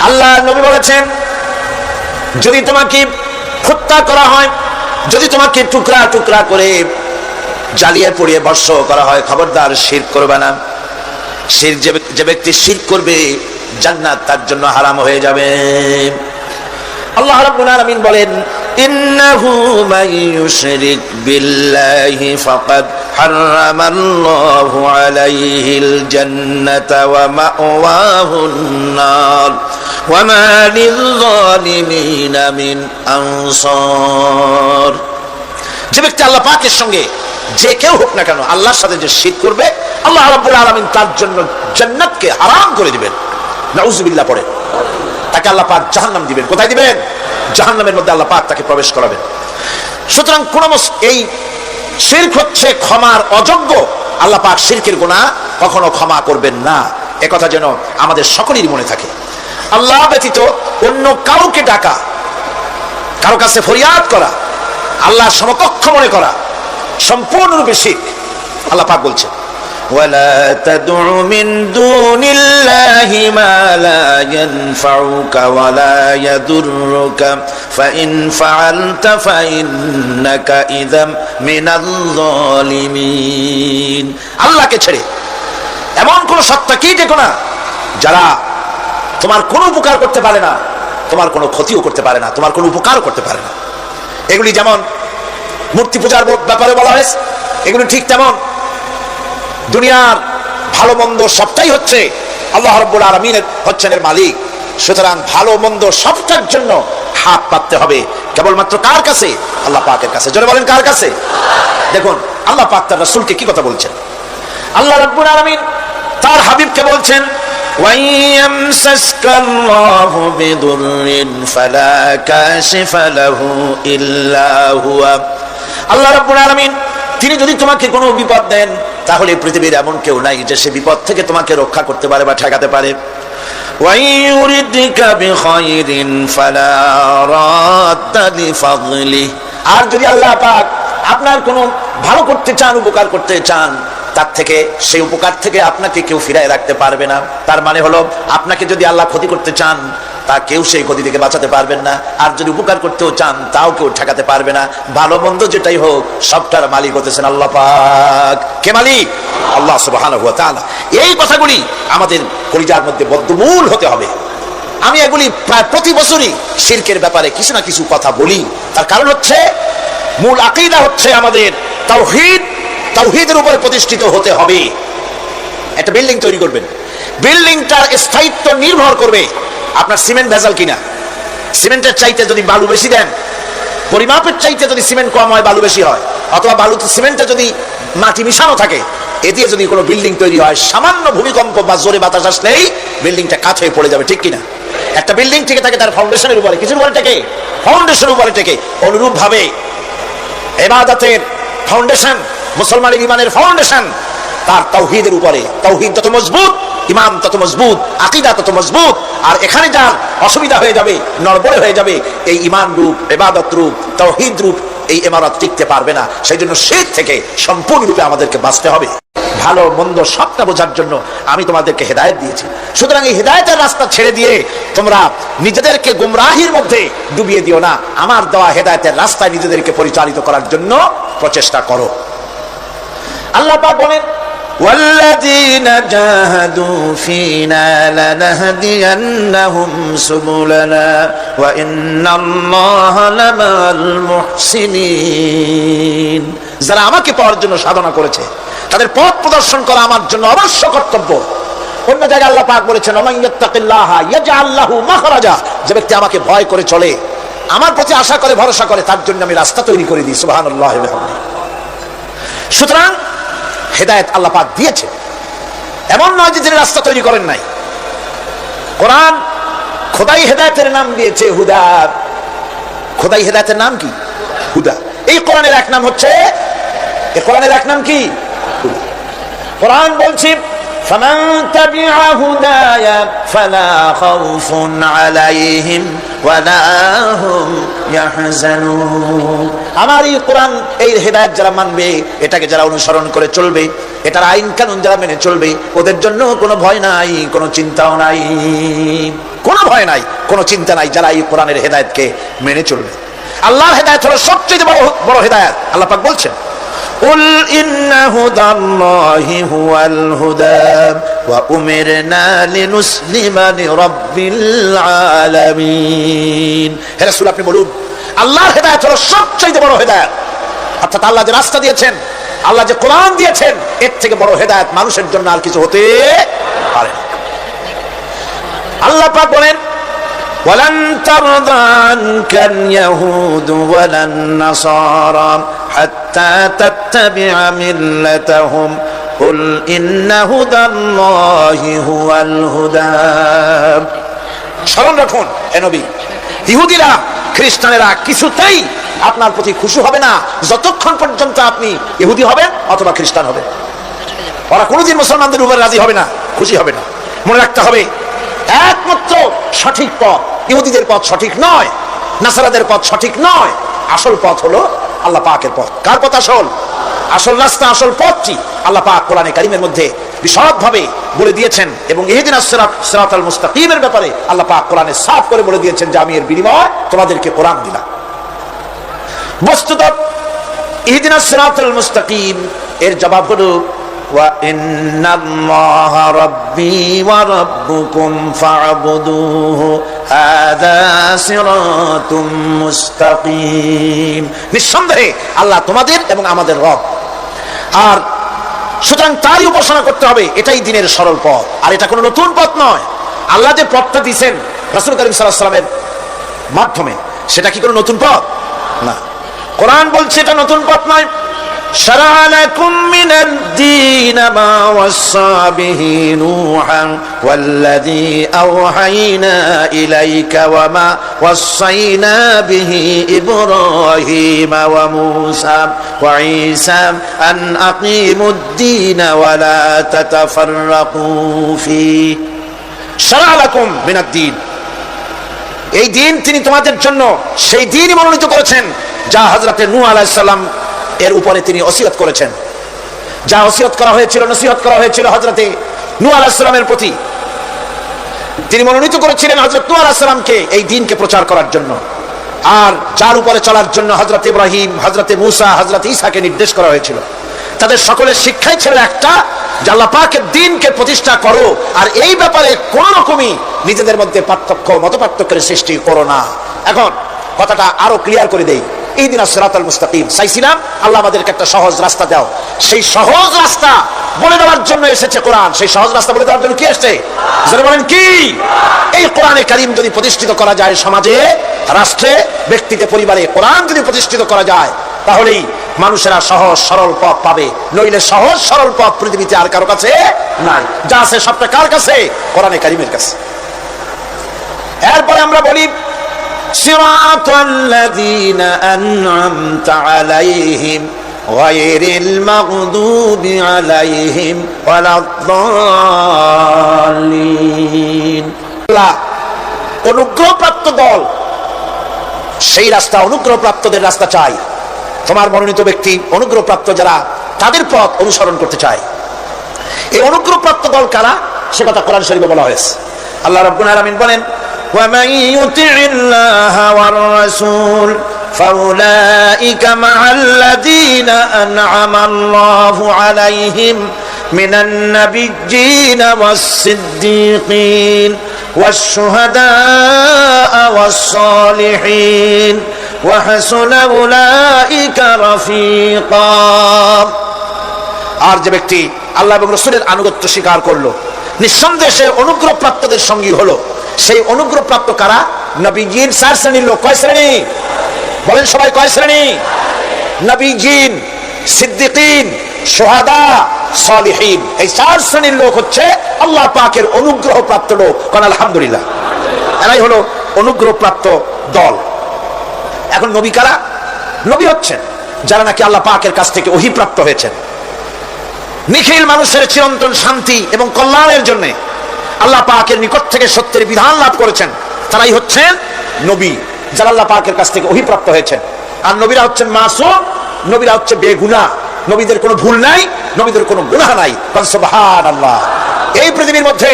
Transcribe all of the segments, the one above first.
আল্লাহ নবী বলেছেন, যদি তোমাকে হত্যা করা হয়, যদি তোমাকে টুকরা টুকরা করে জ্বালিয়ে পুড়িয়ে ভস্ম করা হয়, খবরদার শিরক করবে না। শিরক যে ব্যক্তি শিরক করবে, জান্নাত তার জন্য হারাম হয়ে যাবে। আল্লাহ রাব্বুল আলামিন বলেন, ইন্নাহু মান ইউশরিক বিল্লাহি ফাকাদ হারামাল্লাহু আলাইহিল জান্নাতা ওয়া মাওয়াহুন নার ওয়া মা লিয-যালিমিনা মিন আনসার। যে ব্যক্তি আল্লাহ পাকের সঙ্গে যে কেউ হোক না কেন আল্লাহর সাথে যে শিরক করবে, আল্লাহ রাব্বুল আলামিন তার জন্য জান্নাতকে হারাম করে দিবেন। নাউযুবিল্লাহ পড়ে। তাকে আল্লাহ পাক জাহান্নাম দিবেন। কোথায় দিবেন? জাহান্নামের মধ্যে আল্লাহ পাক তাকে প্রবেশ করাবেন। সুতরাং এই শিরক হচ্ছে ক্ষমার অযোগ্য। আল্লাহ পাক শিরকের গুনাহ কখনো ক্ষমা করবেন না, একথা যেন আমাদের সকলেরই মনে থাকে। আল্লাহ ব্যতীত অন্য কাউকে ডাকা, কারো কাছে ফরিয়াদ করা, আল্লাহর সমকক্ষ মনে করা সম্পূর্ণরূপে শিরক। আল্লাহ পাক বলছেন, ওয়ালা তাদউ মিন দুনিল্লাহি মা লা ইয়ানফাউকা ওয়ালা ইয়াদুররুকা ফাইন ফাআলতা ফাইন্নাকা ইযাম মিনাল যালিমিন। আল্লাহকে ছেড়ে এমন কোন সত্তা কি দেখো না যারা তোমার কোনো উপকার করতে পারে না, তোমার কোনো ক্ষতিও করতে পারে না, তোমার কোনো উপকারও করতে পারে না। এগুলি যেমন মূর্তি পূজার ব্যাপারে বলা হয়েছে, এগুলি ঠিক তেমন দুনিয়ার ভালো মন্দ সবটাই হচ্ছে আল্লাহ রাব্বুল আলামিন হচ্ছেন এর মালিক। সুতরাং ভালো মন্দ সবটার জন্য হাত পাততে হবে কেবলমাত্র কার কাছে? আল্লাহ পাকের কাছে। জোরে বলেন, কার কাছে? দেখুন আল্লাহ পাক তার রাসূলকে কি কথা বলছেন। আল্লাহ রাব্বুল আলামিন তার হাবিবকে বলছেন, ওয়াইয়ামসাসকাল্লাহু বিদুররিন ফালা কাশিফা লাহু ইল্লা হুয়া। আল্লাহ রাব্বুল আলামিন তিনি যদি তোমাকে কোনো বিপদ দেন, তাহলে পৃথিবীর এমন কেউ নাই যে সে বিপদ থেকে তোমাকে রক্ষা করতে পারে বা ঠেকাতে পারে। ওয়াইয়ুরিদকা বিখাইরিন ফালা রাদ্দা লিফাদলিহি। আর যদি আল্লাহ পাক আপনার কোনো ভালো করতে চান, উপকার করতে চান, তার থেকে সেই উপকার থেকে আপনাকে কেউ ফিরায় রাখতে পারবে না। তার মানে হলো, আপনাকে যদি আল্লাহ ক্ষতি করতে চান, তা কেউ সেই ক্ষতি থেকে বাঁচাতে পারবেন না। আর যদি উপকার করতেও চান, তাও কেউ ঠেকাতে পারবে না। ভালো মন্দ যেটাই হোক, সবটার মালিক হতেছেন আল্লাহ পাক। কে মালিক? আল্লাহ সুবহানাহু ওয়া তাআলা। এই কথাগুলি আমাদের কলিজার মধ্যে বদ্ধমূল হতে হবে। আমি এগুলি প্রায় প্রতি বছরই শিরকের ব্যাপারে কিছু না কিছু কথা বলি। তার কারণ হচ্ছে, মূল আকীদা হচ্ছে আমাদের তাওহীদ। তাওহীদের উপরে প্রতিষ্ঠিত হতে হবে। একটা বিল্ডিং তৈরি করবেন, বিল্ডিংটার স্থায়িত্ব নির্ভর করবে আপনার সিমেন্ট ভেজাল কিনা। সিমেন্টের চাইতে যদি বালু বেশি দেন, পরিমাপের চাইতে যদি সিমেন্ট কম হয়, বালু বেশি হয়, অথবা বালুতে সিমেন্টে যদি মাটি মিশানো থাকে, এ দিয়ে যদি কোনো বিল্ডিং তৈরি হয়, সামান্য ভূমিকম্প বা জোরে বাতাস আসলেই বিল্ডিংটা কাঠ হয়ে পড়ে যাবে, ঠিক কিনা? একটা বিল্ডিং টিকে থাকে তার ফাউন্ডেশনের উপরে, কিছুর উপরে টেকে, ফাউন্ডেশনের উপরে টেকে। অনুরূপ ভাবে ইবাদতের ফাউন্ডেশন, মুসলমানের ঈমানের ফাউন্ডেশন তার তাওহীদের উপরে। তাওহীদ যত মজবুত, ঈমান তত মজবুত, আকীদা তত মজবুত। আর এখানে যার অসুবিধা হয়ে যাবে, নড়বড়ে হয়ে যাবে, এই ঈমান রূপ, ইবাদত রূপ, তাওহীদ রূপ এই ইমারত টিকতে পারবে না। সেই জন্য শিরক থেকে সম্পূর্ণরূপে আমাদেরকে বাঁচতে হবে। ভালো মন্দ সবটা বোঝার জন্য আমি তোমাদেরকে হেদায়েত দিয়েছি। সুতরাং এই হেদায়েতের রাস্তা ছেড়ে দিয়ে তোমরা নিজেদেরকে গুমরাহির মধ্যে ডুবিয়ে দিও না। আমার দেওয়া হেদায়েতের রাস্তায় নিজেদেরকে পরিচালিত করার জন্য প্রচেষ্টা করো। আল্লাহ পাক বলেন, ওয়াল্লাযীনা জাহাদু ফীনা লানাহদিয়ান্নাহুম সুবুলানা ওয়া ইন্নাল্লাহা লামাল মুহসিনিন। যারা আমাকে পাওয়ার জন্য সাধনা করেছে, তাদের পথ প্রদর্শন করা আমার জন্য অবশ্য কর্তব্য। অন্য জায়গায় আল্লাহ পাক বলেছেন, ওমান ইয়াত্তাকিল্লাহা ইয়াজআল লাহু মাখরাজা। যে ব্যক্তি আমাকে ভয় করে চলে, আমার প্রতি আশা করে, ভরসা করে, তার জন্য আমি রাস্তা তৈরি করে দিই। সুবহানাল্লাহি ওয়া বিহামদিহি। সুতরাং হেদায়েত আল্লাহ পাক দিয়েছে, এমন নয় যে তিনি রাস্তা তৈরি করেন নাই। কোরআন খোদাই হেদায়েতের নাম দিয়েছে হুদা। খোদাই হেদায়েতের নাম কি? হুদা। এই কোরআনের এক নাম হচ্ছে, এই কোরআনের এক নাম কি? হুদা। কোরআন বলছে, ফামান তাবিআ হুদায়া ফালা খাউফুন আলাইহিম ওয়ালা হুম ইয়াহজানুন। আমার এই কোরআন, এই হেদায়েত যারা মানবে, এটাকে যারা অনুসরণ করে চলবে, এটার আইন কানুন যারা মেনে চলবে, ওদের জন্য কোনো ভয় নাই, কোনো চিন্তাও নাই, কোনো ভয় নাই, কোনো চিন্তা নাই যারা এই কোরআনের হেদায়েতকে মেনে চলবে। আল্লাহর হেদায়েত হলো সবচেয়ে বড় হেদায়েত। আল্লাহ পাক বলছেন, কুল ইন্না হুদাল্লাহি হুয়াল হুদা ওয়া উমিরনা লিনুসলিমা লিরাব্বিল আলামিন। হে রাসূল, আপনি বলুন, আল্লাহর হেদায়েত হলো সবচেয়ে বড় হেদায়েত। অর্থাৎ আল্লাহ যে রাস্তা দিয়েছেন, আল্লাহ যে কোরআন দিয়েছেন, এর থেকে বড় হেদায়েত মানুষের জন্য আর কিছু হতে পারে না। আল্লাহ পাক বলেন, ওয়ালান তারদা আনকাল ইয়াহুদু ওয়ালান নাসারা হাত্তা তাত্তাবিআ মিল্লাতাহুম কুল ইন্না হুদাল্লাহি হুয়াল হুদা। স্মরণ রাখুন হে নবী, ইহুদিরা, খ্রিস্টানেরা কিছুতেই আপনার প্রতি খুশি হবে না যতক্ষণ পর্যন্ত আপনি ইহুদি হবেন অথবা খ্রিস্টান হবেন। ওরা কোনোদিন মুসলমানদের উপরে রাজি হবে না, খুশি হবে না। মনে রাখতে হবে, একমাত্র সঠিক পথ ইহুদিদের পথ সঠিক নয়, নাসারাদের পথ সঠিক নয়। আসল পথ হলো আল্লাহ পাকের পথ। কার পথ আসল? আসল রাস্তা, আসল পথটি আল্লাহ পাক কোরআনে কারীমের মধ্যে বিশদভাবে বলে দিয়েছেন। এবং ইহদিনাস সিরাতাল মুস্তাকিমের ব্যাপারে আল্লাহ পাক কোরআনে সাফ করে বলে দিয়েছেন যে আমি এর বিনিময়ে তোমাদেরকে কোরআন দিলাম। বস্তুত ইহদিনাস সিরাতাল মুস্তাকিম এর জবাব হলো ওয়া ইন্নাল্লাহা রাব্বি ওয়া রাব্বুকুম ফা'বুদুহু হাযা সিরাতুম মুস্তাকিম। নিঃসন্দেহে আল্লাহ তোমাদের এবং আমাদের রব, আর সুতরাং তারই উপাসনা করতে হবে। এটাই দ্বীনের সরল পথ, আর এটা কোনো নতুন পথ নয়। আল্লাহ যে পথটা দিয়েছেন রাসূল কারীম সাল্লাল্লাহু আলাইহি ওয়াসাল্লামের মাধ্যমে, সেটা কি কোনো নতুন পথ? না। কোরআন বলছে এটা নতুন পথ নয়। شرع لكم من الدين ما وصى به نوحا والذي أوحينا إليك وما وصينا به إبراهيم وموسى وعيسى أن أقيموا الدين ولا تتفرقوا فيه شرع لكم من الدين। এই দিন তিনি তোমাদের জন্য সেই দিনই মনোনীত করেছেন যা হযরতে নূহ আলাইহিস সালাম এর উপরে তিনি ওসিয়ত করেছেন, যা ওসিয়ত করা হয়েছিল, নসিহত করা হয়েছিল হযরতে নূহ আলাইহিস সালামের প্রতি। তিনি মনোনীত করেছিলেন হযরত নূহ আলাইহিস সালামকে এই দ্বীনকে প্রচার করার জন্য, আর যার উপরে চলার জন্য হযরত ইব্রাহিম, হযরত মূসা, হযরত ঈসাকে নির্দেশ করা হয়েছিল। তাদের সকলের শিক্ষাই ছিল একটা, যে আল্লাহ পাকের দ্বীনকে প্রতিষ্ঠা করো, আর এই ব্যাপারে কোন রকমই নিজেদের মধ্যে পার্থক্য, মত পার্থক্যের সৃষ্টি করো না। এখন কথাটা আরো ক্লিয়ার করে দেই। ইহদিনাস সিরাতাল মুস্তাকিম চাইছিলাম, আল্লাহ আমাদেরকে একটা সহজ রাস্তা দাও। সেই সহজ রাস্তা বলে দেওয়ার জন্য এসেছে কোরআন। সেই সহজ রাস্তা বলে দেওয়ার জন্য কি এসেছে? যারা বলেন কি, এই কোরআনে কারীম যদি প্রতিষ্ঠিত করা যায় সমাজে, রাষ্ট্রে, ব্যক্তিতে, পরিবারে, কোরআন যদি প্রতিষ্ঠিত করা যায়, তাহলেই মানুষেরা সহজ সরল পথ পাবে। নইলে সহজ সরল পথ পৃথিবীতে আর কারো কাছে নাই। যা আছে সবটা কার কাছে? কোরআনে কারীমের কাছে। এরপরে আমরা বলি সিরাতাল্লাযীনা আন'আমতা আলাইহিম গায়রিল মাগদুবি আলাইহিম ওয়ালাদ-দাল্লিন। আল্লাহ অনুগ্রহপ্রাপ্ত দল, সেই রাস্তা অনুগ্রহপ্রাপ্তদের রাস্তা চাই। তোমার মনোনীত ব্যক্তি, অনুগ্রহপ্রাপ্ত যারা, তাদের পথ অনুসরণ করতে চায়। এই অনুগ্রহপ্রাপ্ত দল কারা, সে কথা কোরআন শরীফে বলা হয়েছে। আল্লাহ রাব্বুল আলামিন বলেন, وَمَن يُطِعِ اللَّهَ وَالرَّسُولَ فَأُولَئِكَ مَعَ الَّذِينَ أَنْعَمَ اللَّهُ عَلَيْهِمْ مِنَ النَّبِيِّينَ وَالصِّدِّيقِينَ وَالشُّهَدَاءِ وَالصَّالِحِينَ وَحَسُنَ أُولَئِكَ رَفِيقًا। আর যে ব্যক্তি আল্লাহ এবং রাসূলের আনুগত্য স্বীকার করলো, নিঃসন্দেহে অনুগ্রহপ্রাপ্তদের সঙ্গী হলো। সেই অনুগ্রহপ্রাপ্ত কারা? নবীজিন 4 শ্রেণীর লোক। কয় শ্রেণী? বলেন সবাই, কয় শ্রেণী? নবীজিন, সিদ্দিকিন, শুহাদা, সালিহিন। এই 4 শ্রেণীর লোক হচ্ছে আল্লাহ পাকের অনুগ্রহপ্রাপ্ত লোক। কোন আলহামদুলিল্লাহ। এরাই হলো অনুগ্রহপ্রাপ্ত দল। এখন নবী কারা? নবী হচ্ছেন যারা নাকি আল্লাহ পাকের কাছ থেকে ওহী প্রাপ্ত হয়েছেন। নিখিল মানুষের চিরন্তন শান্তি এবং কল্যাণের জন্য আল্লাহ পাকের নিকট থেকে সত্যের বিধান লাভ করেছেন, তারাই হচ্ছেন নবী, যারা আল্লাহ পাকের কাছ থেকে অভিপ্রাপ্ত হয়েছেন। আর নবীরা হচ্ছেন মাসুম, নবীরা হচ্ছে বেগুনাহ, নবীদের কোনো ভুল নাই, নবীদের কোনো গুনাহ নাই। সুবহানাল্লাহ। এই পৃথিবীর মধ্যে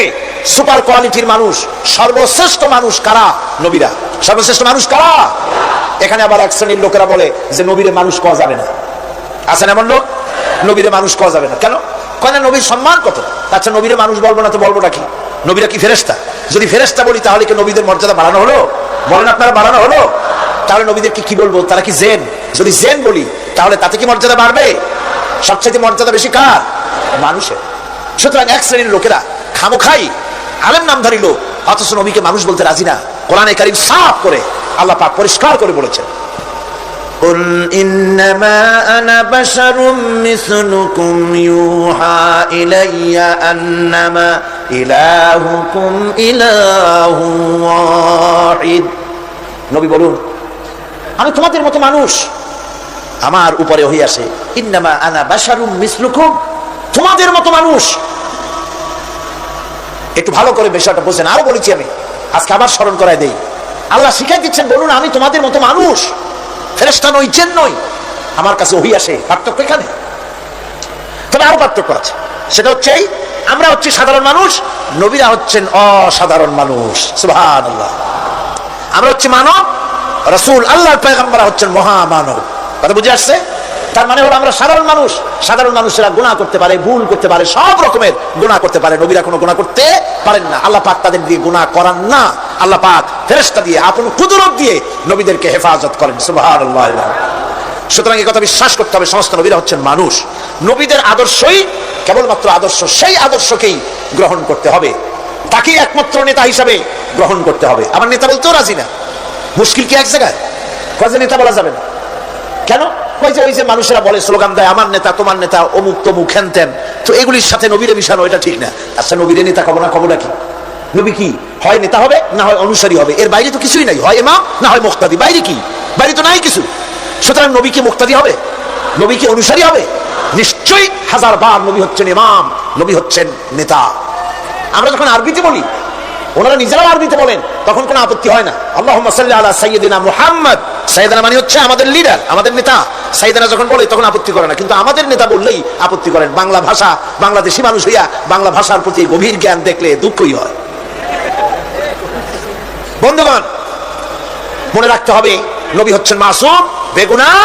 সুপার কোয়ালিটির মানুষ, সর্বশ্রেষ্ঠ মানুষ কারা? নবীরা। সর্বশ্রেষ্ঠ মানুষ কারা? এখানে আবার এক শ্রেণীর লোকেরা বলে যে নবীরে মানুষ কওয়া যাবে না। আছেন এমন লোক, নবীরে মানুষ কওয়া যাবে না কেন? কেন? নবীর সম্মান কত। আচ্ছা, নবীরে মানুষ বলবো না তো বলবোটা কি? নবীরা কি ফেরেশতা? যদি ফেরেশতা বলি তাহলে কি নবীদের মর্যাদা বাড়ানো হলো? বলেন আপনারা, বাড়ানো হলো? তাহলে নবীদেরকে কি বলবো? তারা কি জেন? যদি জেন বলি তাহলে তাতে কি মর্যাদা বাড়বে? সবচেয়ে মর্যাদা বেশি কার? মানুষের। সুতরাং এক শ্রেণীর লোকেরা খামোখাই আলেম নামধারী লোক, অথচ নবীকে মানুষ বলতে রাজি না। কোরআনে কারীম সাফ করে আল্লাহ পাক পরিষ্কার করে বলেছেন, قل إنما أنا بشر مثلكم يوحى إلي أنما إلهكم إله واحد। নবী বলুন, আমি তোমাদের মতো মানুষ, আমার উপরে ওহী আসে। ইন্নামা আনা বাশারুম মিসলুকুম, তোমাদের মতো মানুষ। একটু ভালো করে বিষয়টা বোঝেন। আরো বলেছি আমি, আজকে আবার স্মরণ করায় দেই। আল্লাহ শিখাই দিচ্ছেন, বলুন আমি তোমাদের মতো মানুষ, ফেরেশতা নই, জিন নই, আমার কাছে ওহী আসে। পার্থক্য এখানে। তবে আরো পার্থক্য আছে, সেটা হচ্ছে আমরা হচ্ছি সাধারণ মানুষ, নবীরা হচ্ছেন অসাধারণ মানুষ। সুবহানাল্লাহ। আমরা হচ্ছি মানব, রাসূল আল্লাহর পয়গম্বর হচ্ছেন মহামানব। কথা বুঝে আসছে? তার মানে হলো আমরা সাধারণ মানুষ। সাধারণ মানুষেরা গুনাহ করতে পারে, ভুল করতে পারে, সব রকমের গুনাহ করতে পারে। নবীরা কোনো গুনাহ করতে পারেন না। আল্লাহ পাক তাদের দিয়ে গুনাহ করান না। আল্লাহ পাক ফেরেশতা দিয়ে, আপন কুদরত দিয়ে নবীদেরকে হেফাজত করেন। সুবহানাল্লাহ। সুতরাং এই কথা বিশ্বাস করতে হবে, সমস্ত নবীরা হচ্ছেন মানুষ। নবীদের আদর্শই কেবলমাত্র আদর্শ, সেই আদর্শকেই গ্রহণ করতে হবে, তাকেই একমাত্র নেতা হিসাবে গ্রহণ করতে হবে। আমার নেতা বলতেও রাজি না। মুশকিল কি এক জায়গায়? কয় যে নেতা বলা যাবে না কেন? কয় যে ওই যে মানুষেরা বলে, স্লোগান দেয়, আমার নেতা, তোমার নেতা, অমুক তমুক, হেন তেন। তো এগুলির সাথে নবীরে মিশানো এটা ঠিক না। আচ্ছা, নবীরে নেতা কব না, কবটা কি? নবী কি হয় নেতা হবে, না হয় অনুসারী হবে, এর বাইরে তো কিছুই নাই। হয় ইমাম, না হয় মুক্তাদি। বাইরে কি? বাইরে তো নাই কিছু। সুতরাং নবী কি মুক্তাদি হবে? নবী কি অনুসারী হবে? নিশ্চয়ই হাজার বার নবী হচ্ছেন ইমাম, নবী হচ্ছেন নেতা। আমরা যখন আরবিতে বলি, ওনারা নিজেরাও আরবিতে বলেন, তখন কোনো আপত্তি হয় না। আল্লাহুম্মা সাল্লি আলা সাইয়্যিদিনা মুহাম্মদ। সাইয়্যিদিনা মানে হচ্ছে আমাদের লিডার, আমাদের নেতা। সাইয়্যিদিনা যখন বলে তখন আপত্তি করে না, কিন্তু আমাদের নেতা বললেই আপত্তি করেন। বাংলা ভাষা, বাংলাদেশি মানুষ হইয়া বাংলা ভাষার প্রতি গভীর জ্ঞান দেখলে দুঃখই হয়। বন্ধুগণ, মনে রাখতে হবে, নবী হচ্ছেন মাসুম, বেগুনাহ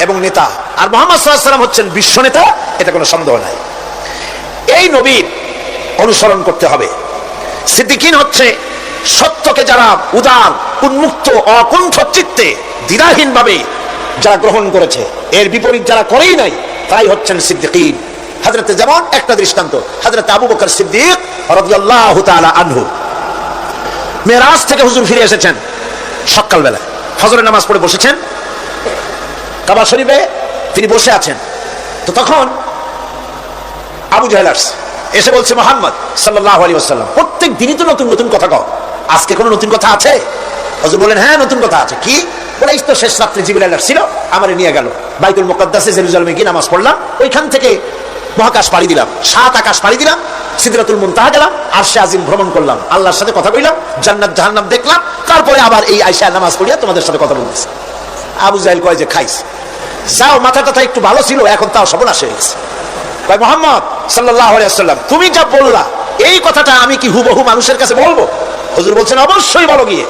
এবং নেতা। আর মুহাম্মদ সাল্লাল্লাহু আলাইহি ওয়াসাল্লাম হচ্ছেন বিশ্ব নেতা, এটা কোনো সন্দেহ নাই। এই নবীর অনুসরণ করতে হবে। সিদ্দিকিন হচ্ছে সত্যকে যারা উদার, উন্মুক্ত, অকুণ্ঠ চিত্তে, দ্বিধাহীন ভাবে যারা গ্রহণ করেছে, এর বিপরীত যারা করেই নাই, তারাই হচ্ছেন সিদ্দিকিন। হযরতে, যেমন একটা দৃষ্টান্ত, হযরতে আবু বকর সিদ্দিক রাদিয়াল্লাহু তাআলা আনহু মেরাজ থেকে হুজুর ফিরে এসেছেন সকালবেলায়, ফজরের নামাজ পড়ে বসেছেন কাবা শরীফে, তিনি বসে আছেন। তো তখন আবু জাহেল এসে বলছে, মুহাম্মদ সাল্লাল্লাহু আলাইহি ওয়াসাল্লাম, প্রত্যেক দিনই তো নতুন নতুন কথা কও, আজকে কোনো নতুন কথা আছে? হুজুর বলেন, হ্যাঁ নতুন কথা আছে। কি? বলে, এই তো শেষ রাত্রে জিবরাইল আসছিল, আমারে নিয়ে গেল বাইতুল মুকাদ্দাসে, জেরুজালেমে গিয়ে নামাজ পড়লাম, ওইখান থেকে মহাকাশ পাড়ি দিলাম, 7 আকাশ পাড়ি দিলাম, সিদরাতুল মুনতাহা গেলাম, আরশে আজিম ভ্রমণ করলাম, আল্লাহর সাথে কথা কইলাম, জান্নাত জাহান্নাম দেখলাম, তারপরে আবার এই আয়েশা নামাজ পড়িয়া তোমাদের সাথে কথা বলতেছি। আবু জাহেল কয় যে, খাইস, যাও, মাথা টাথা একটু ভালো ছিল, এখন তাও সর্বনাশ হয়ে গেছে। কয়, মুহাম্মদ সাল্লাল্লাহু আলাইহি ওয়াসাল্লাম, তুমি যা বললা এই কথাটা আমি কি হুবহু মানুষের কাছে বলবো? হুজুর বলছেন, অবশ্যই বলো গিয়ে।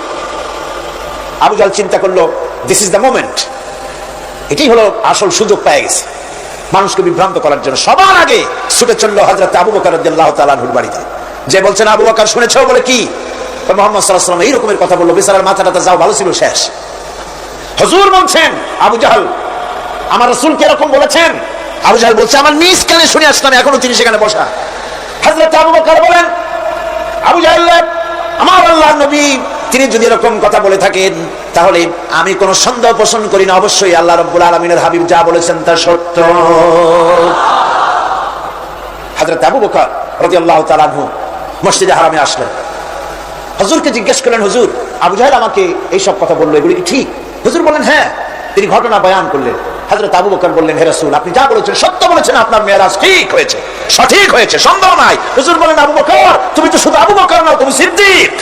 আবু জাহেল চিন্তা করলো, দিস ইজ দ্য মোমেন্ট, এটাই হলো আসল সুযোগ পেয়ে গেছে মানুষকে বিভ্রান্ত করার জন্য। সবার আগে ছুটে চললো হযরত আবু বকর রাদিয়াল্লাহু তাআলা আনহুর বাড়িতে, যে বলছেন, আবু বকর শুনেছো? বলে, কি? মুহাম্মদ সাল্লাল্লাহু আলাইহি ওয়াসাল্লাম এই রকমের কথা বললো, বেচারার মাথাটা যাও ভালো ছিল, শেষ। হুজুর বলছেন, আবু জাহেল, আমার রাসূল কি এরকম বলেছেন? আবু জাহেল বলছে, আমার নিজ কানে শুনে আসলাম, এখনো তিনি সেখানে বসা। হযরত আবু বকর বলেন, আবু জাহেল, আমার আল্লাহর নবী তিনি যদি এরকম কথা বলে থাকেন, তাহলে আমি কোনো সন্দেহ পোষণ করি না, অবশ্যই আল্লাহ রাব্বুল আলামিনের হাবিব যা বলেছেন তা সত্য। হযরত আবু বকর রাদিয়াল্লাহু তাআলা আনহু মসজিদে হারামে আসলেন, হুজুরকে জিজ্ঞেস করলেন, হুজুর, আবু জাহেল আমাকে এই সব কথা বললো, এগুলি কি ঠিক? হুজুর বলেন, হ্যাঁ। তিনি ঘটনা বয়ান করলেন। হযরত আবু বকর বললেন, হে রাসূল, আপনি যা বলেছেন সত্য বলেছেন, আপনার মেরাজ ঠিক হয়েছে, সঠিক হয়েছে, সন্দেহ নাই। হুজুর বলেন, আবু বকর, তুমি তো শুধু আবু বকর নও, তুমি সিদ্দিক।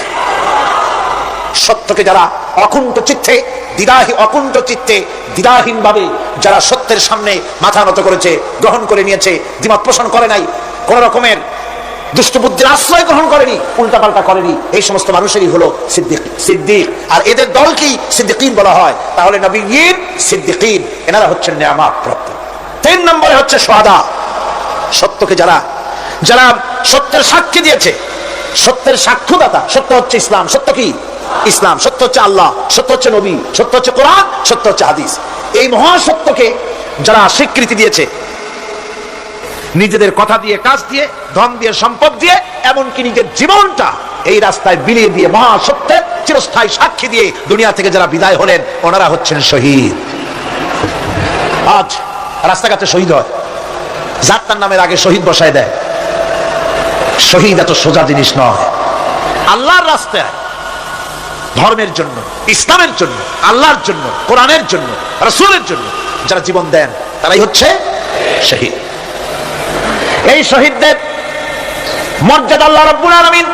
সত্যকে যারা অকুণ্ঠ চিত্তে অকুণ্ঠ চিত্তে দ্বিধাহীন ভাবে যারা সত্যের সামনে মাথা নত করেছে, গ্রহণ করে নিয়েছে, দ্বিমত পোষণ করে নাই, কোন রকমের দুষ্টবুদ্ধির আশ্রয় গ্রহণ করেনি, উল্টাপাল্টা করেনি, এই সমস্ত মানুষেরই হলো সিদ্দিক। আর এদের দলকেই সিদ্দিকিন বলা হয়। তাহলে নবীয়্যিন, সিদ্দিকিন, এনারা হচ্ছেন নেয়ামত প্রাপ্ত। 3 নম্বরে হচ্ছে শুহাদা। সত্যকে যারা সত্যের সাক্ষী দিয়েছে, সত্যের সাক্ষ্যদাতা। সত্য হচ্ছে ইসলাম। সত্য কি? ইসলাম। সত্য হচ্ছে আল্লাহ, সত্য হচ্ছে নবী, সত্য হচ্ছে কোরআন, সত্য হচ্ছে হাদিস। এই মহাসত্যকে যারা স্বীকৃতি দিয়েছে, নিজেদের কথা দিয়ে, কাজ দিয়ে, ধন দিয়ে, সম্পদ দিয়ে, এমনকি নিজের জীবনটা এই রাস্তায় বিলিয়ে দিয়ে মহাসত্যের চিরস্থায়ী সাক্ষী দিয়ে দুনিয়া থেকে যারা বিদায় হলেন, ওনারা হচ্ছেন শহীদ। আজ রাস্তাঘাটে শহীদ হয়, যাত্রার নামের আগে শহীদ বসায় দেয়। শহীদ এত সোজা জিনিস নয়। আল্লাহর রাস্তায়, ধর্মের জন্য, ইসলামের জন্য, আল্লাহর জন্য, কোরআনের জন্য, রাসূলের জন্য যারা জীবন দেন, তারাই হচ্ছে শহীদ। এই শহীদদের মর্যাদা আল্লাহ রাব্বুল আলামিন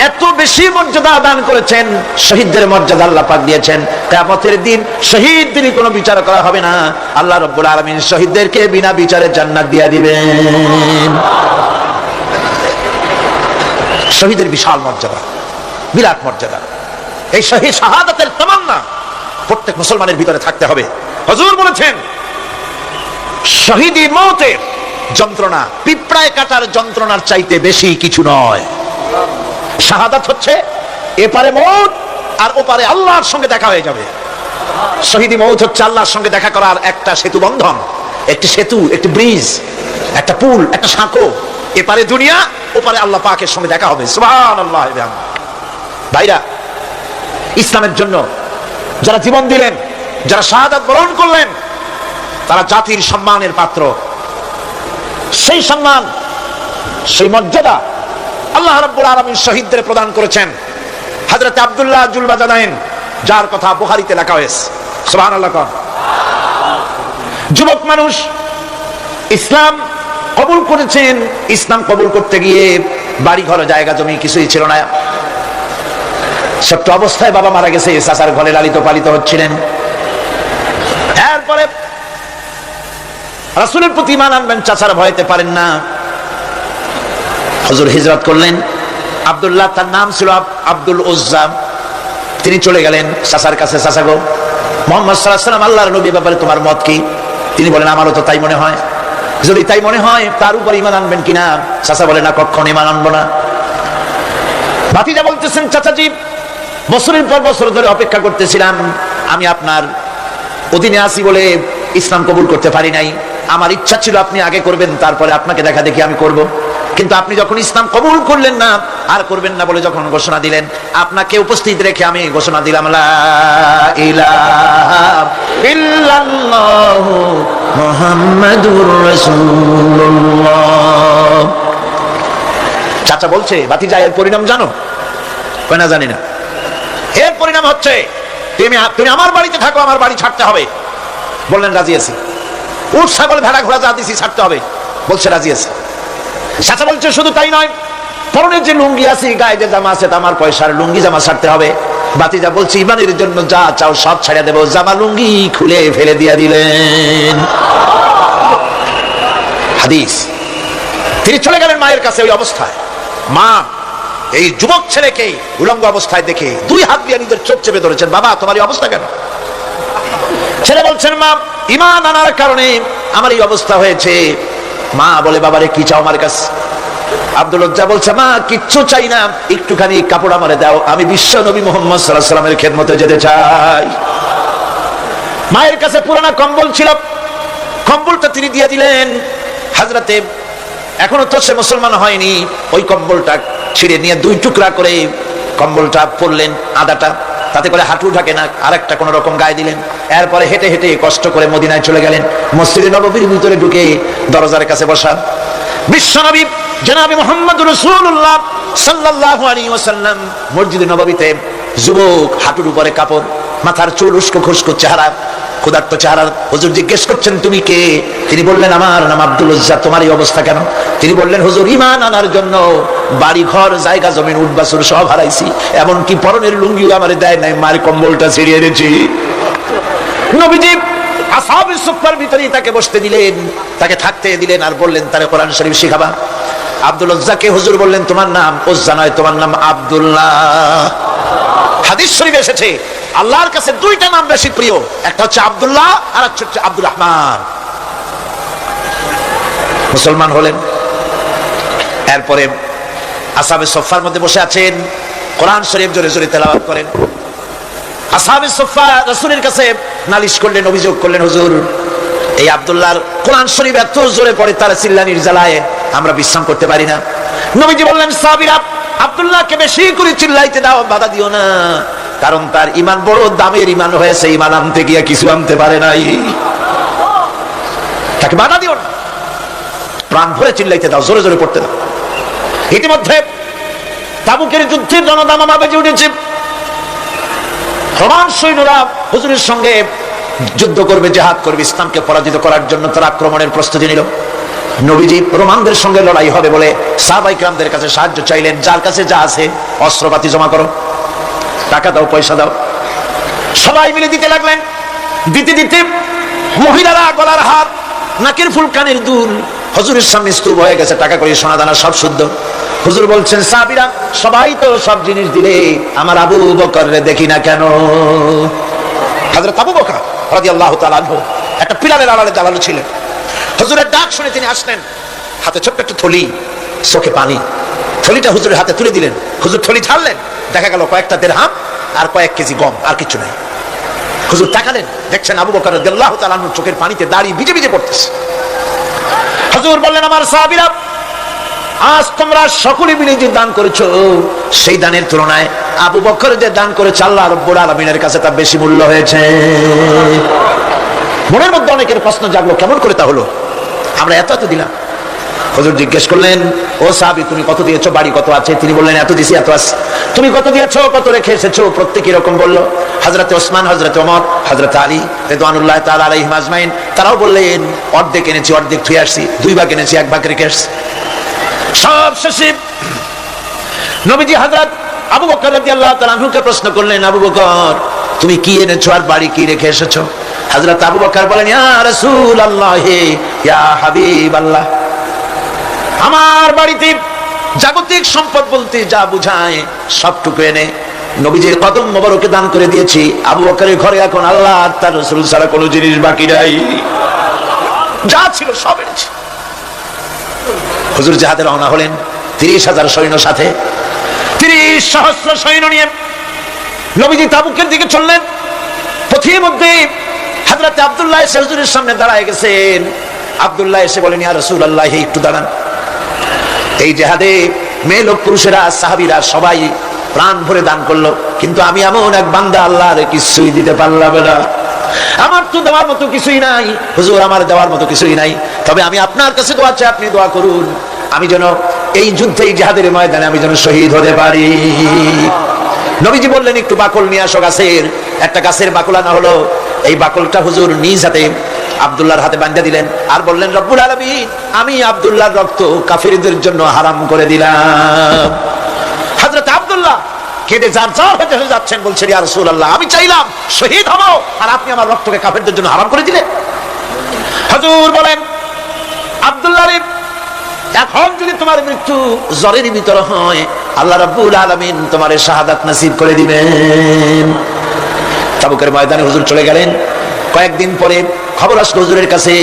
এত বেশি মর্যাদা দান করেছেন। শহীদদের মর্যাদা আল্লাহ পাক দিয়েছেন, কিয়ামতের দিন শহীদদের কোনো বিচার করা হবে না। আল্লাহ রাব্বুল আলামিন শহীদদেরকে বিনা বিচারে জান্নাত দিয়ে দিবেন। শহীদের বিশাল মর্যাদা, বিরাট মর্যাদা। এই শহীদ শাহাদাতের তামান্না প্রত্যেক মুসলমানের ভিতরে থাকতে হবে। হুজুর বলেছেন, শহীদি মওতের যন্ত্রণা পিঁপড়ায় কাটার যন্ত্রণার চাইতে বেশি কিছু নয়। শাহাদাত হচ্ছে এপারে মওত আর ওপারে আল্লাহর সঙ্গে দেখা হয়ে যাবে। শহীদি মওত হচ্ছে আল্লাহর সঙ্গে দেখা করার একটা সেতু বন্ধন, একটি সেতু, একটি ব্রিজ, একটা পুল, একটা সাঁকো। এপারে দুনিয়া, ওপারে আল্লাহ পাকের সঙ্গে দেখা হবে। সুবহানাল্লাহ। ভাইরা, ইসলামের জন্য যারা জীবন দিলেন, যারা শাহাদাত বরণ করলেন, তারা জাতির সম্মানের পাত্র। সেই সম্মান, সেই মর্যাদা আল্লাহ রাব্বুল আলামিন শহীদদের প্রদান করেছেন। হযরত আব্দুল্লাহ জুলবাজাদাইন, যার কথা বুখারীতে লেখা হয়েছে। সুবহানাল্লাহ। যুবক মানুষ ইসলাম কবুল করেছেন। ইসলাম কবুল করতে গিয়ে বাড়ি ঘর, জায়গা জমি কিছুই ছিল না। ছোট্ট অবস্থায় বাবা মারা গেছে, চাচার ঘরে লালিত পালিত হচ্ছিলেন। এরপরে রাসূলের প্রতি ঈমান আনবেন, চাচার ভয়তে পারেন না। হুজুর হিজরত করলেন। আব্দুল্লাহ, তার নাম ছিল আব্দুল উজ্জা। তিনি চলে গেলেন চাচার কাছে। চাচা গো, মুহাম্মদ সাল্লাল্লাহু আলাইহি ওয়াসাল্লাম আল্লাহর নবী, ব্যাপারে তোমার মত কি? তিনি বলেন, আমারও তো তাই মনে হয়। যদি তাই মনে হয়, তার উপর ঈমান আনবেন কিনা? চাচা বলে, না, কখনো ঈমান আনবো না। ভাতিজা বলতেছেন, চাচাজি, বছরের পর বছর ধরে অপেক্ষা করতেছিলাম, আমি আপনার অধীনে আছি বলে ইসলাম কবুল করতে পারি নাই। আমার ইচ্ছা ছিল আপনি আগে করবেন, তারপরে আপনাকে দেখা দেখি আমি করব। কিন্তু আপনি যখন ইসলাম কবুল করলেন না, আর করবেন না বলে যখন ঘোষণা দিলেন, আপনাকে উপস্থিত রেখে আমি ঘোষণা দিলাম, লা ইলাহা ইল্লাল্লাহু মুহাম্মাদুর রাসূলুল্লাহ। চাচা বলছে, ভাতিজা, এর পরিণাম জানো? কই না, জানি না। এর পরিণাম হচ্ছে তুমি আমার বাড়িতে থাকো, আমার বাড়ি ছাড়তে হবে। বললেন, রাজি আছি। উট, ছাগল, ভেড়া, ঘোড়া যা দিছি ছাড়তে হবে। বলছে, রাজি আছি। চাচা বলছে, শুধু তাই নয়, পরনের যে লুঙ্গি আছে, গায়ে যে জামা আছে, আমার পয়সার লুঙ্গি জামা ছাড়তে হবে। ভাতিজা বলছে, ঈমানের জন্য যা চাও সব ছাড়িয়ে দেবো। জামা লুঙ্গি খুলে ফেলে দিয়ে দিলেন। হাদিস। তিনি চলে গেলেন মায়ের কাছে। ওই অবস্থায় মা এই যুবক ছেলেকে উলঙ্গ অবস্থায় দেখে 2 হাত দিয়ে নিজের চোখ চেপে ধরেছেন। বাবা, তোমার এই অবস্থা কেন? ছেলে বলছেন, মা, ঈমান আনার কারণে আমার এই অবস্থা হয়েছে। মা বলে, বাবারে কি চাও আমার কাছে? আব্দুল উজ্জা বলছে, মা, কিচ্ছু চাই না, একটুখানি কাপড় আমারে দাও, আমি বিশ্ব নবী মুহাম্মদ সাল্লাল্লাহু আলাইহি ওয়াসাল্লামের খেদমতে যেতে চাই। মায়ের কাছে পুরানা কম্বল ছিল, কম্বলটা তিনি দিয়ে দিলেন। হযরতে, এখনো তো সে মুসলমান হয়নি, ওই কম্বলটা ছিঁড়ে নিয়ে 2 টুকরা করে কম্বলটা পরলেন, আদাটা, তাতে করে হাঁটু ঢাকে না, আরেকটা কোন রকম গায়ে দিলেন। এরপরে হেঁটে হেঁটে কষ্ট করে মদিনায় চলে গেলেন। মসজিদে নববীর ভিতরে ঢুকে দরজার কাছে বসা বিশ্বনবী জনাবে মুহাম্মদুর রাসূলুল্লাহ সাল্লাল্লাহু আলাইহি ওয়াসাল্লাম মসজিদে নববীতে, যুবক, হাঁটুর উপরে কাপড়, মাথার চুল উস্কো খুস্কো চেহারা, ক্ষুধার্ত চেহারা। হুজুর জিজ্ঞেস করছেন তুমি কে? তিনি বললেন আমার নাম আব্দুল উজ্জা। তোমার এই অবস্থা কেন? তিনি বললেন হুজুর ঈমান আনার জন্য বাড়ি ঘর জায়গা জমিন উট বাছুর সব হারাইছি, এমনকি পরনের লুঙ্গিও আমারে দেয় নাই, মার কম্বলটা ছিড়িয়ে এনেছি। নবীজি আসহাবে সুফফার ভিতরেই তাকে বসতে দিলেন, তাকে থাকতে দিলেন, আর বললেন তারে কোরআন শরীফ শিখাবা। আব্দুল উজ্জাকে হুজুর বললেন তোমার নাম উজ্জা নয়, তোমার নাম আব্দুল্লাহ। হাদিস শরীফে এসেছে আল্লাহর কাছে দুইটা নাম বেশি প্রিয়, একটা হচ্ছে আব্দুল্লাহ আর একটা হচ্ছে আব্দুর রহমান। মুসলমান হলেন। এরপরে আসহাবে সুফফার মধ্যে বসে আছেন, কোরআন শরীফ জোরে জোরে তেলাওয়াত করেন। আসহাবে সুফফা রাসূলের কাছে নালিশ করলেন, অভিযোগ করলেন, হুজুর এই আব্দুল্লাহর কোরআন শরীফ এত জোরে পড়ে তার চিল্লানির জ্বালায় আমরা বিশ্রাম করতে পারি না। নবীজি বললেন সাহাবীরা আব্দুল্লাহকে বেশি করে চিল্লাইতে দাও, বাধা দিও না, কারণ তার ঈমান বড় দামের ঈমান হয়েছে, ঈমান আনতে গিয়ে কিছু আনতে পারে নাই, তাকে বাধা দিও না, প্রাণ ভরে চিল্লাইতে দাও, জোরে জোরে পড়তে দাও। ইতিমধ্যে তাবুকের যুদ্ধের রণদামামা বেজে উঠেছে। রোমান সৈন্যরা হুজুরের সঙ্গে যুদ্ধ করবে, জিহাদ করবে, ইসলামকে পরাজিত করার জন্য তারা আক্রমণের প্রস্তুতি নিল। নবীজি রোমানদের সঙ্গে লড়াই হবে বলে সাহাবায়ে কিরামদের কাছে সাহায্য চাইলেন, যার কাছে যা আছে অস্ত্রপাতি জমা করো, টাকা দাও, পয়সা দাও। সবাই মিলে দিতে লাগলেন। দিতে দিতে মহিলারা গলার হার, নাকের ফুল, কানের দুল হুজুরের সামনে স্তূপ হয়ে গেছে, টাকা করে সোনা দানা সব শুদ্ধ। হুজুর বলছেন সাহাবীরা সবাই তো সব জিনিস দিলে, আমার আবু বকররে দেখি না কেন? হযরত আবু বকর রাদিয়াল্লাহু তাআলা আনহু একটা পিলারের আড়ালে দাঁড়ানো ছিলেন। হুজুরের ডাক শুনে তিনি আসলেন, হাতে ছোট্ট একটা থলি, চোখে পানি। থলিটা হুজুরের হাতে তুলে দিলেন। হুজুর থলি ছাড়লেন, দেখা গেল কয়েকটা দিরহাম আর কয়েক কেজি গম, আর কিছু নাই। হুজুর তাকালেন, দেখছেন আবু বকর রাদিয়াল্লাহু তাআলা আনহু চোখের পানিতে দাড়ি ভিজে ভিজে পড়তেছে। হুজুর বললেন আমার সাহাবীরা আজ তোমরা সকলে মিলে যে দান করেছো, সেই দানের তুলনায় আবু বকর যে দান করেছে আল্লাহ রাব্বুল আলামিনের কাছে তা বেশি মূল্য হয়েছে। মনের মধ্যে অনেকের প্রশ্ন জাগলো, কেমন করে তা হলো? আমরা এত এত দিলাম। হুজুর জিজ্ঞেস করলেন ও সাহাবী তুমি কত দিয়েছো, বাড়ি কত আছে? তিনি বললেন এত দিছি, এত আছে। তুমি কত দিয়েছো, কত রেখে এসেছো? প্রত্যেক এরকম বলল। হযরত ওসমান, হযরত ওমর, হযরত আলী রিদওয়ানুল্লাহ তাআলা আলাইহিম আজমাইন তারাও বললেন অর্ধেক এনেছি, অর্ধেক থুয়ে আসছি, 2 ভাগ এনেছি, 1 ভাগ রেখে আসছি। সব শেষে নবীজি হযরত আবু বকর রাদিয়াল্লাহু তাআলা আনহুকে প্রশ্ন করলেন আবু বকর তুমি কি এনেছো আর বাড়ি কি রেখে এসেছো? হযরত আবু বকর বলেন ইয়া রাসূলুল্লাহ, ইয়া হাবিবাল্লাহ, আমার বাড়িতে জাগতিক সম্পদ বলতে যা বুঝায় সবটুকু এনে নবীজির কদম মোবারকে দান করে দিয়েছি। আবু বকরের ঘরে এখন আল্লাহ আর তার রাসূল ছাড়া কোনো জিনিস বাকি নাই, যা ছিল সব এনেছি। হুজুর জিহাদে রওনা হলেন 30,000 সৈন্য সাথে, 30 সহস্র সৈন্য নিয়ে নবীজি তাবুকের দিকে চললেন। পথের মধ্যে হযরত আব্দুল্লাহ এসে হুজুরের সামনে দাঁড়ায় গেছেন। আব্দুল্লাহ এসে বলেন ইয়া রাসূলুল্লাহ, একটু দাঁড়ান। এই জিহাদে মেয়ে লোক পুরুষেরা সাহাবীরা সবাই প্রাণ ভরে দান করলো, কিন্তু আমি এমন এক বান্দা আল্লাহর কিছুই দিতে পারলাম না। আমার তো দেওয়ার মতো কিছুই নাই হুজুর, আমার দেওয়ার মতো কিছুই নাই। তবে আমি আপনার কাছে দোয়া চাই, আপনি দোয়া করুন আমি যেন এই যুদ্ধে, এই জিহাদের ময়দানে আমি যেন শহীদ হতে পারি। নবীজি বললেন একটু বাকল নিয়ে আসো গাছের। একটা গাছের বাকল আনা হলো। এই বাকলটা হুজুর নিজ হাতে আব্দুল্লাহর হাতে বাঁধা দিলেন আর বললেন রব্বুল আলামিন, আমি আব্দুল্লাহর রক্ত কাফিরদের জন্য হারাম করে দিলাম। হযরত আব্দুল্লাহ কেঁদে যার হয়ে যাচ্ছেন, বলছেন ইয়া রাসূলুল্লাহ, আমি চাইলাম শহীদ হব আর আপনি আমার রক্তকে কাফেরদের জন্য হারাম করে দিলেন। হুজুর বলেন আব্দুল্লাহ রে, এখন যদি তোমার মৃত্যু জ্বরের ভিতরে হয়, আল্লাহ রাব্বুল আলামিন তোমার শাহাদাত নসিব করে দিবেন। তাবুকের ময়দানে হুজুর চলে গেলেন। কয়েকদিন পরে খবর আসলো হুজুরের কাছে,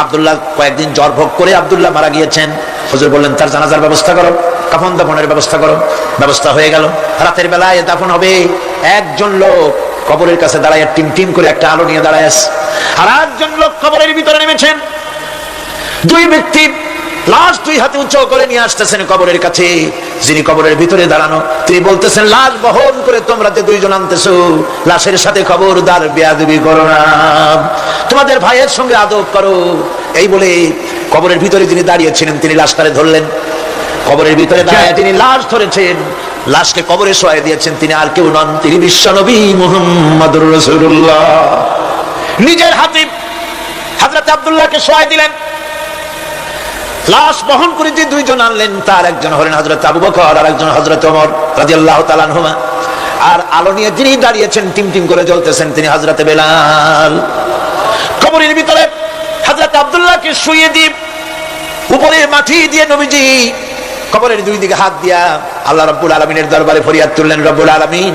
আব্দুল্লাহ কয়েকদিন জ্বর ভোগ করে আব্দুল্লাহ মারা গিয়েছেন। হুজুর বললেন তার জানাজার ব্যবস্থা করো, কাফন দাফনের ব্যবস্থা করো। ব্যবস্থা হয়ে গেল। রাতের বেলায় দাফন হবে। একজন লোক কবরের কাছে দাঁড়ায় টিম টিম করে একটা আলো নিয়ে দাঁড়ায় আছে, আর একজন লোক কবরের ভিতরে নেমেছেন। 2 ব্যক্তি লাশ 2 হাতে উঁচু করে নিয়ে আসতেছেন কবরের কাছে। যিনি কবরের ভিতরে দাঁড়ানো তিনি বলতেছেন লাশ বহন করে তোমরা যে 2 জন আনতেছো, লাশের সাথে খবরদার বেয়াদবি করো না, তোমাদের ভাইয়ের সঙ্গে আদব করো। এই বলে কবরের ভিতরে যিনি দাঁড়িয়েছিলেন তিনি লাশটারে ধরলেন। কবরের ভিতরে দাঁড়িয়ে তিনি লাশ ধরেছেন, লাশকে কবরে শোয়াই দিয়েছেন। তিনি আর কেউ নন, তিনি বিশ্বনবী মুহাম্মদুর রাসূলুল্লাহ। নিজের হাতে হযরত আব্দুল্লাহকে শোয়াই দিলেন। লাশ বহন করে যে দুইজন আনলেন, তার একজন হলেন হযরত আবু বকর আর একজন হযরত ওমর রাদিয়াল্লাহু তাআলা আনহুমা। আর আলো নিয়ে যিনি দাঁড়িয়েছেন, টিমটিম করে জ্বলতেছেন, তিনি হযরত বেলাল। কবরের ভিতরে হযরত আব্দুল্লাহকে শুইয়ে দিয়ে উপরে মাটি দিয়ে নবীজি কবরের দুই দিকে হাত দিয়া আল্লাহ রাব্বুল আলামিনের দরবারে ফরিয়াদ তুললেন, রব্বুল আলামিন,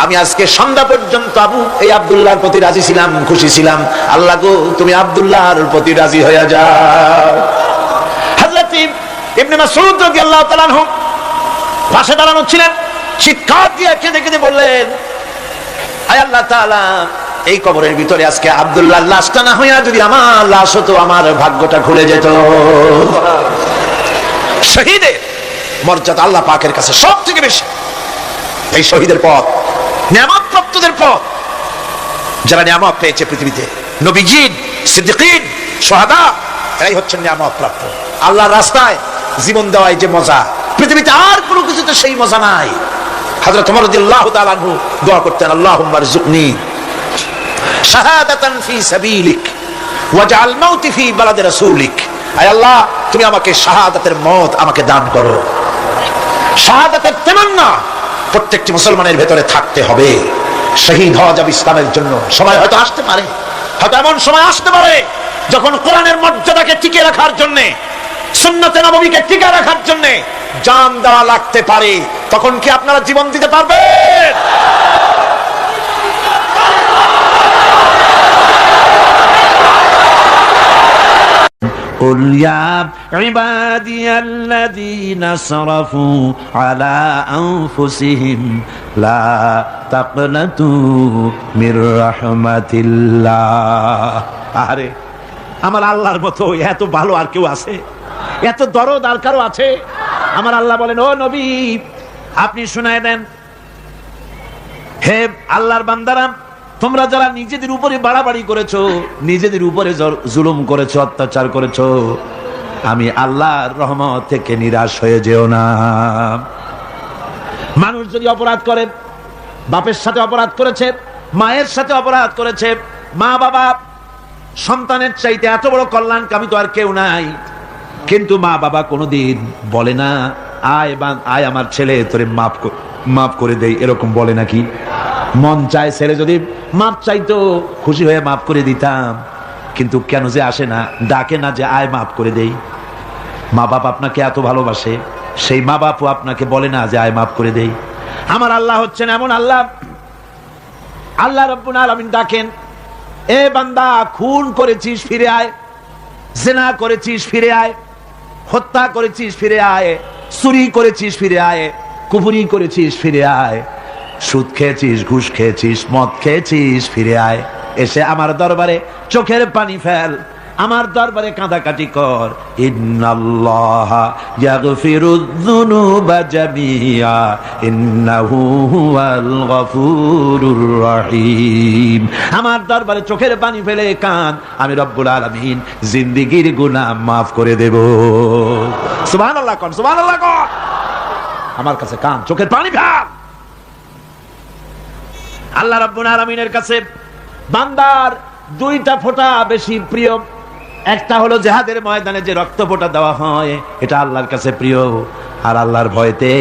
আমি আজকে সন্ধ্যা পর্যন্ত এই আব্দুল্লাহর প্রতি রাজি ছিলাম, খুশি ছিলাম। আল্লাহ গো, তুমি আব্দুল্লাহর প্রতি রাজি হয়ে যাও। হযরত ইবনে মাসউদ রাদিয়াল্লাহু তাআলা আনহু পাশে দাঁড়ানো ছিলেন, চিৎকার দিয়ে কেঁদে কেঁদে বললেন, আয় আল্লাহ তাআলা, এই কবরের ভিতরে আজকে আব্দুল্লাহর লাশটা না হইয়া যদি আমার লাশ হতো, আমার ভাগ্যটা খুলে যেত। শহীদের মর্যাদা আল্লাহ পাকের কাছে সব থেকে বেশি। এই শহীদের পথ নিয়ামত প্রাপ্তদের পথ। যারা নিয়ামত পেয়েছে পৃথিবীতে, নবীজিন, সিদ্দিকিন, শুহাদা, এরাই হচ্ছেন নিয়ামত প্রাপ্ত। আল্লাহর রাস্তায় জীবন দেওয়াই যে মজা, পৃথিবীতে আর কোনো কিছুতে সেই মজা নাই। হযরত ওমর রাদিয়াল্লাহু তাআলা আনহু দোয়া করতেন, আল্লাহুম্মা রযুকনি শাহাদাতান ফি সাবিলিক ওয়াজআল মাউতি ফি বালাদি রাসূলিক। আয় আল্লাহ, তুমি আমাকে শাহাদাতের মত আমাকে দান করো। শাহাদাতের তামান্না প্রত্যেকটি মুসলমানের ভেতরে থাকতে হবে। শহীদ হওয়া যাবে ইসলামের জন্য। সময় হয়তো আসতে পারে, হয়তো এমন সময় আসতে পারে যখন কোরআনের মর্যাদাকে টিকে রাখার জন্য, সুন্নতে নববীকে টিকে রাখার জন্য জান দেওয়া লাগতে পারে। তখন কি আপনারা জীবন দিতে পারবেন? قل يا عبادي الذين اسرفوا على أنفسهم لا تقنطوا من رحمة الله। আরে আমার আল্লাহর মতো এত ভালো আর কেউ আছে? এত দরদ আর কারো আছে? আমার আল্লাহ বলেন, ও নবী, আপনি শুনায় দেন, হে আল্লাহর বান্দারা, তোমরা যারা নিজেদের উপরে বাড়াবাড়ি করেছো, নিজেদের উপরে জুলুম করেছো, অত্যাচার করেছো, আমি আল্লাহর রহমত থেকে নিরাশ হয়ে যেও না। মানুষ যদি অপরাধ করে, বাপের সাথে অপরাধ করেছে, মায়ের সাথে অপরাধ করেছে, মা বাবা সন্তানের চাইতে এত বড় কল্যাণকামী তো আর কেউ নাই, কিন্তু মা বাবা কোনোদিন বলে না, আয় আমার ছেলে তোরে মাফ করে দেই, এরকম বলে নাকি? মন চায় ছেলে যদি মাপ চাইতো, খুশি হয়ে মাফ করে দিতাম, কিন্তু কেন যে আসে না, ডাকে না যে আয় মাফ করে দেই। মা বাপ আপনাকে এত ভালোবাসে, সেই মা বাপও আপনাকে বলে না যে আয় মাফ করে দেই। আমার আল্লাহ হচ্ছেন এমন আল্লাহ, আল্লাহ রাব্বুল আলামিন ডাকেন, এ বান্দা, খুন করেছিস ফিরে আয়, জিনা করেছিস ফিরে আয়, হত্যা করেছিস ফিরে আয়, চুরি করেছিস ফিরে আয়, কুফরি করেছিস ফিরে আয়, সুদ খেয়েছিস, ঘুষ খেয়েছিস, মদ খেয়েছিস ফিরে আয়। এসে আমার দরবারে চোখের পানি ফেল, আমার দরবারে কাঁদাকাটি কর। ইন্নাল্লাহা ইয়াগফিরুয যুনুবা জামিআ ইন্নাহু হুয়াল গফুরুর রহিম। আমার দরবারে চোখের পানি ফেলে কাঁদ, আমি রব্বুল আলামিন জিন্দেগীর গুনাহ মাফ করে দেব। সুবহানাল্লাহ কোন, সুবহানাল্লাহ কোন। আমার কাছে কাঁদ, চোখের পানি ফেল। আল্লাহ রাব্বুল আলামিনের কাছে বান্দার দুইটা ফোঁটা বেশি প্রিয়। একটা হলো জিহাদের ময়দানে যে রক্ত ফোঁটা দেওয়া হয়, এটা আল্লাহর কাছে প্রিয়। আর আল্লাহর ভয়তে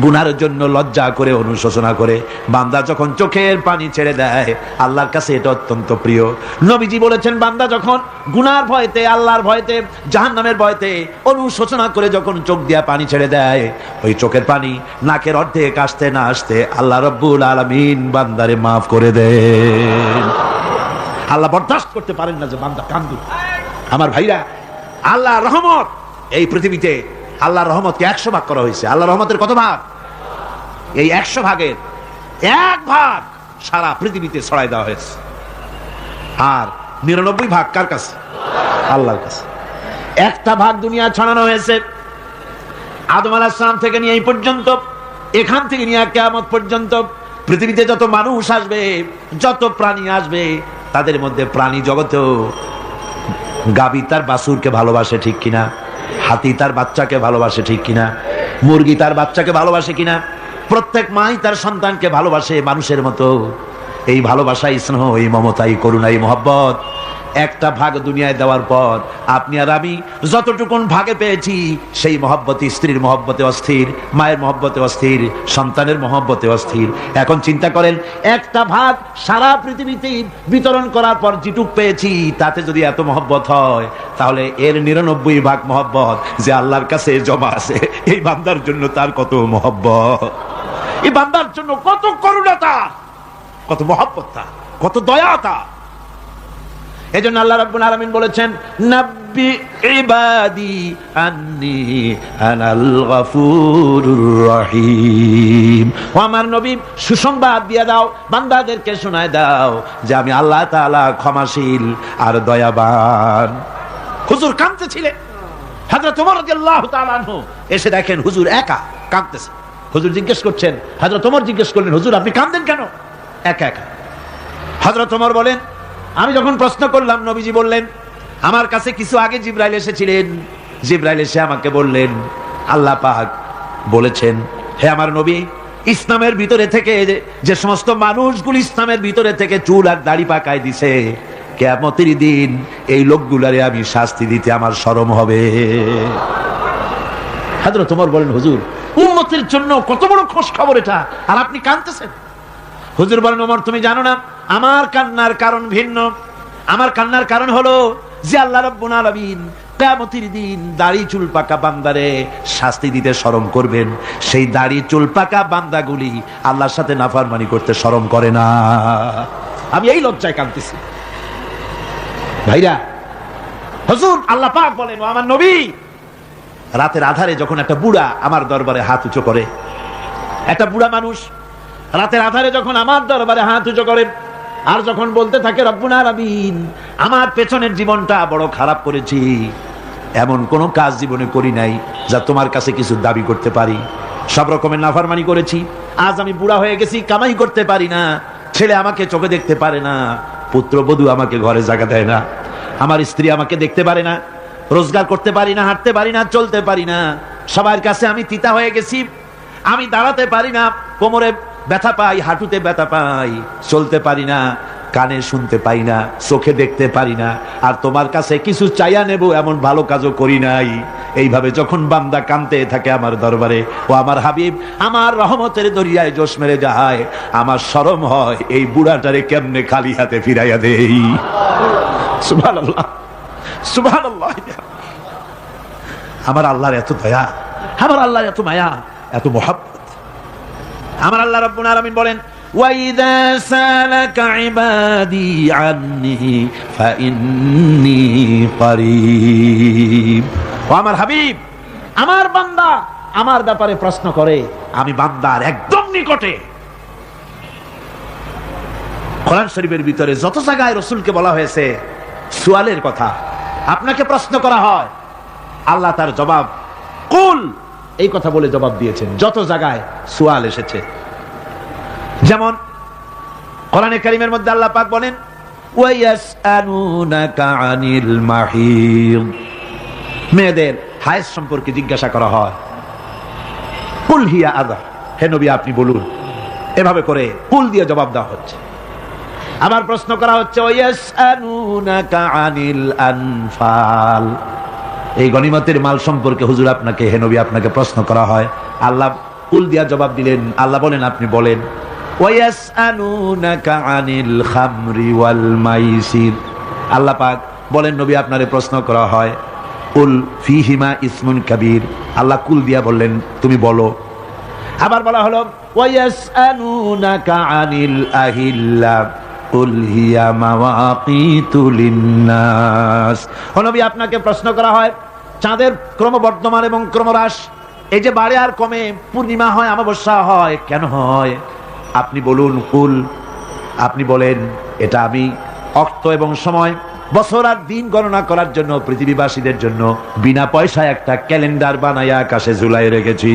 গুনার জন্য লজ্জা করে, অনুশোচনা করে বান্দা যখন চোখের পানি ছেড়ে দেয়, আল্লাহর কাছে এটা অত্যন্ত প্রিয়। নবীজি বলেছেন, বান্দা যখন গুনার ভয়তে, আল্লাহর ভয়তে, জাহান্নামের ভয়তে অনুশোচনা করে যখন চোখ দিয়া পানি ছেড়ে দেয়, ওই চোখের পানি নাকের অর্ধেক আসতে না আসতে আল্লাহ রাব্বুল আলামিন বান্দারে মাফ করে দেন। আল্লাহ বরদাস্ত করতে পারেন না যে বান্দা কান্দুক। আমার ভাইরা, আল্লাহর রহমত এই পৃথিবীতে, আল্লাহর রহমতকে 100 ভাগ করা হয়েছে। আল্লাহর রহমতের কত ভাগ? এই 100 ভাগের 1 ভাগ সারা পৃথিবীতে ছড়াই দেওয়া হয়েছে। আর 99 ভাগ কার কাছে? আল্লাহর কাছে। একটা ভাগ দুনিয়া ছড়ানো হয়েছে আদম আলাইহিস সালাম থেকে নিয়ে এই পর্যন্ত, এখান থেকে নিয়ে কিয়ামত পর্যন্ত পৃথিবীতে যত মানুষ আসবে, যত প্রাণী আসবে, তাদের মধ্যে প্রাণী জগতেও গাভী তার বাছুরকে ভালোবাসে ঠিক কিনা, হাতি তার বাচ্চাকে ভালোবাসে ঠিক কিনা, মুরগি তার বাচ্চাকে ভালোবাসে কিনা, প্রত্যেক মাই তার সন্তানকে ভালোবাসে মানুষের মতো। এই ভালোবাসা, এই স্নেহ, এই মমতা, এই করুণা, এই মহব্বত একটা ভাগ দুনিয়ায় দেওয়ার পর আপনি আর আমি যতটুকুন ভাগে পেয়েছি সেই মহব্বতে, স্ত্রীর মহব্বতে অস্থির, মায়ের মহব্বতে অস্থির, সন্তানের মহব্বতে অস্থির। এখন চিন্তা করেন, একটা ভাগ সারা পৃথিবীতে বিতরণ করার পর যেটুক পেয়েছি তাতে যদি এত মহব্বত হয়, তাহলে এর 99 ভাগ মহব্বত যে আল্লাহর কাছে জমা আছে, এই বান্দার জন্য তার কত মহব্বত, এই বান্দার জন্য কত করুণাতা, কত মহব্বততা, কত দয়াতা। এজন্য আল্লাহ রাব্বুল আলামিন বলেছেন, নাব্বি ইবাদি আন্নী আনাল গফুরুর রহিম। ও আমার নবী, সুসংবাদ দিয়ে দাও, বান্দাদেরকে শোনায় দাও যে আমি আল্লাহ তাআলা ক্ষমাশীল আর দয়াবান। হুজুর কাঁদতেছিলেন, হযরত ওমর রাদিয়াল্লাহু তাআলা আনহু এসে দেখেন হুজুর একা কাঁদতেছে। হুজুর জিজ্ঞেস করছেন, হযরত ওমর জিজ্ঞেস করলেন, হুজুর আপনি কাঁদেন কেন একা একা? হযরত ওমর বলেন, আমি যখন প্রশ্ন করলাম, নবীজি বললেন, আমার কাছে কিছু আগে জিবরাইল এসেছিলেন। জিবরাইল এসে আমাকে বললেন, আল্লাহ পাক বলেছেন, হে আমার নবী, ইসলামের ভিতরে থেকে যে সমস্ত মানুষগুলো ইসলামের ভিতরে থেকে চুল আর দাড়ি পাকায় দিছে, কিয়ামতের দিন এই লোকগুলারে আমি শাস্তি দিতে আমার শরম হবে। হযরত ওমর বলেন, হুজুর উম্মতের জন্য কত বড় খোঁজ খবর এটা, আর আপনি কাঁদতেছেন। হুজুর বলেন, ওমর তুমি জানো না, আমার কান্নার কারণ ভিন্ন। আমার কান্নার কারণ হলো যে আল্লাহ রাব্বুল আলামিন কিয়ামতের দিন দাড়ি চুল পাকা বান্দারে শাস্তি দিতে শরম করবেন। সেই দাড়ি চুল পাকা বান্দাগুলি আল্লাহর সাথে নাফরমানি করতে শরম করে না। আমি এই লজ্জায় কাঁদতেছি। ভাইরা, হুজুর আল্লাহ পাক বলেন, ও আমার নবী, রাতের আধারে যখন একটা বুড়া আমার দরবারে হাত উঁচু করে, একটা বুড়া মানুষ রাতের আধারে যখন আমার দরবারে হাত উঁচু করে আর যখন বলতে থাকে, রব্বুল আলামিন, আমার পেছনের জীবনটা বড় খারাপ করেছি, এমন কোন কাজ জীবনে করি নাই যা তোমার কাছে কিছু দাবি করতে পারি, সব রকমের নাফরমানি করেছি, আজ আমি বুড়া হয়ে গেছি, কামাই করতে পারি না, ছেলে আমাকে চোখে দেখতে পারে না, পুত্রবধূ আমাকে ঘরে জায়গা দেয় না, আমার স্ত্রী আমাকে দেখতে পারে না, রোজগার করতে পারি না, হাঁটতে পারি না, চলতে পারি না, সবার কাছে আমি তিতা হয়ে গেছি, আমি দাঁড়াতে পারি না, কোমরে ব্যথা পাই, হাঁটুতে ব্যথা পাই, চলতে পারি না, কানে শুনতে পাই না, চোখে দেখতে পারি না, আর তোমার কাছে কিছু চাইয়া নেব এমন ভালো কাজও করি নাই। এইভাবে যখন বান্দা কাঁদতে থাকে আমার দরবারে, ও আমার হাবিব আমার রহমতের দরিয়ায় জোশ মেরে যায়, আমার শরম হয় এই বুড়াটারে কেমনে খালি হাতে ফিরাইয়া দেই। সুবহানাল্লাহ, সুবহানাল্লাহ। আমার আল্লাহর এত দয়া, আমার আল্লাহর এত মায়া, এত মহব্বত। আমার আল্লাহ রাব্বুল আলামিন বলেন, ওয়াইদা সালাকা ইবাদি আন্নী ফাইন্নী করিব। ও আমার হাবিব, আমার বান্দা আমার ব্যাপারে প্রশ্ন করে, আমি বান্দার একদম নিকটে। কোরআন শরীফের ভিতরে যত জায়গায় রাসূলকে বলা হয়েছে সুয়ালের কথা, আপনাকে প্রশ্ন করা হয়, আল্লাহ তার জবাব কুল এই কথা বলে জবাব দিয়েছেন। যত জায়গায় সুয়াল এসেছে, যেমন কোরআনে কারীমের মধ্যে আল্লাহ পাক বলেন, ওয়ায়াসআলুনাকা আনিল মাহিদ, মেয়েদের হায়েজ সম্পর্কে জিজ্ঞাসা করা হয়, কুল হিয়া আযা, হে নবী আপনি বলুন। এভাবে করে কুল দিয়ে জবাব দেওয়া হচ্ছে। আবার প্রশ্ন করা হচ্ছে, ওয়ায়াসআলুনাকা আনিল আনফাল, এই গনিমতের মাল সম্পর্কে হুজুর আপনাকে, হে নবী আপনাকে প্রশ্ন করা হয়, আল্লাহ কুল দিয়া জবাব দিলেন। আল্লাহ বলেন, আপনি বলেন। ওয়ায়াসআলুনাকা আনিল খামরি ওয়াল মাইসির, আল্লাহ পাক বলেন নবী আপনারে প্রশ্ন করা হয়, কুল ফীহিমা ইসমুন কাবীর, আল্লাহ কুল দিয়া বললেন তুমি বলো। আবার বলা হলো, ওয়ায়াসআলুনাকা আনিল আহিল্লা কুল হিয়া মাওয়াকিতু লিন্নাস, ও নবী আপনাকে প্রশ্ন করা হয়, চাঁদের ক্রমবর্ধমান এবং ক্রমহ্রাস, এই যে বাড়ে আর কমে, পূর্ণিমা হয়, অমাবস্যা হয়, কেন হয় আপনি বলুন। কুল, আপনি বলেন, এটা আমি অর্থ এবং সময়, বছর আর দিন গণনা করার জন্য পৃথিবীবাসীদের জন্য বিনা পয়সায় একটা ক্যালেন্ডার বানাইয়া আকাশে ঝুলাই রেখেছি।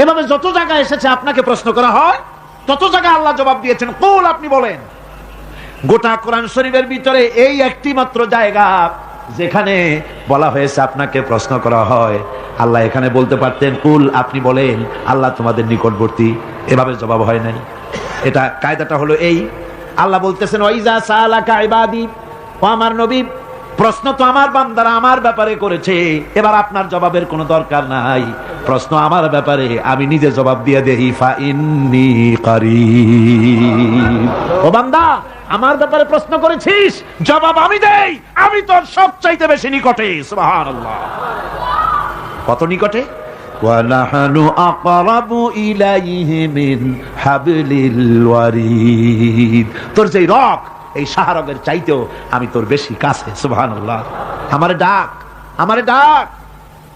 এভাবে যত জায়গায় এসেছে আপনাকে প্রশ্ন করা হয়, তত জায়গায় আল্লাহ জবাব দিয়েছেন কুল, আপনি বলেন। গোটা কোরআন শরীফের ভিতরে এই একটি মাত্র জায়গা যেখানে বলা হয়েছে আপনাকে প্রশ্ন করা হয়, আল্লাহ এখানে বলতে পারতেন কুল আপনি বলেন, আল্লাহ তোমাদের নিকটবর্তী, এভাবে জবাব হয় নাই। এটা কায়দাটা হলো এই, আল্লাহ বলতেছেন ওয়াইজা সালাকা ইবাদি, ও আমার নবী প্রশ্ন তো আমার বান্দারা আমার ব্যাপারে করেছে, এবার আপনার জবাবের কোনো দরকার নাই, প্রশ্ন আমার ব্যাপারে আমি নিজে জবাব দিয়ে দেই, ফা ইন্নী কারীব। ও বান্দা আমার ব্যাপারে প্রশ্ন করেছিস, জবাব আমি দেই, আমি তোর সবচাইতে বেশি নিকটে। সুবহানাল্লাহ, কত নিকটে? ওয়ানাহনু আকরাবু ইলাইহি মিন হাবলিল ওয়ারিদ। তোর যে রগ, এই শাহরগের চাইতেও আমি তোর বেশি কাছে। সুবহানাল্লাহ, আমারে ডাক, আমারে ডাক,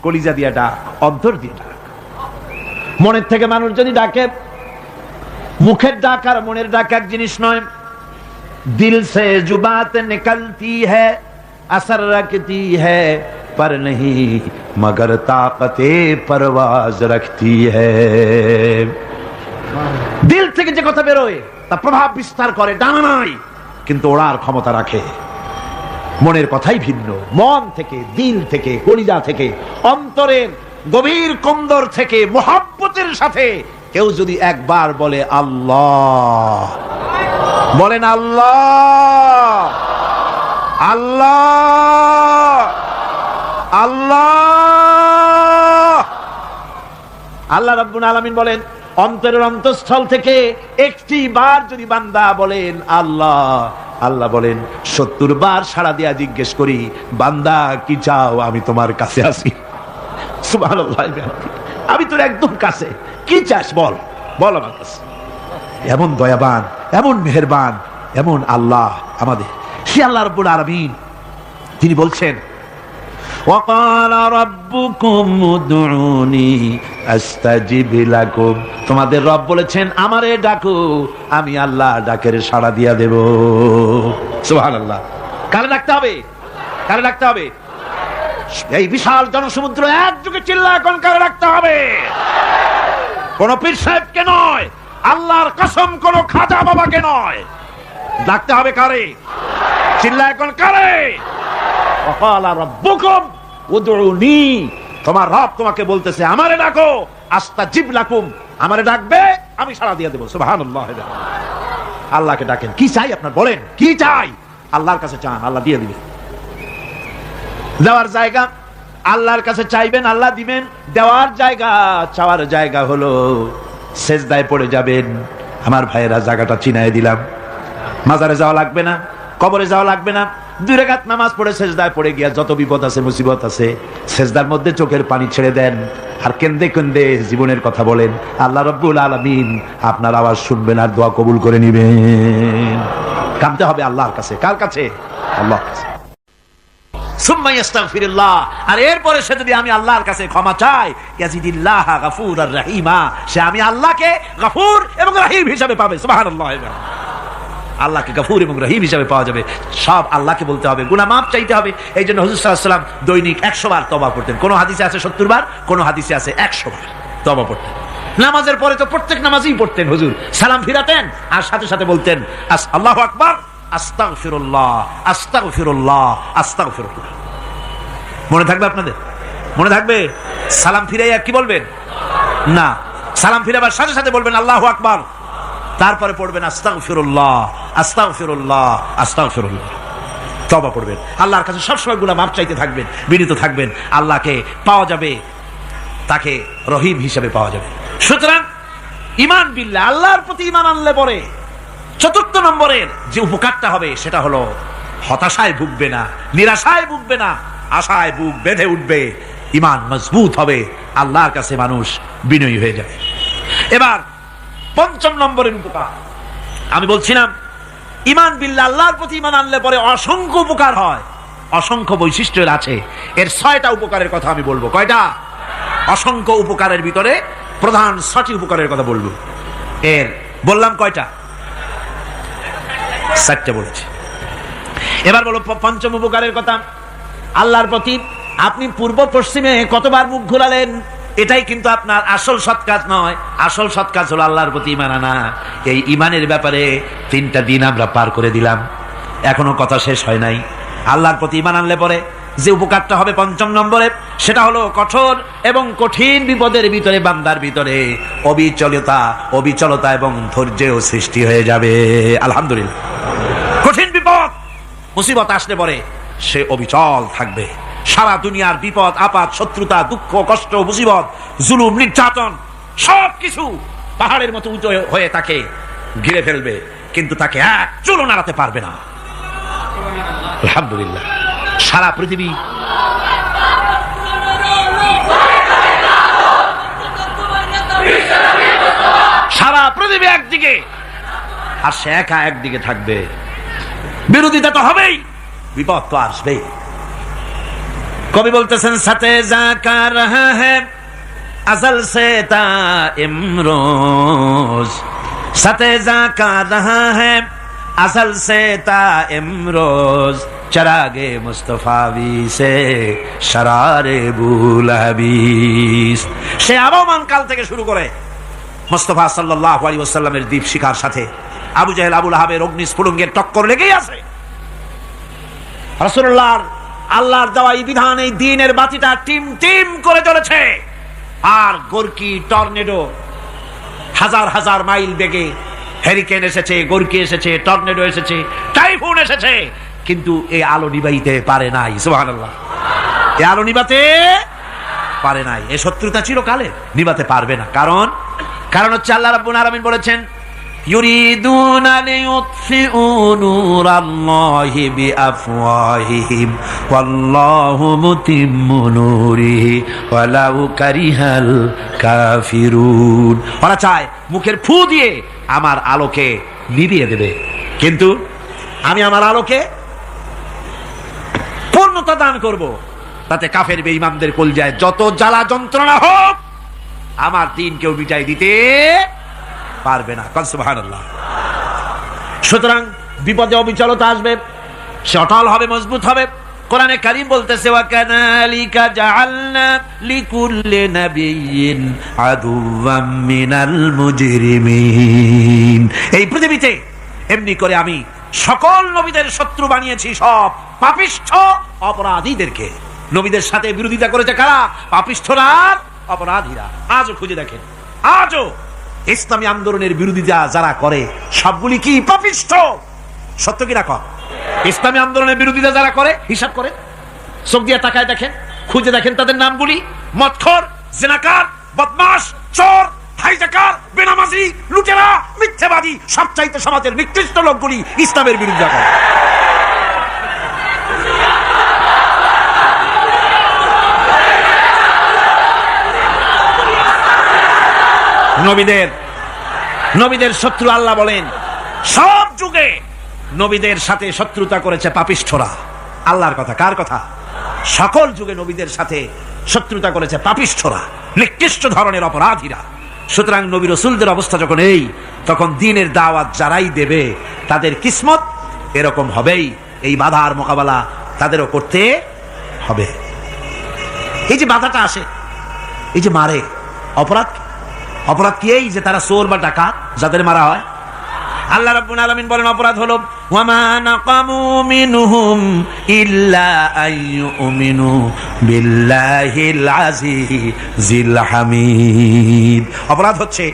কলিজা দিয়া ডাক, অন্তর দিয়ে ডাক। মনের থেকে মানুষ যদি ডাকে, মুখের ডাক আর মনের ডাক এক জিনিস নয়। দিল সে জুবাত নিকলতি হ্যায়, আসর রখতি হ্যায়, पर नहीं मगर ताकते परवाज रखती है। দিল থেকে যে কথা বেরোয় তা প্রভাব বিস্তার করে, ডানা নাই কিন্তু ওড়ার ক্ষমতা রাখে। মনের কথাই ভিন্ন। মন থেকে, দিল থেকে, কলিজা থেকে, অন্তরের গভীর কন্দর থেকে মোহাব্বতের সাথে কেউ যদি একবার বলে আল্লাহ, বলেন আল্লাহ, আল্লাহ, আল্লাহ। আল্লাহ রাব্বুল আলামিন বলেন, অন্তরের অন্তঃস্থল থেকে একটি বার যদি বান্দা বলেন আল্লাহ, আল্লাহ বলেন 70 বার সাড়া দিয়া জিজ্ঞেস করি, বান্দা কি চাও, আমি তোমার কাছে আছি। সুবহানাল্লাহ, আমি তোর একদম কাছে, কি চাস বল, বল আমার কাছে। এমন দয়াবান, এমন মেহেরবান, এমন আল্লাহ আমাদের। সে আল্লাহ রাব্বুল আলামিন তিনি বলছেন, وقال ربكم ادعوني استجب لكم। তোমাদের রব বলেছেন আমারে ডাকো, আমি আল্লাহ ডাকের সাড়া দিয়া দেব। সুবহানাল্লাহ। কারে ডাকতে হবে? কারে ডাকতে হবে? এই বিশাল জনসমুদ্র একযোগে চিল্লায় কোন কারে ডাকতে হবে? কোন পীর সাহেবকে নয়, আল্লাহর কসম কোন খাজা বাবাকে নয়, ডাকতে হবে কারে? চিল্লায় কোন কারে? وقال ربكم ادعوني, তোমার রব তোমাকে বলতেছে আমারে ডাকো, আস্তাজিব লাকুম, আমারে ডাকবে আমি সাড়া দিয়ে দেব। সুবহানাল্লাহ। আল্লাহকে ডাকেন, কি চাই আপনার বলেন, কি চাই? আল্লাহর কাছে চান, আল্লাহ দিয়ে দিবেন। দেওয়ার জায়গা আল্লাহর কাছে চাইবেন, আল্লাহ দিবেন। দেওয়ার জায়গা, চাওয়ার জায়গা হলো সেজদায় পড়ে যাবেন। আমার ভাইয়েরা জায়গাটা চিনায় দিলাম। মাজারে যাওয়া লাগবে না, কবরে যাওয়া লাগবে না, 2 রাকাত নামাজ পড়ে সেজদায় পড়ে গিয়া যত বিপদ আছে, মুসিবত আছে, সেজদার মধ্যে চোখের পানি ছেড়ে দেন আর কেন্দে কেন্দে জীবনের কথা বলেন। আল্লাহ রাব্বুল আলামিন আপনার আওয়াজ শুনবেন আর দোয়া কবুল করে নিবেন। কাঁদতে হবে আল্লাহর কাছে। কার কাছে? আল্লাহর কাছে। সুম্মা ইস্তাগফিরুল্লাহ, আর এরপরে সে যদি আমি আল্লাহর কাছে ক্ষমা চাই, ইয়াজিদিল্লাহ গাফুরার রহিমা, সে আমি আল্লাহকে গফুর এবং রহিম হিসাবে পাবে। সুবহানাল্লাহ। আল্লাহকে গফুর এবং রহিম হিসাবে পাওয়া যাবে। সব আল্লাহকে বলতে হবে, গুনাহ মাফ চাইতে হবে। এই জন্য হুজুর সাল্লাল্লাহু আলাইহি ওয়াসাল্লাম দৈনিক 100 বার তওবা করতেন। কোন হাদিসে আছে 70 বার, কোন হাদিসে আছে 100 বার তওবা করতেন। নামাজের পরে তো প্রত্যেক নামাজেই পড়তেন হুজুর, সালাম ফিরাতেন আর সাথে সাথে বলতেন আল্লাহু আকবার, আস্তাগফিরুল্লাহ, আস্তাগফিরুল্লাহ, আস্তাগফিরুল্লাহ। মনে থাকবে আপনাদের? মনে থাকবে? সালাম ফিরাইয়া কি বলবেন? না, সালাম ফিরাবার সাথে সাথে বলবেন আল্লাহু আকবার, তারপরে পড়বেন আস্তাগফিরুল্লাহ, আস্তাগফিরুল্লাহ, আস্তাগফিরুল্লাহ। তওবা পড়বেন। আল্লাহর কাছে সবসময় গুনাহ মাফ চাইতে থাকবেন, বিনীত থাকবেন। আল্লাহকে পাওয়া যাবে, তাকে রহিম হিসেবে পাওয়া যাবে। সুতরাং ঈমান বিল্লাহ, আল্লাহর প্রতি ঈমান আনলে পরে 4র্থ নম্বরের যে উপকারটা হবে সেটা হলো হতাশায় ভুগবে না, নিরাশায় ভুগবে না, আশায় বুক বেঁধে উঠবে, ঈমান মজবুত হবে, আল্লাহর কাছে মানুষ বিনয়ী হয়ে যাবে। এবার 5ম নম্বরের উপকার আমি বলছিলাম, ঈমান বিল্লাহ, আল্লাহর প্রতি ঈমান আনলে পরে অসংখ্য উপকার হয়, অসংখ্য বৈশিষ্ট্য আছে। এর 6টা উপকারের কথা আমি বলবো। কয়টা? অসংখ্য উপকারের ভিতরে প্রধান 6টি উপকারের কথা বলবো। এর বললাম কয়টা? 4টে বলেছি। এবার বলো 5ম উপকারের কথা। আল্লাহর প্রতি আপনি পূর্ব পশ্চিমে কতবার মুখ ঘোরালেন, এটাই কিন্তু আপনার আসল সৎ কাজ নয়। আসল সৎ কাজ হলো আল্লাহর প্রতি ঈমান আনা। এই ঈমানের ব্যাপারে 3টা দিন আমরা পার করে দিলাম, এখনো কথা শেষ হয় নাই। আল্লাহর প্রতি ঈমান আনলে পরে যে উপকারটা হবে ৫ম নম্বরে, সেটা হলো কঠোর এবং কঠিন বিপদের ভিতরে বান্দার ভিতরে অবিচলতা এবং ধৈর্যের সৃষ্টি হয়ে যাবে। আলহামদুলিল্লাহ। কঠিন বিপদ মুসিবত আসলে পরে সে অবিচল থাকবে। সারা দুনিয়ার বিপদ আপদ, শত্রুতা, দুঃখ, কষ্ট, মুসিবত, জুলুম, নির্যাতন সবকিছু পাহাড়ের মতো উঁচু হয়ে তাকে ঘিরে ফেলবে, কিন্তু তাকে এক চুলও নাড়াতে পারবে না। আলহামদুলিল্লাহ। সারা পৃথিবী একদিকে আর সে একা একদিকে থাকবে। বিরোধিতা তো হবেই, বিপদ তো আসবেই। কবি বলতেছেন, সাথে জাকা রহা হ্যায় আজল সে তা ইমরোজ, সাথে জাকা রহা হ্যায় असल से ता इमरोज, चरागे मुस्तफावी से शरारे बुलहबीस। সে আবহমান কাল থেকে শুরু করে মুস্তাফা সাল্লাল্লাহু আলাইহি ওয়াসাল্লামের দীপ শিখার সাথে আবু জাহেল, আবু লাহাবের অগ্নিস্ফুলিঙ্গের টক্কর লেগেই আছে। রাসূলুল্লাহর আল্লাহর দেওয়া এই বিধান, এই দ্বীনের বাতিটা টিম টিম করে চলেছে। আর গর্কি টর্নেডো হাজার হাজার মাইল বেগে, হ্যারিকেন এসেছে, গর্কি এসেছে, টর্নেডো এসেছে, টাইফুন এসেছে, কিন্তু এই আলো নিবাইতে পারে নাই। সুবহানাল্লাহ। এই আলো নিবাতে পারে নাই। এই শত্রুতা চিরকালে নিবাতে পারবে না। কারণ হচ্ছে আল্লাহ রাব্বুল আলামিন বলেছেন, ইউরিদুনা লিইউতফিউ নূরাল্লাহি বিআফওয়াহিহিম ওয়াল্লাহু মুতিম্মু নূরিহি ওয়ালাউ কারিহাল কাফিরুন। ওরা চায় মুখের ফু দিয়ে আমার আলোকে নিভিয়ে দেবে, কিন্তু আমি আমার আলোকে পূর্ণতা দান করব। তাতে কাফের বেঈমানদের কলজায় যত জ্বালা যন্ত্রণা হোক, আমার দিন কেউ মিটাই দিতে পারবে না। সুবহানাল্লাহ। সুতরাং বিপদে অবিচলতা আসবে, সে অটল হবে, মজবুত হবে। কোরআনে কারীম বলতেছে, ওয়া কানালিকা জাআলনা লিকুল্লি নাবিয়্যিন আদুওয়াম মিনাল মুজরিমিন। এই পৃথিবীতে এমনি করে আমি সকল নবীদের শত্রু বানিয়েছি, সব পাপিষ্ঠ অপরাধীদেরকে। নবীদের সাথে বিরোধিতা করেছে কারা? পাপিষ্ঠরা, অপরাধীরা। আজও খুঁজে দেখেন, আজও ইসলামী আন্দোলনের বিরোধিতা যারা করে সবগুলি কি পাপিষ্ঠ? সত্য কিনা কম? ইসলামী আন্দোলনের বিরোধিতা যারা করে হিসাব করে, চোখ দিয়ে তাকায় দেখেন, খুঁজে দেখেন তাদের নামগুলি। মদখোর, জিনাকার, বদমাশ, চোর, হাইজাকার, বেনামাজি, লুটেরা, মিথ্যাবাদী, সবচাইতে সমাজের নিকৃষ্ট লোকগুলি ইসলামের বিরোধিতা করে। নবীদের শত্রু আল্লাহ বলেন, সব যুগে নবীদের সাথে শত্রুতা করেছে পাপিষ্ঠরা। আল্লাহর কথা, কার কথা? সকল যুগে নবীদের সাথে শত্রুতা করেছে পাপিষ্ঠরা, নিকৃষ্ট ধরনের অপরাধীরা। সুতরাং নবী রাসূলদের অবস্থা যখন এই, তখন দ্বীনের দাওয়াত যারাই দেবে তাদের কিসমত এরকম হবেই। এই বাধার মোকাবেলা তাদেরও করতে হবে। এই যে বাধাটা আসে, এই যে মারে, অপরাধ কি? এই যে তারা চোর বা ডাকাত, যাদের মারা হয়। আল্লাহ রাব্বুল আলামিন বলেন, অপরাধ হলো ওয়ামা নাকামু মিনহুম ইল্লা আইয়ুমিনু বিল্লাহিল আজিজিল হামিদ। অপরাধ হচ্ছে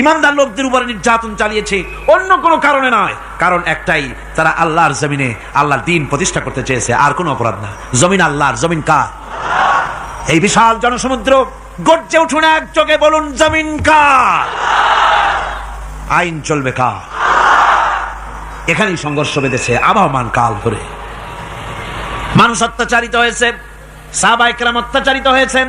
ইমানদার লোকদের উপরে নির্যাতন চালিয়েছে, অন্য কোনো কারণে নয়। কারণ একটাই, তারা আল্লাহর জমিনে আল্লাহর দ্বীন প্রতিষ্ঠা করতে চেয়েছে। আর কোনো অপরাধ না। জমিন আল্লাহর, জমিন কার? এই বিশাল জনসমুদ্র গর্জে উঠুন একযোগে, বলুন জমিন কার? আইন চলবে কার? এখানেই সংঘর্ষ বেঁধেছে আবহমান কাল ধরে। মানুষ অত্যাচারিত হয়েছে, সাহাবায়ে কেরাম অত্যাচারিত হয়েছেন।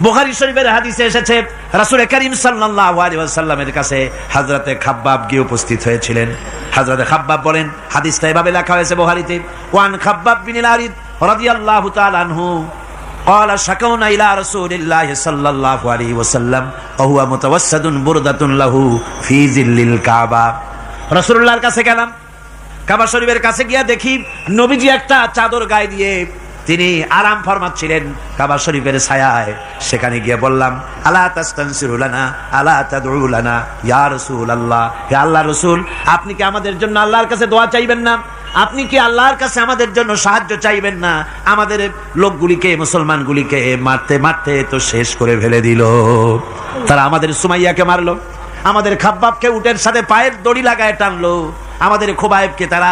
বুখারী শরীফের হাদিসে এসেছে, রাসূল করিম সাল্লাল্লাহু আলাইহি ওয়াসাল্লামের কাছে হযরতে খাব্বাব গিয়ে উপস্থিত হয়েছিলেন। হযরতে খাব্বাব বলেন, হাদিসটা এভাবে লেখা হয়েছে বুখারীতে, ওয়ান খাব্বাব বিন আল-আরিদ রাদিয়াল্লাহু তাআলা আনহু قال شكونا إلى رسول الله صلى الله عليه وسلم وهو متوسد بردة له في ظل الكعبة। রাসূলুল্লাহর কাছে গেলাম, কাবা শরীফের কাছে গিয়ে দেখি নবীজি একটা চাদর গায়ে দিয়ে তিনি আরাম ফরমাচ্ছিলেন কাবা শরীফের ছায়ায়। সেখানে গিয়ে বললাম, আলা তাস্তানসিরু লানা আলা তাদউ লানা ইয়া রাসূলুল্লাহ, হে আল্লাহর রাসূল, আপনি কি আমাদের জন্য আল্লাহর কাছে দোয়া চাইবেন না? আপনি কি আল্লাহর কাছে আমাদের জন্য সাহায্য চাইবেন না? আমাদের লোকগুলিকে, মুসলমানগুলিকে মারতে মারতে তো শেষ করে ফেলে দিল। তারা আমাদের সুমাইয়াকে মারলো, আমাদের খাব্বাবকে উটের সাথে পায়ের দড়ি লাগায় টানলো, আমাদের খোবায়েবকে তারা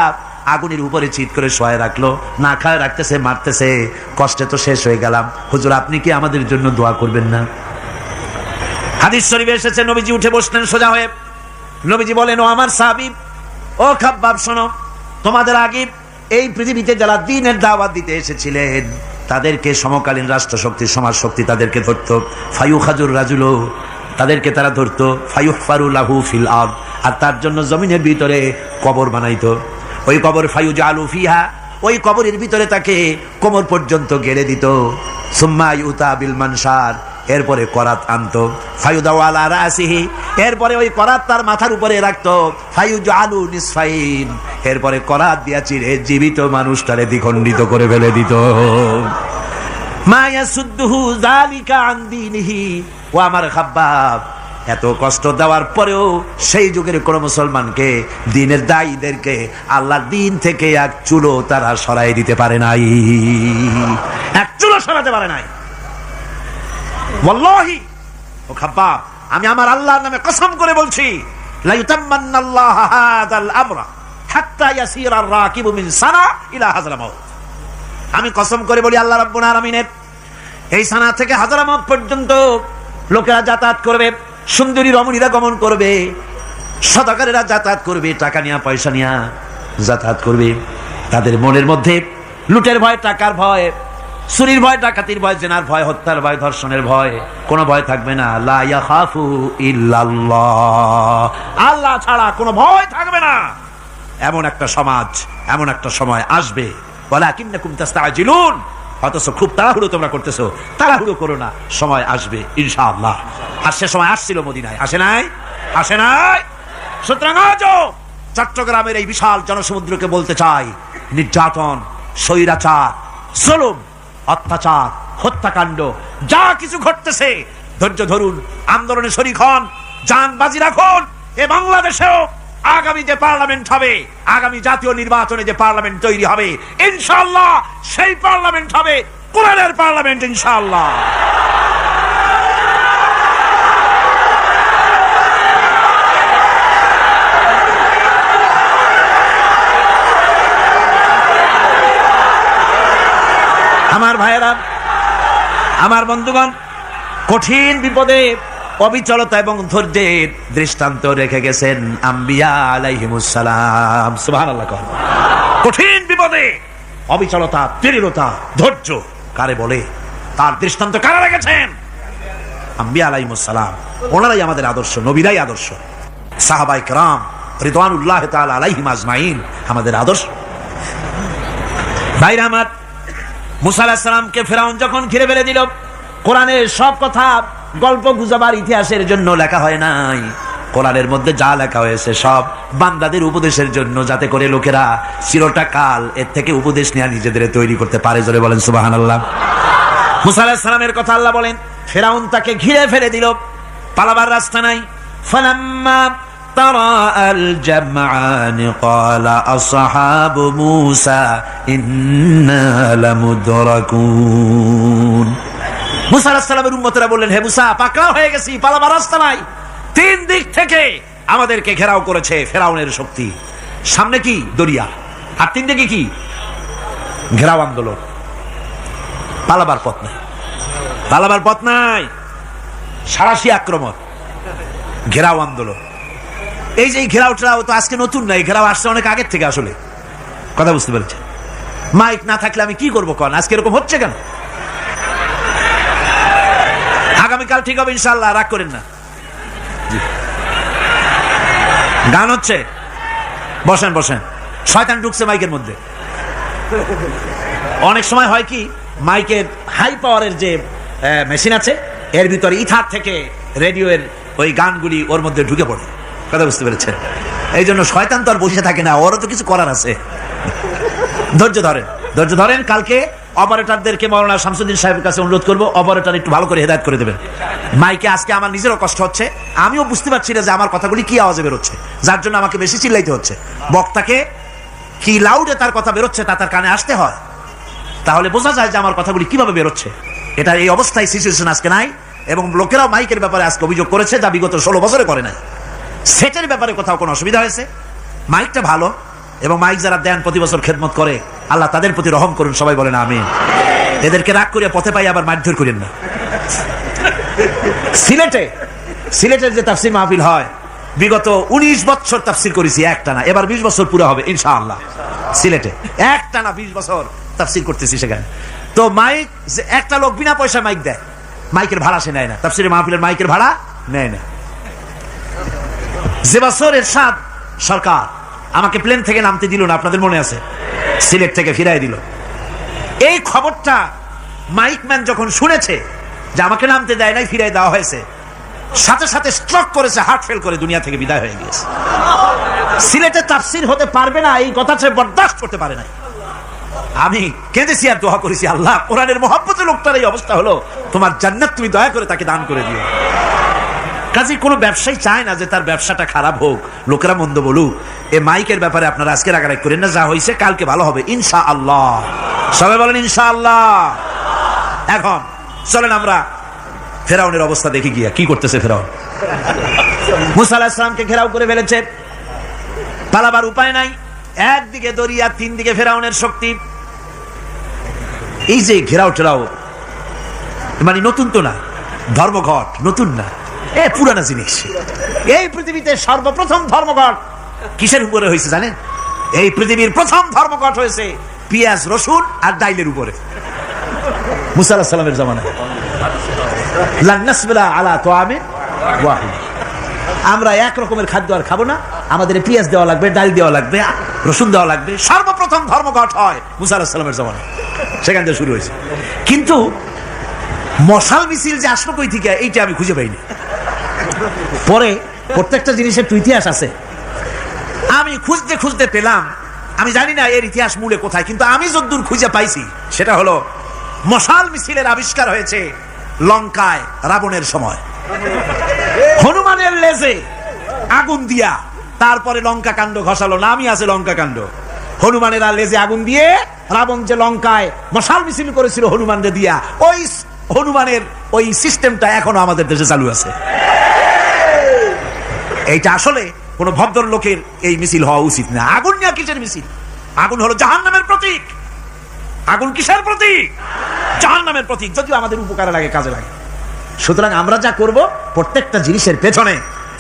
আগুনের উপরে চিৎ করে শোয়ায় রাখলো, না খায় রাখতেছে, মারতেছে, কষ্টে তো শেষ হয়ে গেলাম। হুজুর আপনি কি আমাদের জন্য দোয়া করবেন না? হাদিস শরীফে এসেছে, নবীজি উঠে বসলেন সোজা হয়ে। নবীজি বলেন, ও আমার সাহাবী, ও খাব্বাব, শোনো, তোমাদের আগে এই পৃথিবীতে যারা দ্বীনের দাওয়াত দিতে এসেছিলেন তাদেরকে সমকালীন রাষ্ট্রশক্তি, সমাজ শক্তি তাদেরকে ধরতো। ফায়ুখাজুর রাজুলো, তাদেরকে তারা ধরতো। ফায়ুহফারু লাহু ফিল আরদ, আর তার জন্য জমিনের ভিতরে কবর বানাইতো। ওই কবর ফায়ুজালু ফিহা, ওই কবরের ভিতরে তাকে কোমর পর্যন্ত গেড়ে দিত। সুম্মা ইউতা বিল মানশার, এরপরে করাত আনতো। ফায়ুদাউ আলা রাসিহি, এরপরে ওই করাত তার মাথার উপরে রাখতো। ফায়ুজালু নিসফাইন, এরপরে করাত দিয়া চিরে জীবিত মানুষটারে দ্বিখণ্ডিত করে ফেলে দিত। মা ইয়াসুদ্দুহু যালিকা আন দীনিহি। ও আমার খাব্বাব, এত কষ্ট দেওয়ার পরেও সেই যুগের কোন মুসলমানকে, দ্বীনের দায়ীদেরকে আল্লাহর দ্বীন থেকে এক চুলো তারা সরাই দিতে পারে নাই, এক চুলো সরাতে পারে নাই। ওয়াল্লাহি, ও খাব্বাব, আমি আমার আল্লাহর নামে কসম করে বলছি, লা ইউতাম্মান্নাল্লাহু হাযাল আমরা হাত্তা ইয়াসিরা আর-রাকিবু মিন সানা ইলা হাযরামাউত। আমি কসম করে বলি, আল্লাহ রাব্বুল আলামিনের এই সানা থেকে হাযরামাউত পর্যন্ত লোকেরা যাতায়াত করবে, সুন্দরী রমণীরা গমন করবে, সদাকারেরা যাতায়াত করবে, টাকা নিয়া পয়সা নিয়া যাতায়াত করবে। তাদের মনের মধ্যে লুটের ভয়, টাকার ভয়, চুরির ভয়, ডাকাতির ভয়, জেনার ভয়, হত্যার ভয়, ধর্ষণের ভয়, কোনো ভয় থাকবে না। লা ইয়াখাফু ইল্লাল্লাহ, আল্লাহ ছাড়া কোনো ভয় থাকবে না। এমন একটা সমাজ, এমন একটা সময় আসবে। ওয়ালাকিন্নাকুম তাস্তাজিলুন, অথচ খুব তাড়াহুড়ো তোমরা করতেছো। তাড়াহুড়ো করো না, সময় আসবে ইনশাআল্লাহ। আর সে সময় আসছিল মদিনায়, আসে নাই? আসে নাই? সুতরাং আজও চট্টগ্রামের এই বিশাল জনসমুদ্রকে বলতে চাই, নির্যাতন, স্বৈরাচার, জুলুম, অত্যাচার, হত্যাকাণ্ড যা কিছু ঘটতেছে, ধৈর্য ধরুন, আন্দোলনে শরীক হন, জান বাজি রাখুন। এ বাংলাদেশেও আগামী যে পার্লামেন্ট হবে, আগামী জাতীয় নির্বাচনে যে পার্লামেন্ট তৈরি হবে, ইনশাআল্লাহ সেই পার্লামেন্ট হবে কোরআনের পার্লামেন্ট ইনশাআল্লাহ। আমার ভাইয়েরা, আমার বন্ধুগণ, কঠিন বিপদে অবিচলতা এবং ধৈর্যের দৃষ্টান্ত রেখে গেছেন আম্বিয়া আলাইহিমুস সালাম। সুবহানাল্লাহ। কঠিন বিপদে অবিচলতা, দৃঢ়তা, ধৈর্য কারে বলে, তার দৃষ্টান্ত কারা রেখেছেন? আম্বিয়া আলাইহিমুস সালাম। ওনারাই আমাদের আদর্শ, নবীরাই আদর্শ। সাহাবায়ে কেরাম রিদওয়ানুল্লাহ তাআলা আলাইহিম আজমাইন আমাদের আদর্শ। ভাইরা আমার, মুসা আলাইহিস সালামকে ফিরআউন যখন ঘিরে ফেলে দিল, কোরআনের সব কথা গল্প গুজবার ইতিহাসের জন্য লেখা হয় নাই। কোরআনের মধ্যে যা লেখা হয়েছে সব বান্দাদের উপদেশের জন্য, যাতে করে লোকেরা চিরটা কাল এর থেকে উপদেশ নিয়ে নিজেদের তৈরি করতে পারে। জোরে বলেন সুবহানাল্লাহ। মুসা আলাইহিস সালামের কথা আল্লাহ বলেন, ফিরআউন তাকে ঘিরে ফেলে দিল, পালাবার রাস্তা নাই। ফালাম্মা তারাআল জামআন ক্বালা আসহাবু মূসা ইন্না লামুদরাকুন। মুসা আলাইহিস সালামের উম্মতেরা বললেন, হে মুসা, পাকড়াও হয়ে গেছি, পালাবার রাস্তা নাই। তিন দিক থেকে আমাদেরকে ঘেরাও করেছে ফিরআউনের শক্তি। সামনে কি? দরিয়া, আর তিন দিকে কি? ঘেরাও আন্দোলন। পালাবার পথ নাই, পালাবার পথ নাই। সারাশি আক্রমণ, ঘেরাও আন্দোলন। এই যে ঘেরাওটাও তো আজকে নতুন নাই, ঘেরাও আসছে অনেক আগের থেকে। আসলে কথা বুঝতে পেরেছে? মাইক না থাকলে আমি কি করবো কন? আজকে এরকম হচ্ছে কেন? আগামীকাল ঠিক হবে ইনশাআল্লাহ, রাগ করেন না। গান হচ্ছে, বসেন বসেন। শয়তান ঢুকছে মাইকের মধ্যে। অনেক সময় হয় কি, মাইকের হাই পাওয়ারের যে মেশিন আছে, এর ভিতরে ইথার থেকে রেডিওর ওই গানগুলি ওর মধ্যে ঢুকে পড়ে। কথা বুঝতে পেরেছেন? এই জন্য শয়তান তো আর বসে থাকে না, ওরও তো কিছু করার আছে। ধৈর্য ধরেন, ধৈর্য ধরেন। কালকে অপারেটরদেরকে মাওলানা শামসুদ্দিন সাহেবের কাছে অনুরোধ করবো, অপারেটর একটু ভালো করে হেদায়েত করে দেবেন মাইকে। আজকে আমার নিজেরও কষ্ট হচ্ছে, আমিও বুঝতে পারছি না যে আমার কথাগুলি কি আওয়াজে বেরোচ্ছে, যার জন্য আমাকে বেশি চিল্লাইতে হচ্ছে। বক্তাকে কি লাউডে তার কথা বেরোচ্ছে তা তার কানে আসতে হয়, তাহলে বোঝা যায় যে আমার কথাগুলি কিভাবে বেরোচ্ছে। এটা এই অবস্থায় সিচুয়েশন আজকে নাই, এবং লোকেরাও মাইকের ব্যাপারে আজকে অভিযোগ করেছে যা বিগত 16 বছরে করে নাই। সেটের ব্যাপারে কোথাও কোনো অসুবিধা হয়েছে? মাইকটা ভালো, এবং মাইক যারা দেন প্রতি বছর খেদমত করে, আল্লাহ তাদের প্রতি রহম করুন, সবাই বলেন আমিন। এদেরকে রাগ করিয়া পথে পাই আবার মারধর করেন না। সিলেটের যে তাফসির মাহফিল হয়, বিগত 19 বছর তাফসির করেছি একটানা, এবার 20 বছর পুরো হবে ইনশাআল্লাহ। সিলেটে একটানা 20 বছর তাফসির করতেছি সেখানে। তো মাইক, একটা লোক বিনা পয়সা মাইক দেয়, মাইকের ভাড়া সে নেয় না, তাফসিরের মাহফিলের মাইকের ভাড়া নেয় না। যে বছর এরশাদ সরকার আমাকে প্লেন থেকে নামতে দিল না, আপনাদের মনে আছে, সিলেট থেকে ফিরাই দিল। এই খবরটা মাইকম্যান যখন শুনেছে যে আমাকে নামতে দেয় নাই, ফিরাই দেওয়া হয়েছে, সাথে সাথে স্ট্রোক করেছে, হার্ট ফেল করে দুনিয়া থেকে বিদায় হয়ে গিয়েছে। সিলেটে তাফসীর হতে পারবে না এই কথা সে বরদাস্ত করতে পারে নাই। আমি কেঁদেছি আর দোয়া করেছি, আল্লাহ কোরআনের মহব্বতে লোকটার এই অবস্থা হলো, তোমার জান্নাত তুমি দয়া করে তাকে দান করে দিও। কাজে কোনো ব্যবসায়ী চায় না যে তার ব্যবসাটা খারাপ হোক, লোকেরা মন্দ বলুক। এই মাইকের ব্যাপারে আপনারা আজকে রাগারাগ করেন না, যা হয়েছে কালকে ভালো হবে ইনশাআল্লাহ। সবাই বলেন ইনশাআল্লাহ। এখন চলেন আমরা ফেরাউনের অবস্থা দেখি গিয়া কি করতেছে ফেরাউন। মুসা আলাইহিস সালামকে ঘেরাও করে ফেলেছে, পালাবার উপায় নাই, একদিকে দরিয়া, তিন দিকে ফেরাউনের শক্তি। এই যে ঘেরাও টেরাও মানে নতুন তো না, ধর্মঘট নতুন না, এ পুরানা জিনিস। এই পৃথিবীতে সর্বপ্রথম ধর্মঘট কিসের উপরে হয়েছে জানেন? এই পৃথিবীর প্রথম ধর্মঘট হয়েছে পেঁয়াজ, রসুন আর ডাইলের উপরে, মুসা আলাইহিস সালামের জামানায়। লান নাসবিরা আলা তাআমিন ওয়াহিদ, আমরা এক রকমের খাদ্য আর খাবো না, আমাদের পেঁয়াজ দেওয়া লাগবে, ডাল দেওয়া লাগবে, রসুন দেওয়া লাগবে। সর্বপ্রথম ধর্মঘট হয় মুসা আলাইহিস সালামের জামানায়, সেখান থেকে শুরু হয়েছে। কিন্তু মশাল মিছিল যে আসলো কই থেকে, এইটা আমি খুঁজে পাইনি। পরে প্রত্যেকটা জিনিসের তো ইতিহাস আছে, আমি খুঁজতে খুঁজতে পেলাম। আমি জানি না এর ইতিহাস মূলে কোথায়, কিন্তু আমি যতদূর খুঁজে পাইছি সেটা হলো মশাল মিছিলের আবিষ্কার হয়েছে লঙ্কায় রাবণের সময়, হনুমানের লেজে আগুন দিয়া তারপরে লঙ্কা কাণ্ড ঘষালো, নামই আছে লঙ্কা কাণ্ড। হনুমানের লেজে আগুন দিয়ে রাবণ যে লঙ্কায় মশাল মিছিল করেছিল হনুমানরে দিয়া, ওই হনুমানের ওই সিস্টেমটা এখনো আমাদের দেশে চালু আছে। এইটা আসলে কোন ভদ্রলোকের এই মিছিল হওয়া উচিত না। আগুন নিয়ে কিসের মিছিল? আগুন হলো জাহান্নামের প্রতীক। আগুন কিসের প্রতীক? জাহান্নামের প্রতীক, যদিও আমাদের উপকারে লাগে, কাজে লাগে। সুতরাং আমরা যা করব, প্রত্যেকটা জিনিসের পেছনে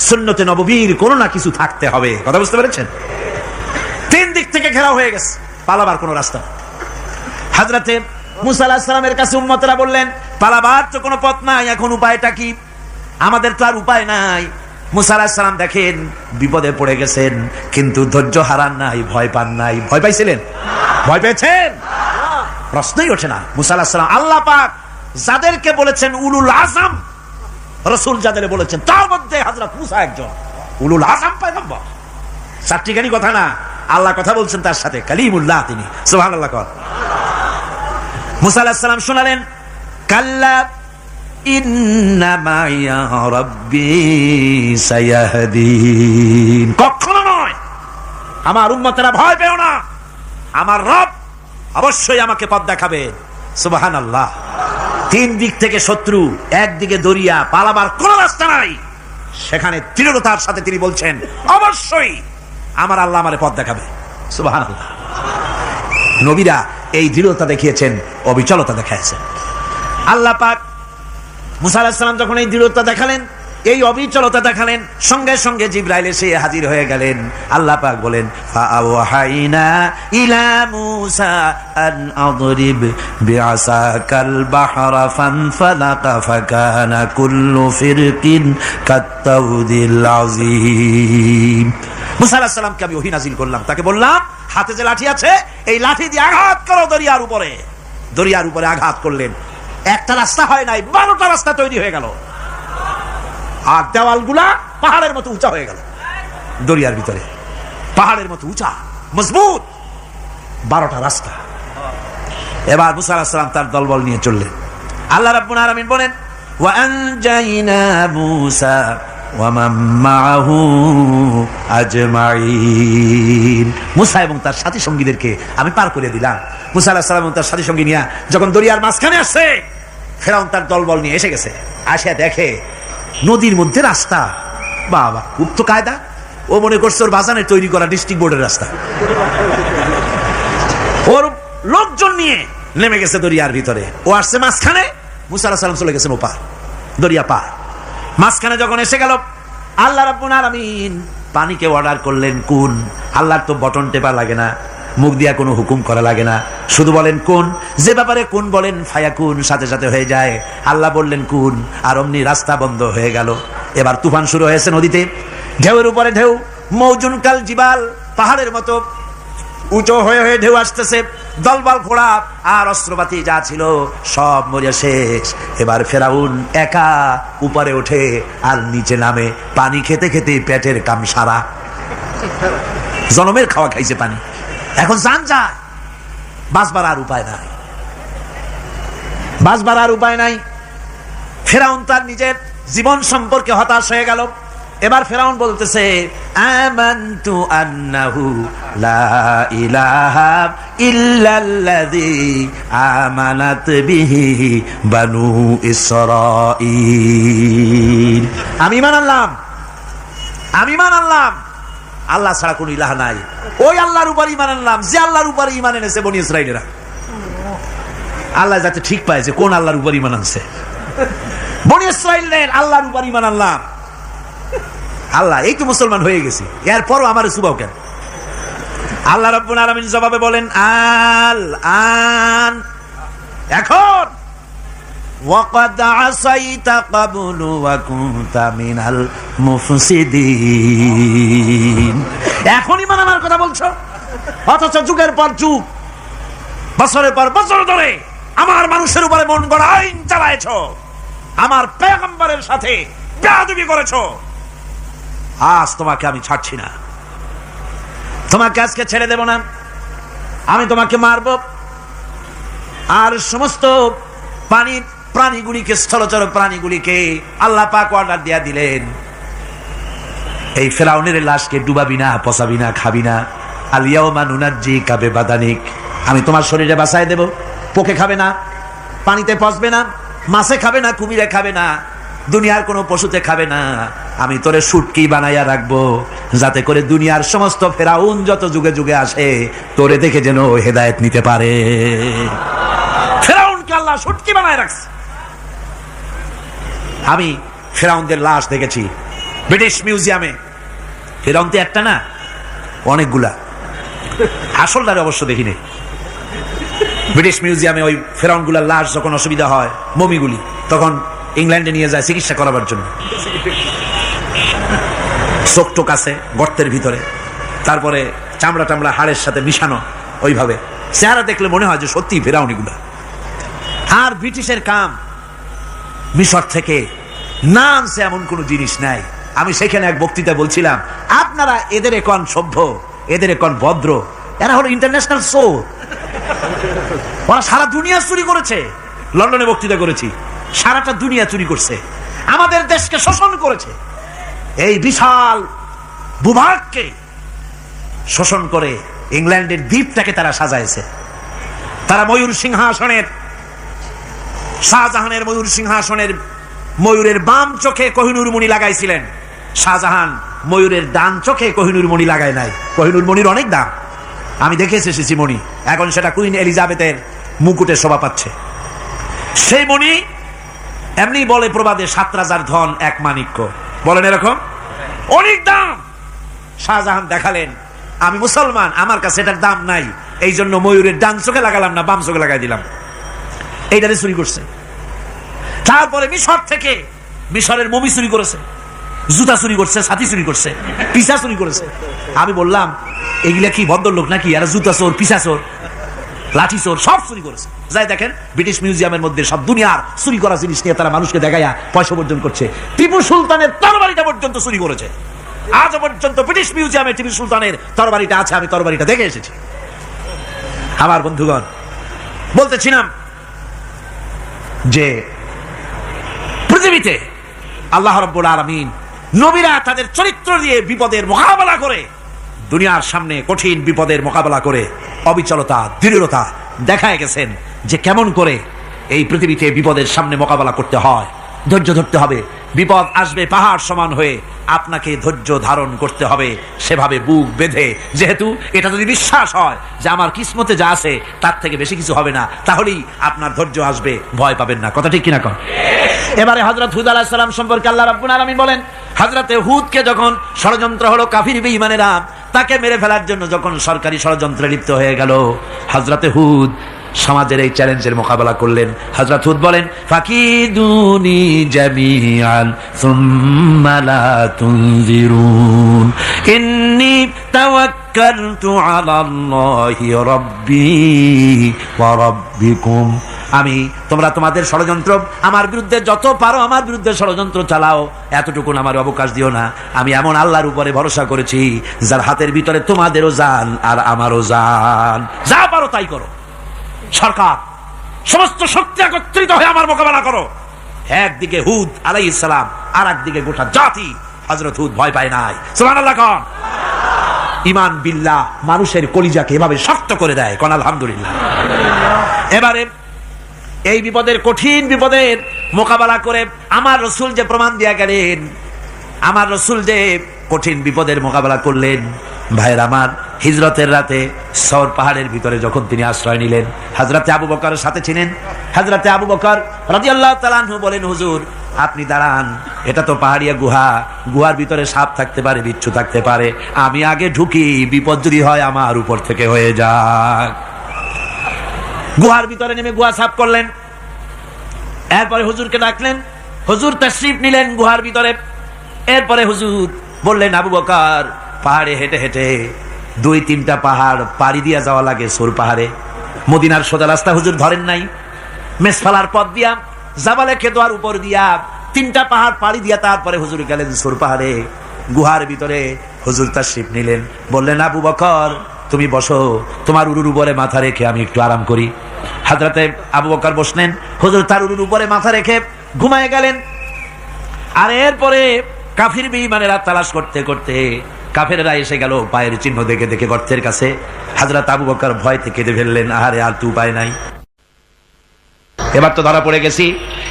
সুন্নতে নববীর কোনো না কিছু থাকতে হবে। কথা বুঝতে পেরেছেন? তিন দিক থেকে ঘেরাও হয়ে গেছে, পালাবার কোনো রাস্তা। হযরতে মুসা আলাইহিস সালামের কাছে উম্মতরা বললেন, পালাবার তো কোনো পথ নাই, এখন উপায়টা কি? আমাদের তো আর উপায় নাই। মুসা আলাইহিস সালাম দেখেন বিপদে পড়ে গেছেন, কিন্তু ধৈর্য হারান নাই, ভয় পান নাই। ভয় পাইছিলেন? ভয় পেয়েছেন? প্রশ্নই ওঠে না। মুসা আলাইহিস সালাম, আল্লাহ পাক যাদেরকে বলেছেন উলুল আযম রাসূল, যাদের বলেছেন তার মধ্যে হযরত মুসা একজন উলুল আযম পয়গম্বর। চারটিখানি কথা না, আল্লাহ কথা বলছেন তার সাথে, কালিমুল্লাহ তিনি। সুবহানাল্লাহ। মুসা আলাইহিস সালাম শোনালেন, কাল্লা ইন্না মাইয়া রাব্বি সায়াহদিন। কখনো নয়, আমার উম্মতেরা ভয় পেও না, আমার রব অবশ্যই আমাকে পথ দেখাবে। সুবহানাল্লাহ। তিন দিক থেকে শত্রু, একদিকে দরিয়া, পালাবার কোন রাস্তা নাই। সেখানে দৃঢ়তার সাথে তিনি বলছেন, অবশ্যই আমার আল্লাহ আমারে পথ দেখাবে। সুবহানাল্লাহ। নবীরা এই দৃঢ়তা দেখিয়েছেন, অবিচলতা দেখাইছেন। আল্লাহ পাক মুসা আলাইহিস সালাম যখন এই দৃঢ়তা দেখালেন, এই অবিচলতা দেখালেন, সঙ্গে সঙ্গে জিবরাইল এসে হাজির হয়ে গেলেন। আল্লাহ পাক বলেন, ফাআওহাইনা ইলা মুসা আন আদরিব বিআসাকাল বাহরা ফানফালাকা ফাকানা কুল্লু ফিরকিন কাত্তাউদিল আযীম। মুসা আলাইহিস সালামকে আমি ওহী নাযিল করলাম, তাকে বললাম হাতে যে লাঠি আছে, এই লাঠি দিয়ে আঘাত করো দরিয়ার উপরে। দরিয়ার উপরে আঘাত করলেন, একটা রাস্তা হয় নাই, 12টা রাস্তা তৈরি হয়ে গেল। আর দেওয়ালগুলা পাহাড়ের মতো উঁচা হয়ে গেল। দরিয়ার ভিতরে পাহাড়ের মতো উঁচা, মজবুত 12টা রাস্তা। এবার মুসা আলাইহিস সালাম তার দলবল নিয়ে চললেন। আল্লাহ রাব্বুল আলামিন বলেন, ওয়া আনজাইনা মুসা ওয়া মান মাআহু আজমাইন। মুসা এবং তার সাথী সঙ্গীদেরকে আমি পার করে দিলাম। মুসা আলাইহিস সালাম এবং তার সাথী সঙ্গী নিয়ে যখন দরিয়ার মাঝখানে আসছে, ফেরাউন তার দলবল নিয়ে এসে গেছে। আসে দেখে নদীর মধ্যে রাস্তা। বাবা, খুব তো কায়দা। ও মনে করছে ওর বাজানে তৈরি করা ডিস্ট্রিক্ট বোর্ডের রাস্তা। ওর লোকজন নিয়ে নেমে গেছে দরিয়ার ভিতরে। ও আসছে মাঝখানে, মুসা আলাইহিস সালাম চলে গেছেন ওপার, দরিয়া পার। মাঝখানে যখন এসে গেল, আল্লাহ রাব্বুল আলামিন পানিকে অর্ডার করলেন কোন। আল্লাহর তো বটন টেপা লাগে না, মুখ দিয়া কোনো হুকুম করা লাগে না, শুধু বলেন কোন। যে ব্যাপারে কোন বলেন ফায়াকুন, সাথে সাথে হয়ে যায়। আল্লাহ বললেন কোন, আর অমনি রাস্তা বন্ধ হয়ে গেল। এবার তুফান শুরু হয়েছে নদীতে, ঢেউয়ের উপরে ঢেউ, মৌজুন কাল জিবাল, পাহাড়ের মতো উঁচু হয়ে হয়ে ঢেউ আসতেছে। দলবল ঘোড়া আর অস্ত্রপাতি যা ছিল সব মরে শেষ। এবার ফেরাউন একা উপরে ওঠে আর নিচে নামে, পানি খেতে খেতে পেটের কাম সারা। জনমের খাওয়া খাইছে পানি, এখন জান যায়, বাঁচবার আর উপায় নাই, বাঁচবার আর উপায় নাই। ফেরাউন তার নিজের জীবন সম্পর্কে হতাশ হয়ে গেল। এবার ফেরাউন বলতেছে, আমানতু আন্নাহু লা ইলাহা ইল্লাল্লাযী আমানাত বিহি বানু ইসরাঈল। আমি ঈমান আনলাম, আমি ঈমান আনলাম আল্লাহ ছাড়া কোনো ইলাহ নাই। ওই আল্লাহর উপর ঈমান আনলাম যে আল্লাহর উপর ঈমান এনেছে বনি ইসরাঈলেরা। আল্লাহ যাতে ঠিক পায় যে কোন আল্লাহর উপর ঈমান আনছে। বনি ইসরাঈলের আল্লাহর উপর ঈমান আনলাম। আল্লাহ, এই তো মুসলমান হয়ে গেছি, এরপরও আমার সুবাও কেন? আল্লাহ রাব্বুল আলামিন জবাবে বলেন, আল আন, এখন ওয়াকাদ আসাইতা ক্বাবলু ওয়া কুনতা মিনাল মুফসিদিন। এখন ঈমান আনার কথা বলছো, অথচ যুগের পর যুগ, বছরের পর বছর ধরে আমার মানুষের উপরে মন গড়া আইন চালায়েছো, আমার পয়গম্বরের সাথে বেয়াদবি করেছো। আজ তোমাকে আমি ছাড়ছি না, তোমাকে আজকে ছেড়ে দেব না, আমি তোমাকে মারব। আর সমস্ত পানির প্রাণীগুলিকে, স্থলচর প্রাণীগুলিকে আল্লাহ পাক অর্ডার দিয়া দিলেন, এই ফেরাউনের লাশকে ডুবাবি না, পচাবি না, খাবি না। আল ইয়াউমা নুনাজ্জিকা বিবাদানিক, আমি তোমার শরীরে বাঁচায় দেব। পোকে খাবে না, পানিতে পচবে না, মাছে খাবে না, কুমিরে খাবে না, দুনিয়ার কোনো পশুতে খাবে না। আমি তোরে শুটকি বানাইয়া রাখবো, যাতে করে দুনিয়ার সমস্ত ফেরাউন যত যুগে যুগে আসে তোরে দেখে যেন হেদায়েত নিতে পারে। ফেরাউনকে আল্লাহ শুটকি বানায় রাখছে। আমি ফেরাউনদের লাশ দেখেছি ব্রিটিশ মিউজিয়ামে। ফেরাউন তো একটা না, অনেকগুলা। আসলটারে অবশ্য দেখিনি। ব্রিটিশ মিউজিয়ামে ওই ফেরাউনগুলার লাশ যখন অসুবিধা হয়, মমিগুলি, তখন ইংল্যান্ডে নিয়ে যায় চিকিৎসা করাবার জন্য। চোখ টোক আছে গর্তের ভিতরে, তারপরে চামড়া টামড়া হাড়ের সাথে মিশানো, ওইভাবে চেহারা দেখলে মনে হয় যে সত্যি ফেরাউনিগুলা। আর ব্রিটিশের কাম মিশর থেকে না আনছে এমন কোন জিনিস নাই। আমি সেখানে এক বক্তৃতা বলছিলাম, আপনারা এদের এখন সভ্য, এদের এখন ভদ্র, এরা হলো ইন্টারন্যাশনাল শো। ওরা সারা দুনিয়া চুরি করেছে। লন্ডনে বক্তৃতা করেছি, সারাটা দুনিয়া চুরি করছে, আমাদের দেশকে শোষণ করেছে। এই বিশাল ভূভাগকে শোষণ করে ইংল্যান্ডের দ্বীপটাকে তারা সাজাইছে। তারা ময়ূর সিংহাসনের, শাহজাহানের ময়ূর সিংহাসনের ময়ূরের বাম চোখে কোহিনূর মণি লাগাইছিলেন। শাহজাহান ময়ূরের ডান চোখে কোহিনূর মণি লাগায় নাই। কোহিনূর মণির অনেক দাম, আমি দেখে এসেছি মণি। এখন সেটা কুইন এলিজাবেথের মুকুটে শোভা পাচ্ছে। সেই মণি এমনি বলে প্রবাদে 7 রাজার ধন 1 মাণিক্য, বলেন এরকম অনেক দাম। শাহজাহান দেখালেন, আমি মুসলমান, আমার কাছে এটার দাম নাই, এই জন্য ময়ূরের ডান চোখে লাগালাম না, বাম চোখে লাগাই দিলাম। এইটারে চুরি করছে। তারপরে মিশর থেকে, মিশরের মমি চুরি করেছে, জুতা চুরি করছে, ছাতি চুরি করছে, পিসা চুরি করেছে। আমি বললাম, এগুলা কি ভদ্রলোক নাকি? এরা জুতা চোর, পিসা চোর, লাঠি চোর, সব চুরি করেছে। যাই দেখেন ব্রিটিশ মিউজিয়ামের মধ্যে সব দুনিয়ার চুরি করা জিনিস নিয়ে তারা মানুষকে দেখাইয়া পয়সা অর্জন করছে। টিপু সুলতানের তরবারিটা পর্যন্ত চুরি করেছে। আজ পর্যন্ত ব্রিটিশ মিউজিয়ামে টিপু সুলতানের তরবারিটা আছে, আমি তরবারিটা দেখে এসেছি। আমার বন্ধুগণ, বলতেছিলাম যে পৃথিবীতে আল্লাহ রাব্বুল আলামিন নবীরা তাদের চরিত্র দিয়ে বিপদের মোকাবেলা করে, দুনিয়ার সামনে কঠিন বিপদের মোকাবেলা করে অবিচলতা, দৃঢ়তা দেখায় গেছেন যে কেমন করে এই পৃথিবীতে বিপদের সামনে মোকাবেলা করতে হয়। ধৈর্য ধরতে হবে, বিপদ আসবে পাহাড় সমান হয়ে, আপনাকে ধৈর্য ধারণ করতে হবে সেভাবে বুক বেঁধে। যেহেতু এটা যদি বিশ্বাস হয় যে আমার কিসমতে যা আছে তার থেকে বেশি কিছু হবে না, তাহলেই আপনার ধৈর্য আসবে, ভয় পাবেন না। কথা ঠিক কিনা কন? এবারে হযরত হুদ আলাইহিস সালাম সম্পর্কে আল্লাহ রাব্বুল আলামিন বলেন, হযরতে হুদকে যখন ষড়যন্ত্র হলো কাফির বেঈমানেরা তাকে মেরে ফেলার জন্য যখন সরকারি ষড়যন্ত্রে লিপ্ত হয়ে গেল, হযরতে হুদ সমাজের এই চ্যালেঞ্জের মোকাবেলা করলেন। হযরত হুদ বলেন, ফাকিদুনি জামিআন সুম্মা লা তুনজিরুন ইন্নী তাওয়াক্কালতু আলাল্লাহি রাব্বি ওয়া রাব্বিকুম। তোমরা তোমাদের ষড়যন্ত্র আমার বিরুদ্ধে যত পারো আমার বিরুদ্ধে ষড়যন্ত্র চালাও, এতটুকু আমার অবকাশ দিও না। আমি এমন আল্লাহর উপরে ভরসা করেছি যার হাতের ভিতরে তোমাদেরও জান আর আমারও জান। যা পারো তাই করো। সরকার সমস্ত শক্তি একত্রিত হয়ে আমার মোকাবেলা করো। একদিকে হুদ আলাইহিস সালাম, আর একদিকে গোটা জাতি। হযরত হুদ ভয় পায় নাই। সুবহানাল্লাহ কোন? ঈমান বিল্লাহ মানুষের কলিজাকে এভাবে শক্ত করে দেয়। কোন আলহামদুলিল্লাহ। এবারে এই বিপদের, কঠিন বিপদের মোকাবেলা করে আমার রাসূল যে প্রমাণ দিয়া গেলেন, আমার রাসূল যে কঠিন বিপদের মোকাবেলা করলেন, ভাইয়ের আমার, হিজরতের রাতে সওর পাহাড়ের ভিতরে যখন তিনি আশ্রয় নিলেন, হযরতে আবু বকরের সাথে ছিলেন। হযরতে আবু বকর রাদিয়াল্লাহু তাআলা আনহু বলেন, হুজুর আপনি দাঁড়ান, এটা তো পাহাড়িয়া গুহা, গুহার ভিতরে সাপ থাকতে পারে, বিচ্ছু থাকতে পারে, আমি আগে ঢুকি, বিপদ যদি হয় আমার উপর থেকে হয়ে যাক। গুহার ভিতরে নেমে গুহা সাফ করলেন। এরপরে হুজুরকে ডাকলেন, হুজুর তাশরীফ নিলেন গুহার ভিতরে। এরপরে হুজুর বললেন, আবু বকর, পাহাড়ে হেঁটে হেঁটে 2-3টা পাহাড় পাড়ি দিয়া যাওয়া লাগে সূর পাহাড়ে। মদিনার সোজা রাস্তা হুজুর ধরেন নাই, মেসফালার পথ দিয়া জাবালে কেদোয়ার উপর দিয়া 3টা পাহাড় পাড়ি দিয়া তারপরে হুজুর গেলেন সূর পাহাড়ে। গুহার ভিতরে হুজুর তাশরীফ নিলেন, বললেন, আবু বকর তুমি বসো, তোমার উরুর উপরে মাথা রেখে আমি একটু আরাম করি। হযরতে আবু বকর বসলেন, হুজুর তার উরুর উপরে মাথা রেখে ঘুমায় গেলেন। আর এরপরে কাফির বেঈমানেরা তালাশ করতে করতে কাফেররা এসে গেল পায়ের চিহ্ন দেখে দেখে গর্তের কাছে। হযরত আবু বকর ভয়তে কেঁদে ফেললেন, আহারে আর তো উপায় নাই, এবার তো ধরা পড়ে গেছি,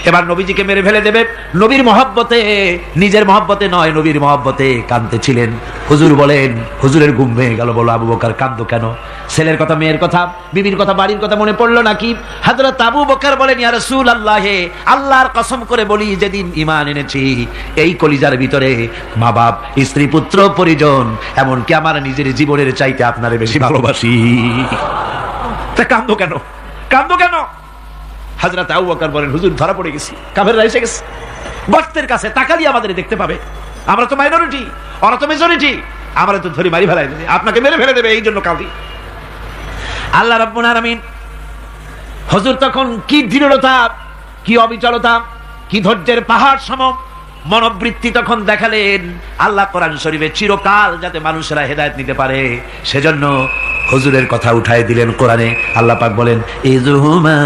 এবার নবীজিকে মেরে ফেলে দেবে। নবীর মহব্বতে, নিজের মহব্বতে নয়, নবীর মহব্বতে কাঁদতেছিলেন। হুজুর বলেন, হুজুরের ঘুম ভেঙে গেল। বলো, আবু বকর কাঁদো কেন? ছেলের কথা, মেয়ের কথা, বিবির কথা, বাড়ির কথা মনে পড়লো নাকি? হযরত আবু বকর বলেন, ইয়া রাসূলুল্লাহ, আল্লাহর কসম করে বলি, যেদিন ঈমান এনেছি এই কলিজার ভিতরে মা বাপ, স্ত্রী, পুত্র, পরিজন, এমনকি আমার নিজের জীবনের চাইতে আপনারে বেশি ভালোবাসি। তা কাঁদো কেন? কাঁদো কেন? হযরত আবু বকর বলেন, হুজুর ধরা পড়ে গেছি, কাফেররা এসে গেছে, গর্তের কাছে তাকালি আমাদের দেখতে পাবে, আমরা তো মাইনরিটি, ওরা তো মেজরিটি, আমরা তো ধরে মারি ফেলাই দেবে, আপনাকে মেরে ফেলে দেবে, এই জন্য কাঁদি। আল্লাহ রাব্বুল আলামিন, হুজুর তখন কি দৃঢ়তা, কি অবিচলতা, কি ধৈর্যের পাহাড় সম মনোবৃত্তি তখন দেখালেন। আল্লাহ কোরআন শরীফে চিরকাল যাতে মানুষেরা হেদায়েত নিতে পারে সেজন্য হুজুরের কথা উঠায় দিলেন কোরআনে। আল্লাহ পাক বলেন, ইযহুমা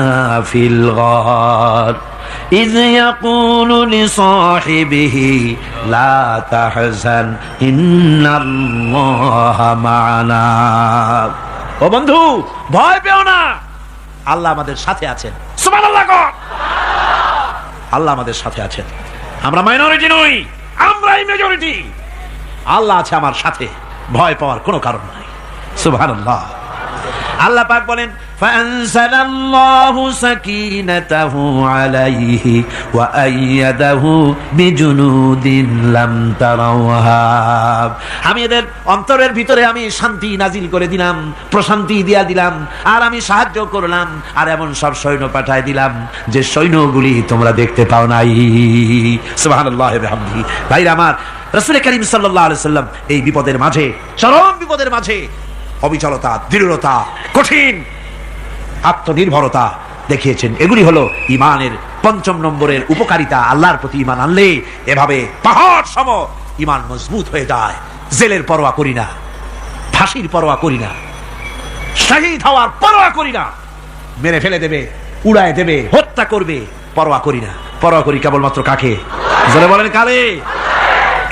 ফিল গার ইয ইয়াকুলু লিসাহিবিহি লা তাহজান ইন্নাল্লাহা মা'ানা। ও বন্ধু, ভয় পেও না, আল্লাহ আমাদের সাথে আছেন। সুবহানাল্লাহ। আল্লাহ আমাদের সাথে আছেন, আমরা মাইনরিটি নই, আমরাই মেজরিটি। আল্লাহ আছে আমার সাথে, ভয় পাওয়ার কোনো কারণ নাই। সুবহানাল্লাহ। আল্লাহ পাক বলেন, ফাআনসালাল্লাহু সাকিনাতাহু আলাইহি ওয়া আইয়াদাহু বিজুনুদিন লাম তারাওহা। আমি এদের অন্তরের ভিতরে আমি শান্তি নাজিল করে দিলাম, প্রশান্তি দিয়া দিলাম, আর আমি সাহায্য করলাম, আর এমন সব সৈন্য পাঠায় দিলাম যে সৈন্যগুলি তোমরা দেখতে পাও নাই। সুবহানাল্লাহ ওয়া বিহামদিহি। ভাইরা আমার, রাসূল করিম সাল্লাল্লাহু আলাইহি সাল্লাম এই বিপদের মাঝে, চরম বিপদের মাঝে অবিচলতা, দৃঢ়তা, কঠিন আত্মনির্ভরতা দেখিয়েছেন। এগুলি হলো ঈমানের 5ম নম্বরের উপকারিতা। আল্লাহর প্রতি ঈমান আনলে এভাবে পাহাড় সম ঈমান মজবুত হয়ে যায়। জেলের পরোয়া করি না, ফাঁসির পরোয়া করি না, শহীদ হওয়ার পরোয়া করি না, মেরে ফেলে দেবে, উড়ায় দেবে, হত্যা করবে, পরোয়া করি না। পরোয়া করি কেবলমাত্র কাকে? জোরে বলেন, কারে?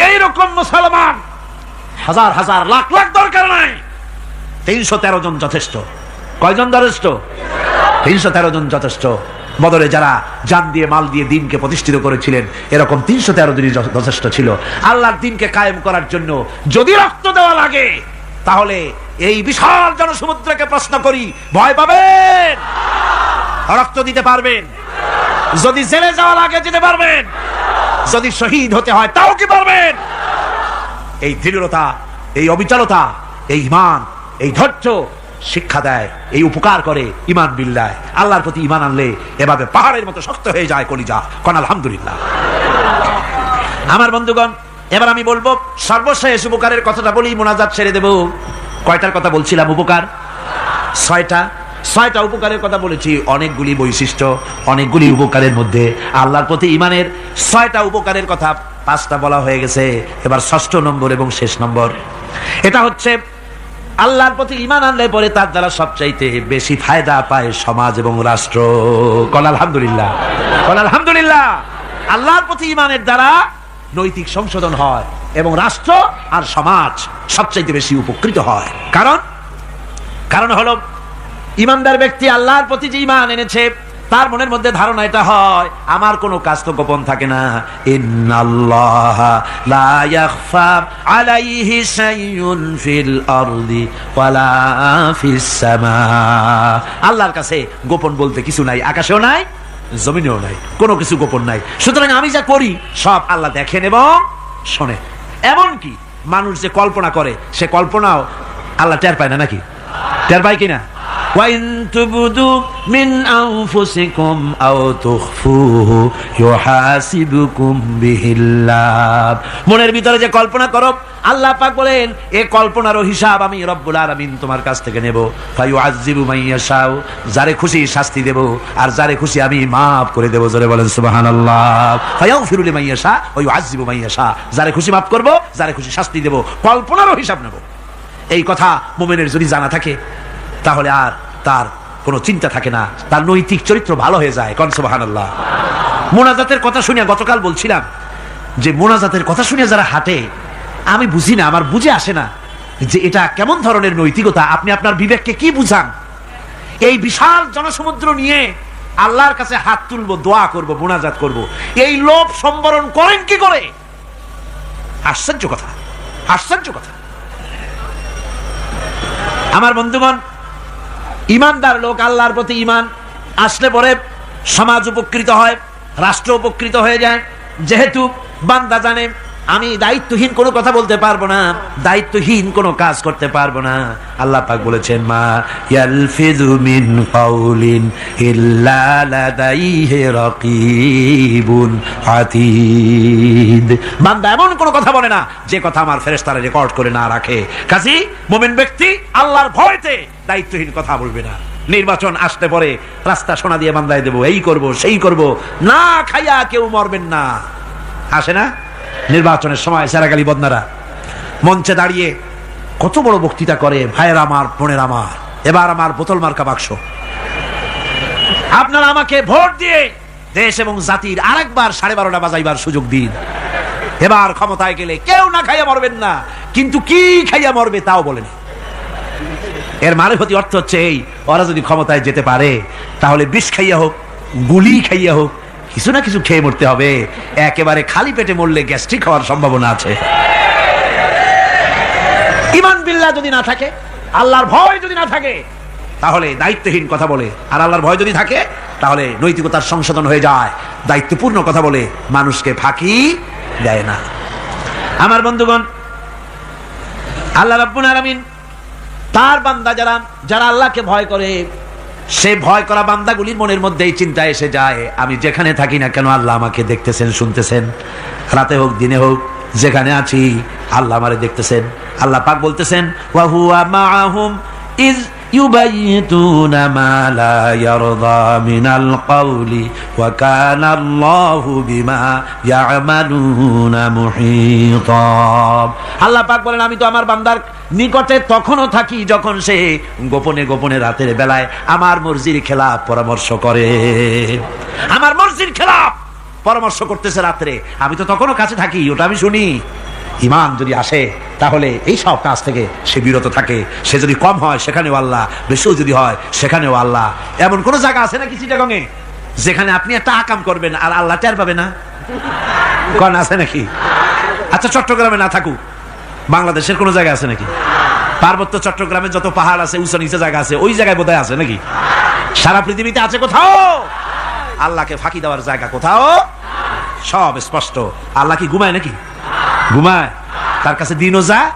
এইরকম মুসলমান হাজার হাজার লাখ লাখ দরকার নাই, 313 জন যথেষ্ট। কয়জন যথেষ্ট? 313 জন যথেষ্ট। বদরে যারা জান দিয়ে মাল দিয়ে দিনকে প্রতিষ্ঠিত করেছিলেন, এরকম 313 জনই যথেষ্ট ছিল আল্লাহর দিনকে কায়েম করার জন্য। যদি রক্ত দেওয়া লাগে তাহলে এই বিশাল জনসমুদ্রকে প্রশ্ন করি, ভয় পাবেন? রক্ত দিতে পারবেন? যদি জেলে যাওয়া লাগে যেতে পারবেন? যদি শহীদ হতে হয় তাও কি পারবেন? এই দৃঢ়তা, এই অবিচলতা, এই ঈমান, এই ধৈর্য শিক্ষা দেয়, এই উপকার করে ঈমান বিল্লাহ। আল্লাহর প্রতি ঈমান আনলে এভাবে পাহাড়ের মতো শক্ত হয়ে যায় কলিজা। কোন আলহামদুলিল্লাহ। আমার বন্ধুগণ, এবার আমি বলবো সর্বশেষ উপকারের কথাটা বলি, মোনাজাত ছেড়ে দেব। কয়টার কথা বলছিলাম? উপকার 6টা উপকারের কথা বলেছি। অনেকগুলি বৈশিষ্ট্য, অনেকগুলি উপকারের মধ্যে আল্লাহর প্রতি ঈমানের 6টা উপকারের কথা 5টা বলা হয়ে গেছে। এবার 6ষ্ঠ নম্বর এবং শেষ নম্বর, এটা হচ্ছে আল্লাহর প্রতি ঈমান আনলে পরে তার দ্বারা সবচাইতে বেশি ফায়দা পায় সমাজ এবং রাষ্ট্র। কোন আলহামদুলিল্লাহ, কোন আলহামদুলিল্লাহ। আল্লাহর প্রতি ঈমানের দ্বারা নৈতিক সংশোধন হয় এবং রাষ্ট্র আর সমাজ সবচাইতে বেশি উপকৃত হয়। কারণ হলো ঈমানদার ব্যক্তি আল্লাহর প্রতি যে ঈমান এনেছে তার মনের মধ্যে ধারণা এটা হয়, আমার কোনো কাজ তো গোপন থাকে না। ইন্নাল্লাহা লা ইয়াখফা আলাইহি শাইউন ফিল আরদি ওয়ালা ফিস সামা। আল্লাহর কাছে গোপন বলতে কিছু নাই, আকাশেও নাই, জমিনেও নাই, কোনো কিছু গোপন নাই। সুতরাং আমি যা করি সব আল্লাহ দেখেন এবং শোনেন। এমনকি মানুষ যে কল্পনা করে সে কল্পনাও আল্লাহ টের পায় না, নাকি টের পায় কিনা? وَإِن تُبْدُوا مِنْ أَنفُسِكُمْ أَوْ تُخْفُوهُ يُحَاسِبْكُم بِهِ اللَّهُ। মনের ভিতরে যে কল্পনা করো, আল্লাহ পাক বলেন এই কল্পনারও হিসাব আমি রব্বুল আলামিন তোমার কাছ থেকে নেব। ফায়ুআযযিবু মান ইয়াশাউ, যারে খুশি শাস্তি দেব আর যারে খুশি আমি maaf করে দেব। জোরে বলেন সুবহানাল্লাহ। ফায়াগফিরু লিমান ইয়াশা ওয়া ইউআযযিবু মান ইয়াশা, যারে খুশি maaf করব, যারে খুশি শাস্তি দেব, কল্পনারও হিসাব নেব। এই কথা মুমিনের যদি জানা থাকে তাহলে আর তার কোনো চিন্তা থাকে না, তার নৈতিক চরিত্র ভালো হয়ে যায়। কোন সুবহানাল্লাহ। মোনাজাতের কথা শুনে গতকাল বলছিলাম যে মোনাজাতের কথা শুনে যারা হাঁটে, আমি বুঝি না, আমার বুঝে আসে না যে এটা কেমন ধরনের নৈতিকতা। আপনি আপনার বিবেককে কি বুঝান? এই বিশাল জনসমুদ্র নিয়ে আল্লাহর কাছে হাত তুলবো, দোয়া করব, মোনাজাত করব, এই লোভ সম্বরণ করেন কি করে? আশ্চর্য কথা, আশ্চর্য কথা। আমার বন্ধুগণ, ঈমানদার লোক, আল্লাহর প্রতি ঈমান আসলে পরে সমাজ উপকৃত হয়, রাষ্ট্র উপকৃত হয়ে যায়। যেহেতু বান্দা জানে আমি দায়িত্বহীন কোনো কথা বলতে পারবো না, দায়িত্বহীন কোনো কাজ করতে পারবো না। আল্লাহ পাক বলেছেন, মা ইয়ালফিযু মিন কাউলিন ইল্লা লাদাইহি রাকীবুন আতীদ। বান্দা এমন কোনো কথা বলে না যে কথা আমার ফেরেশতারা রেকর্ড করে না রাখে। কাজী মুমিন ব্যক্তি আল্লাহর ভয়তে দায়িত্বহীন কথা বলবে না। নির্বাচন আসতে পরে রাস্তা সোনা দিয়ে বান্দায় দেব, এই করব সেই করব, না খাইয়া কেউ মরবেন না। আসে না নির্বাচনের সময় সেরাগালি বদনারা মঞ্চে দাঁড়িয়ে কত বড় বক্তৃতা করে, ভাইয়ের আমার, বোনের আমার, এবার আমার বোতল মার্কা বাক্স, আপনারা আমাকে ভোট দিয়ে দেশ এবং জাতির আরেকবার 12:30 বাজাইবার সুযোগ দিন। এবার ক্ষমতায় গেলে কেউ না খাইয়া মরবেন না, কিন্তু কি খাইয়া মরবে তাও বলেন। এর মারফতি অর্থ হচ্ছে এই, ওরা যদি ক্ষমতায় যেতে পারে তাহলে বিষ খাইয়া হোক, গুলি খাইয়া হোক, কিছু না কিছু খেয়ে মরতে হবে। একেবারে খালি পেটে মরলে গ্যাস্ট্রিক হওয়ার সম্ভাবনা আছে। ঈমান বিল্লাহ যদি না থাকে, আল্লাহর ভয় যদি না থাকে, তাহলে দায়িত্বহীন কথা বলে। আর আল্লাহর ভয় যদি থাকে তাহলে নৈতিকতার সংশোধন হয়ে যায়, দায়িত্বপূর্ণ কথা বলে, মানুষকে ফাঁকি দেয় না। আমার বন্ধুগণ, আল্লাহ রাব্বুল আলামিন তার বান্দা যারা আল্লাহকে ভয় করে, সে ভয় করা বান্দাগুলির মনের মধ্যেই চিন্তা এসে যায়, আমি যেখানে থাকি না কেন আল্লাহ আমাকে দেখতেছেন, শুনতেছেন, রাতে হোক দিনে হোক, যেখানে আছি আল্লাহ আমারে দেখতেছেন। আল্লাহ পাক বলতেছেন, ওয়া হুয়া মাআহুম ইজ ইউবাইতুনা মা লা ইয়ারদা মিনাল কাওলি ওয়া কানা আল্লাহু বিমা ইয়ামালুনা মুহীতা। আল্লাহ পাক বলেন, আমি তো আমার বান্দার নিকটে তখনও থাকি যখন সে গোপনে গোপনে রাতের বেলায় আমার মর্জির খেলাফ পরামর্শ করে। আমার মর্জির খেলাফ পরামর্শ করতেছে রাত্রে, আমি তো তখনও কাছে থাকি, ওটা আমি শুনি। ইমান যদি আসে তাহলে এই সব কাজ থেকে সে বিরত থাকে। সে যদি কম হয় সেখানেও আল্লাহ, বেশিও যদি হয় সেখানেও আল্লাহ। এমন কোন জায়গা আছে নাকি চিটাগংয়ে যেখানে আপনি একটা আকাম করবেন আর আল্লাহ টের পাবে না? কোন আছে নাকি? আচ্ছা চট্টগ্রামে না থাকুক, বাংলাদেশের কোন জায়গা আছে নাকি? পার্বত্য চট্টগ্রামে যত পাহাড় আছে, উঁচু নিচে জায়গা আছে, ওই জায়গায় বোধহয় আছে নাকি? সারা পৃথিবীতে আছে কোথাও আল্লাহকে ফাঁকি দেওয়ার জায়গা? কোথাও? সব স্পষ্ট। আল্লাহ কি ঘুমায় নাকি? ঘুমায়? তার কাছে দিনও যায়,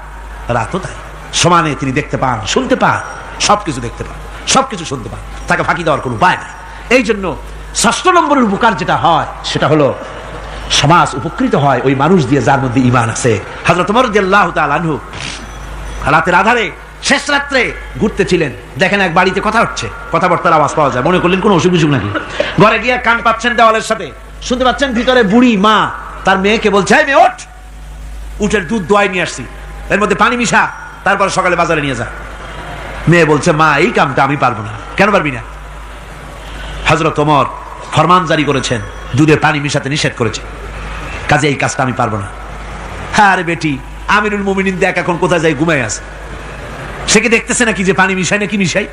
রাতও তাই। সমানে তিনি দেখতে পান, শুনতে পান, সবকিছু দেখতে পান, সবকিছু শুনতে পান। তাকে ফাঁকি দেওয়ার কোনো উপায় নাই। এই জন্য ৬ষ্ঠ নম্বরের উপকার যেটা হয় সেটা হলো সমাজ উপকৃত হয় ওই মানুষ দিয়ে যার মধ্যে ঈমান আছে। হযরত ওমর রাদিয়াল্লাহু তাআলা আনহু রাতের আধারে শেষ রাত্রে ঘুরতেছিলেন, দেখেন এক বাড়িতে কথা হচ্ছে, কথাবার্তার আওয়াজ পাওয়া যায়। মনে করলেন কোনো অসুখ বিসুখ নাকি। ঘরে গিয়ে কান পাচ্ছেন দেওয়ালের সাথে, শুনতে পাচ্ছেন ভিতরে বুড়ি মা তার মেয়েকে বলছে, এই মেয়ে ওঠ, উঠের দুধ দোয়াই নিয়ে আসছি, এর মধ্যে পানি মিশা, তারপর সকালে বাজারে নিয়ে যা। মেয়ে বলছে, মা এই কামটা আমি পারবো না। কেন পারবি না? হযরত ওমর ফরমান জারি করেছেন, দুধে পানি মিশাতে নিষেধ করেছে, কাজে এই কাজটা আমি পারবো না। হ্যাঁ আরে বেটি, আমিরুল মুমিনিন দেখ এখন কোথায় যায়, ঘুমায় আছে, সে কি দেখতেছে নাকি যে পানি মিশাই নাকি মিশাই?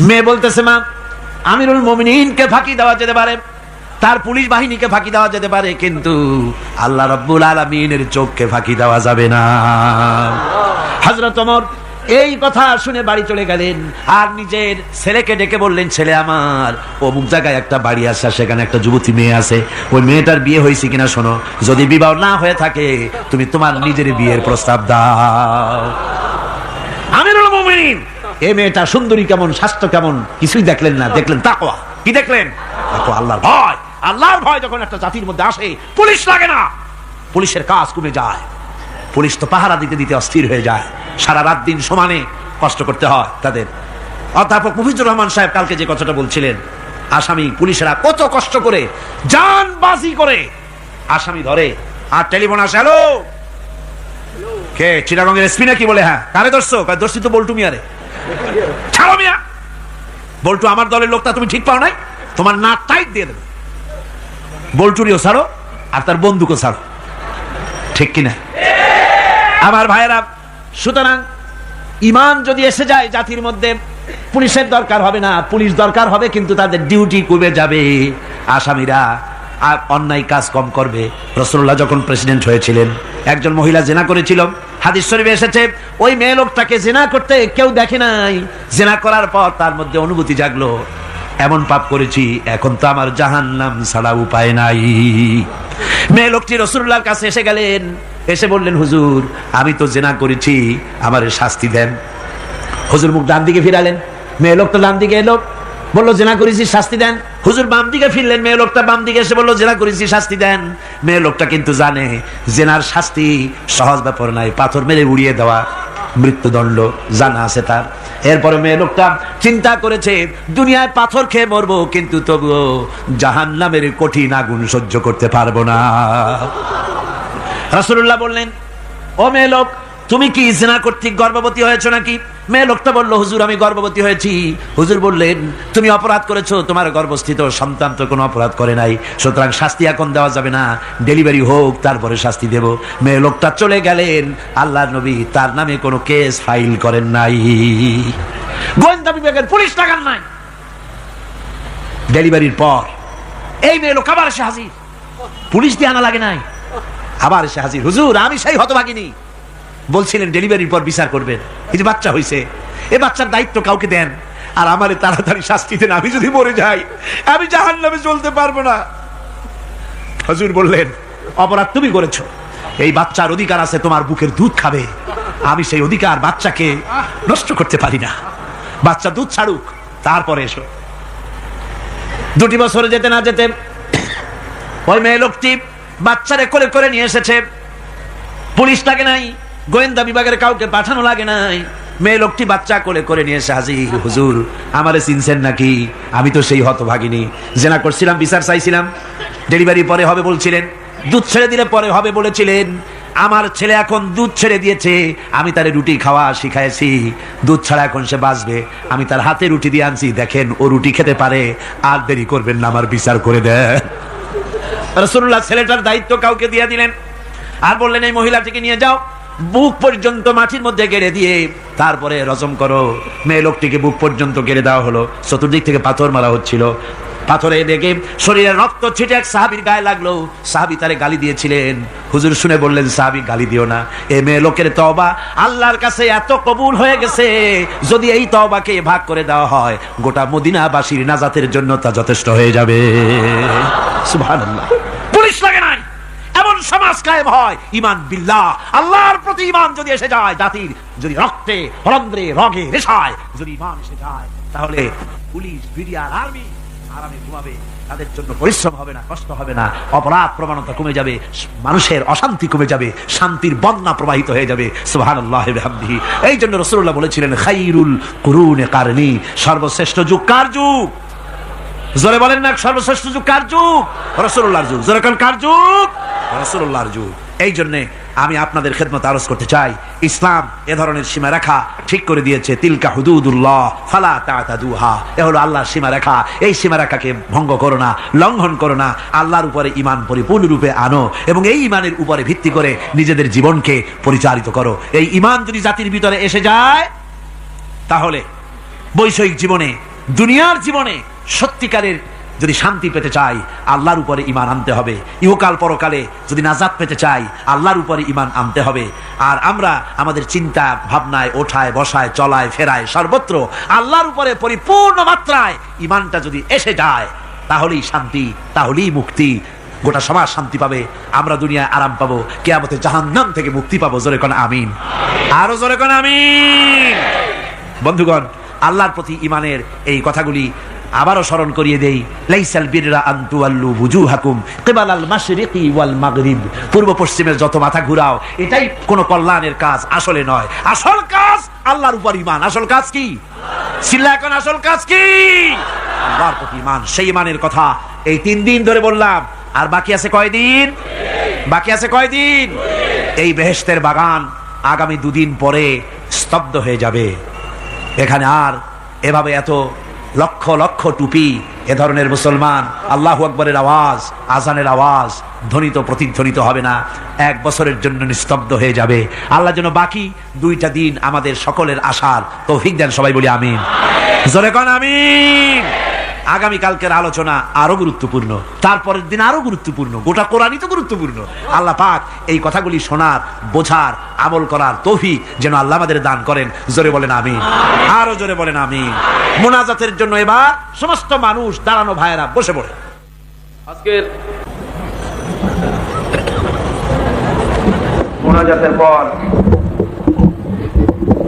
মেয়ে বলতেছে, মা আমিরুল মুমিনিনকে ফাঁকি দেওয়া যেতে পারে, তার পুলিশ বাহিনীকে ফাঁকি দেওয়া যেতে পারে, কিন্তু আল্লাহ রাব্বুল আলামিনের চোখকে ফাঁকি দেওয়া যাবে না। হযরত ওমর এই কথা শুনে বাড়ি চলে গেলেন আর নিজের ছেলেকে ডেকে বললেন, ছেলে আমার, অমুক জায়গায় একটা বাড়ি আছে, সেখানে একটা যুবতী মেয়ে আছে, ওই মেয়েটার বিয়ে হয়েছে কিনা শোনো, যদি বিবাহ না হয়ে থাকে তুমি তোমার নিজের বিয়ের প্রস্তাব দাও। আমিরুল মুমিনিন এই মেয়েটা সুন্দরী কেমন, স্বাস্থ্য কেমন কিছুই দেখলেন না, দেখলেন তাকওয়া। কি দেখলেন? তাকওয়া, আল্লাহর ভয়। আল্লাহর ভয় যখন একটা জাতির মধ্যে আসে, পুলিশ লাগে না, পুলিশের কাজ কমে যায়। পুলিশ তো পাহারা দিতে দিতে অস্থির হয়ে যায়, সারা রাত দিন সমানে কষ্ট করতে হয় তাদের। অধ্যাপক মুফিজুর রহমান সাহেব কালকে যে কথাটা বলছিলেন, আসামি পুলিশেরা কত কষ্ট করে জানবাজি করে আসামি ধরে, আর টেলিফোন আসে, হ্যালো কে, চিটাগংয়ের এসপি নাকি? বলে হ্যাঁ। কারে ধরছো? ধরছি তো বল্টু মিয়ারে। ছাড়ো মিয়া, বল্টু আমার দলের লোকটা তুমি ঠিক পাও নাই, তোমার নাক টাইট দিয়ে দেবে। বল্টুরিও ছাড়ো আর তার বন্দুকও ছাড়ো, ঠিক কিনা আমার ভাইয়েরা? সুতরাং ঈমান যদি এসে যায় জাতির মধ্যে, পুলিশের দরকার হবে না, পুলিশ দরকার হবে কিন্তু তাদের ডিউটি কমে যাবে, আসামিরা আর অন্যায় কাজ কম করবে। রাসূলুল্লাহ যখন প্রেসিডেন্ট হয়েছিলেন, একজন মহিলা জিনা করেছিল, হাদিস শরীফে এসেছে ওই মেয়ে লোকটাকে জিনা করতে কেউ দেখে নাই, জিনা করার পর তার মধ্যে অনুভূতি জাগলো, এমন পাপ করেছি এখন তো আমার জাহান্নাম ছাড়া উপায় নাই। মেয়ে লোকটি রাসূলুল্লাহর কাছে এসে গেলেন, এসে বললেন, হুজুর আমি তো জিনা করেছি, আমার শাস্তি দেন। হুজুর মুখ ডান দিকে ফিরালেন, মেয়ে লোকটা ডান দিকে এলো, বললো জিনা করেছি, শাস্তি দেন। হুজুর বাম দিকে ফিরলেন, মেয়ে লোকটা বাম দিকে এসে বললো জিনা করেছি, শাস্তি দেন। মেয়ে লোকটা কিন্তু জানে জিনার শাস্তি সহজ ব্যাপার নাই, পাথর মেরে উড়িয়ে দেওয়া, মৃত্যুদণ্ড জানা আছে তার। এরপরে মেয়ে লোকটা চিন্তা করেছে, দুনিয়ায় পাথর খেয়ে মরবো কিন্তু তবুও জাহান্নামের কঠিন আগুন সহ্য করতে পারবো না। রাসূলুল্লাহ বললেন, ও মেয়ে লোক, তুমি কি জিনা কর্তৃক গর্ভবতী হয়েছো নাকি? মেয়ে লোকটা বলল, হুজুর আমি গর্ভবতী হয়েছি। হুজুর বললেন, তুমি অপরাধ করেছো, তোমার গর্ভস্থিত সন্তান তো কোনো অপরাধ করে নাই, সুতরাং শাস্তি এখন দেওয়া যাবে না, ডেলিভারি হোক তারপরে শাস্তি দেব। মেয়ে লোকটা চলে গেলেন, আল্লাহর নবী তার নামে কোনো কেস ফাইল করেন নাই, গোয়েন্দা বিভাগের পুলিশ লাগান নাই। ডেলিভারির পর এই মেয়ে লোক আবার এসে হাজির, পুলিশ দিয়ে আনা লাগে নাই, আবার এসে হাজির, হুজুর আমি সেই হতভাগিনী, বলছিলেন ডেলিভারির পর বিচার করবেন, এই যে বাচ্চা হয়েছে, এই বাচ্চার দায়িত্ব কাউকে দেন, আর আমারে তাড়াতাড়ি শাস্তি দেন, আমি যদি মরে যাই আমি জাহান্নামে চলতে পারবো না। হুজুর বললেন, অপরাধ তুমি করেছো, এই বাচ্চার অধিকার আছে তোমার বুকের দুধ খাবে, আমি সেই অধিকার বাচ্চাকে নষ্ট করতে পারি না, বাচ্চা দুধ ছাড়ুক তারপরে এসো। 2 বছরে যেতে না যেতে ওই মেয়ে লোকটি বাচ্চারে কোলে করে নিয়ে এসেছে, পুলিশ লাগে নাই, গোয়েন্দা বিভাগের কাউকে পাঠানো লাগে নাই, মেয়ে লোকটি বাচ্চা কোলে করে নিয়ে এসে হাজির, হুজুর আমারে চিনছেন নাকি? আমি তো সেই হতভাগিনী, জিনা করছিলাম, বিচার চাইছিলাম, ডেলিভারি পরে হবে বলছিলেন, দুধ ছেড়ে দিলে পরে হবে বলেছিলেন, আমার ছেলে এখন দুধ ছেড়ে দিয়েছে, আমি তারে রুটি খাওয়া শিখাইছি, দুধ ছাড়া এখন সে বাঁচবে, আমি তার হাতে রুটি দিয়ে আনছি, দেখেন ও রুটি খেতে পারে, আর দেরি করবেন না, আমার বিচার করে দেন। রাসূলুল্লাহ ছেলেটার দায়িত্ব কাউকে দিয়ে দিলেন, আর বললেন এই মহিলাটিকে নিয়ে যাও, বুক পর্যন্ত মাটির মধ্যে গেড়ে দিয়ে তারপরে রজম করো। মেয়ে লোকটিকে বুক পর্যন্ত গেড়ে দেওয়া হলো। চতুর্দিক থেকে পাথর মারা হচ্ছিল। পাথরে দেখে শরীরে রক্ত ছিটে এক সাহাবীর গায়ে লাগলো। সাহাবী তারে গালি দিয়েছিলেন। হুজুর শুনে বললেন, সাহাবী গালি দিও না, এই মেয়ে লোকের তওবা আল্লাহর কাছে এত কবুল হয়ে গেছে, যদি এই তওবাকে ভাগ করে দেওয়া হয় গোটা মদিনাবাসীর নাজাতের জন্য তা যথেষ্ট হয়ে যাবে। সুবহানাল্লাহ। পুলিশ লাগে নাই, এমন সমাজ কায়েম হয় ঈমান বিল্লাহ, আল্লাহর প্রতি ঈমান যদি এসে যায়, জাতির যদি রক্তে রন্ধ্রে রগে রেশায় যদি ঈমান এসে যায়, তাহলে পুলিশ বিডিআর আর্মি আরামে ঘুমাবে, তাদের জন্য পরিশ্রম হবে না, কষ্ট হবে না, অপরাধ প্রবণতা কমে যাবে, মানুষের অশান্তি কমে যাবে, শান্তির বন্যা প্রবাহিত হয়ে যাবে। সুবহানাল্লাহি ওয়া বিহামদিহি। এই জন্য রাসূলুল্লাহ বলেছিলেন, খায়রুল কুরুনে কারনি, সর্বশ্রেষ্ঠ যুগ কার যুগ? জোরে বলেন না, সর্বশ্রেষ্ঠ যুগ কার যুগ? রাসূলুল্লাহর যুগ। জোরে কোন কার যুগ? রাসূলুল্লাহর যুগ। এই জন্য আমি আপনাদের খেদমতে আরজ করতে চাই, ইসলাম এ ধরনের সীমারেখা ঠিক করে দিয়েছে। তিলকা হুদুদুল্লাহ ফালা তা'তাদুহা, এ হলো আল্লাহর সীমারেখা। এই সীমারেখাকে ভঙ্গ করো না, লঙ্ঘন করো না। আল্লাহর উপরে ঈমান পরিপূর্ণরূপে আনো এবং এই ঈমানের উপরে ভিত্তি করে নিজেদের জীবনকে পরিচালিত করো। এই ঈমান যদি জাতির ভিতরে এসে যায়, তাহলে বৈষয়িক জীবনে, দুনিয়ার জীবনে সত্যিকারের যদি শান্তি পেতে চাই, আল্লাহর উপরে ঈমান আনতে হবে। ইহকাল পরকালে যদি নাজাত পেতে চাই, আল্লাহর উপরে ঈমান আনতে হবে। আর আমরা আমাদের চিন্তা ভাবনায়, ওঠায় বসায়, চলায় ফেরায়, সর্বত্র আল্লাহর উপরে পরিপূর্ণ মাত্রায় ঈমানটা যদি এসে যায়, তাহলেই শান্তি, তাহলেই মুক্তি। গোটা সমাজ শান্তি পাবে, আমরা দুনিয়ায় আরাম পাবো, কিয়ামতে জাহান্নাম থেকে মুক্তি পাবো। জোরে কোন আমিন, আরো জোরে কোন আমিন। বন্ধুগণ, আল্লাহর প্রতি ঈমানের এই কথাগুলি আবারও স্মরণ করিয়ে দেই। লাইসাল বিররা আন তুওয়াল্লু বুজুহাকুম কিবালাল মাশরিকি ওয়াল মাগরিব, পূর্ব পশ্চিমের যত মাথা ঘুরাও, এটাই কোনো কল্যাণের কাজ আসলে নয়। আসল কাজ আল্লাহর উপর ঈমান। আসল কাজ কি? চিল্লা এখন, আসল কাজ কি? আল্লাহর প্রতি ঈমান। সেই ঈমানের কথা এই 3 দিন ধরে বললাম। আর বাকি আছে কয়দিন? বাকি আছে কয়দিন? এই বেহেশতের বাগান আগামী 2 দিন পরে স্তব্ধ হয়ে যাবে। এখানে আর এভাবে এত লক্ষ লক্ষ টুপি, এ ধরনের মুসলমান আল্লাহু আকবরের আওয়াজ, আজানের আওয়াজ ধ্বনিত প্রতিধ্বনিত হবে না। 1 বছরের জন্য নিস্তব্ধ হয়ে যাবে। আল্লাহ যেন বাকি 2টা দিন আমাদের সকলের আশার তৌফিক দেন। সবাই বলি আমিন, জোরে কোন আমিন। আগামীকালকের আলোচনা আরো গুরুত্বপূর্ণ, তারপরের দিন আরো গুরুত্বপূর্ণ, গোটা কোরআনই তো গুরুত্বপূর্ণ। আল্লাহ পাক এই কথাগুলি শোনার, বোঝার, আমল করার তৌফিক যেন আল্লাহ আমাদের দান করেন। জোরে বলেন আমিন, আরো জোরে বলেন আমিন। মুনাজাতের জন্য এবার সমস্ত মানুষ দাঁড়ানো, ভাইয়েরা বসে পড়ে। আজকের মুনাজাতের পর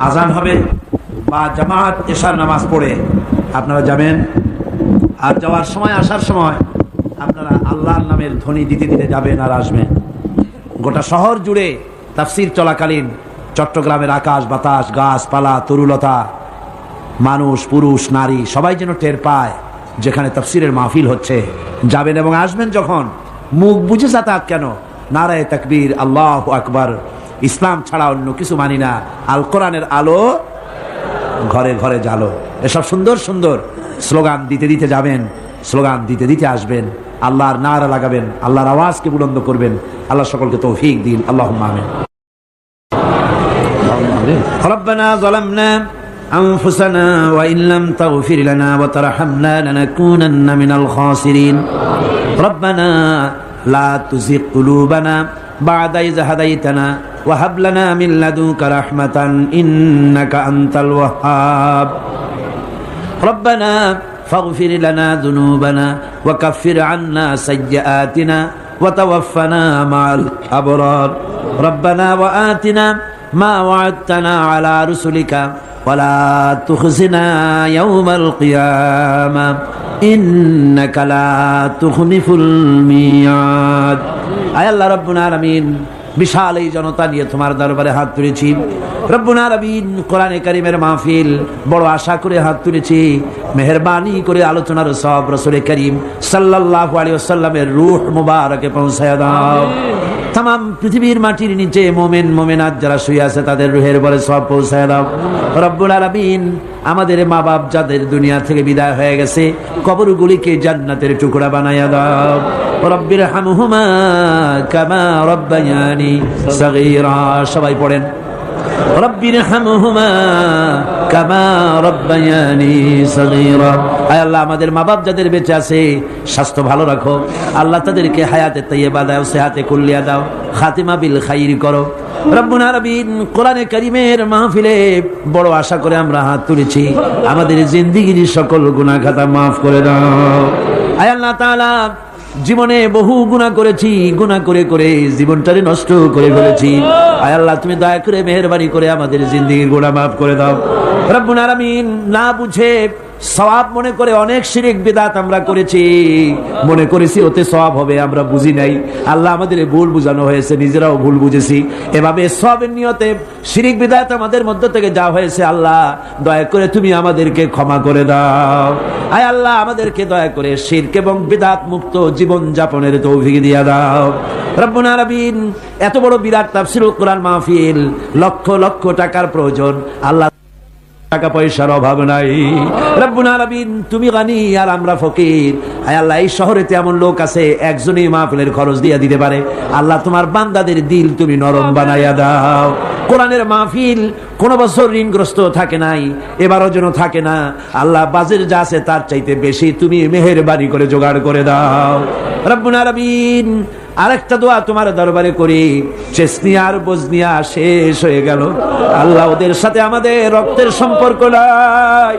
আজান হবে বা জামাত এশার নামাজ পড়ে আপনারা যাবেন। আর যাওয়ার সময়, আসার সময় আপনারা আল্লাহর নামের ধ্বনি দিতে দিতে যাবেন আর আসবেন। গোটা শহর জুড়ে তাফসীর চলাকালীন চট্টগ্রামের আকাশ বাতাস, গাছপালা, তরুলতা, মানুষ, পুরুষ, নারী সবাই যেন টের পায় যেখানে তাফসীরের মাহফিল হচ্ছে। যাবেন এবং আসবেন যখন, মুখ বুঝে যাতায়াত কেন, নারায়ে তাকবীর, আল্লাহু আকবার, ইসলাম ছাড়া অন্য কিছু মানি না, আল কোরআনের আলো ঘরে ঘরে জালো, এসব সুন্দর সুন্দর স্লোগান দিতে দিতে যাবেন, স্লোগান দিতে দিতে আসবেন, আল্লাহর নারা লাগাবেন, আল্লাহর আওয়াজকে বুলন্দ করবেন। আল্লাহ সকলকে তৌফিক দিন। আল্লাহুম্মা আমিন। রব্বানা যালামনা আনফুসানা ওয়া ইন লাম তাগফির লানা ওয়া তারহামনা লানাকুনান্না মিনাল খাসিরিন। রব্বানা লা তুযিগ কুলুবানা বা'দা ইয হাদাইতানা ওয়া হাব লানা মিন লাদুনকা রাহমাতান ইন্নাকা আনতাল ওয়াহ্হাব। ربنا فاغفر لنا ذنوبنا وكفر عنا سيئاتنا وتوفنا مع الأبرار. ربنا وآتنا ما وعدتنا على رسلك ولا تخزنا يوم القيامة إنك لا تخلف الميعاد. আয় আল্লাহ রব্বুল আলামিন, বিশাল এই জনতা নিয়ে তোমার দরবারে হাত তুলেছি। রব্বুল আলামিন, কোরআনে কারীমের মাহফিল বড় আশা করে হাত তুলেছি। মেহেরবানি করে আলোচনার সব রাসূল করিম সাল্লাল্লাহু আলাইহি ওয়াসাল্লামের রূহ মুবারকে পৌঁছায় দাও। तमाम পৃথিবীর মাটির নিচে মুমিন মুমিনাত যারা শুয়ে আছে তাদের রূহের উপরে সব পৌঁছায় দাও। রব্বুল আলামিন, আমাদের মা বাপ যাদের দুনিয়া থেকে বিদায় হয়ে গেছে, কবরগুলিকে জান্নাতের টুকরা বানায়া দাও। রব্বিরহামহুমা কামা রব্বায়ানি সগীরা। সবাই পড়েন রব্বিরহামহুমা কামা রব্বায়ানি সগীরা। আয় আল্লাহ, আমাদের মা বাপ যাদের বেঁচে আছে স্বাস্থ্য ভালো রাখো আল্লাহ, তাদেরকে হায়াতে তাইয়্যিবা দাও, সেহাতে কুল্লিয়া দাও, খাতিমা বিল খাইর করো। রব্বুল আলামিন, কোরআনে কারীমের মাহফিলে বড় আশা করে আমরা হাত তুলেছি, আমাদের জিন্দেগির সকল গুনাহ খাতা মাফ করে দাও। আয় আল্লাহ তাআলা, জীবনে বহু গুনাহ করেছি, গুনাহ করে করে জীবনটারে নষ্ট করে ফেলেছি। আয় আল্লাহ, তুমি দয়া করে মেহেরবানি করে আমাদের জিন্দেগির গুনাহ মাফ করে দাও। রব্বুল আলামিন, না বুঝে সওয়াব মনে করে অনেক শিরক বিদআত আমরা করেছি, মনে করেছি ওতে সওয়াব হবে, আমরা বুঝি নাই। আল্লাহ, আমাদের ভুল বুঝানো হয়েছে, নিজেরাও ভুল বুঝেছি। এভাবে সওয়াবের নিয়তে শিরক বিদআত আমাদের মধ্য থেকে যা হয়েছে, আল্লাহ দয়া করে তুমি আমাদেরকে ক্ষমা করে দাও। আয় আল্লাহ, আমাদেরকে দয়া করে শিরক এবং বিদআত মুক্ত জীবন যাপনের তৌফিক দিয়ে দাও। রব্বুল আলামিন, এত বড় বিরাট তাফসীরুল কোরআন মাহফিল, লক্ষ লক্ষ টাকার প্রয়োজন, আল্লাহ টাকা পয়সার অভাব নাই। রব্বুল আলামিন, তুমি গানি আর আমরা ফকির। আয় আল্লাহ, এই শহরেতে এমন লোক আছে একজনই মাহফিলের খরচ দিয়ে দিতে পারে। আল্লাহ, তোমার বান্দাদের দিল তুমি নরম বানাইয়া দাও। কোরআনের মাহফিল কোন বছর ঋণগ্রস্ত থাকে নাই, এবারও যেন থাকে না। আল্লাহ, বাজেট যা আছে তার চাইতে বেশি তুমি মেহেরবানি করে জোগাড় করে দাও। রব্বুল আলামিন, আরেকটা দোয়া তোমার দরবারে করি, চেসনিয়া আর বজনিয়া শেষ হয়ে গেল। আল্লাহ, ওদের সাথে আমাদের রক্তের সম্পর্ক নাই,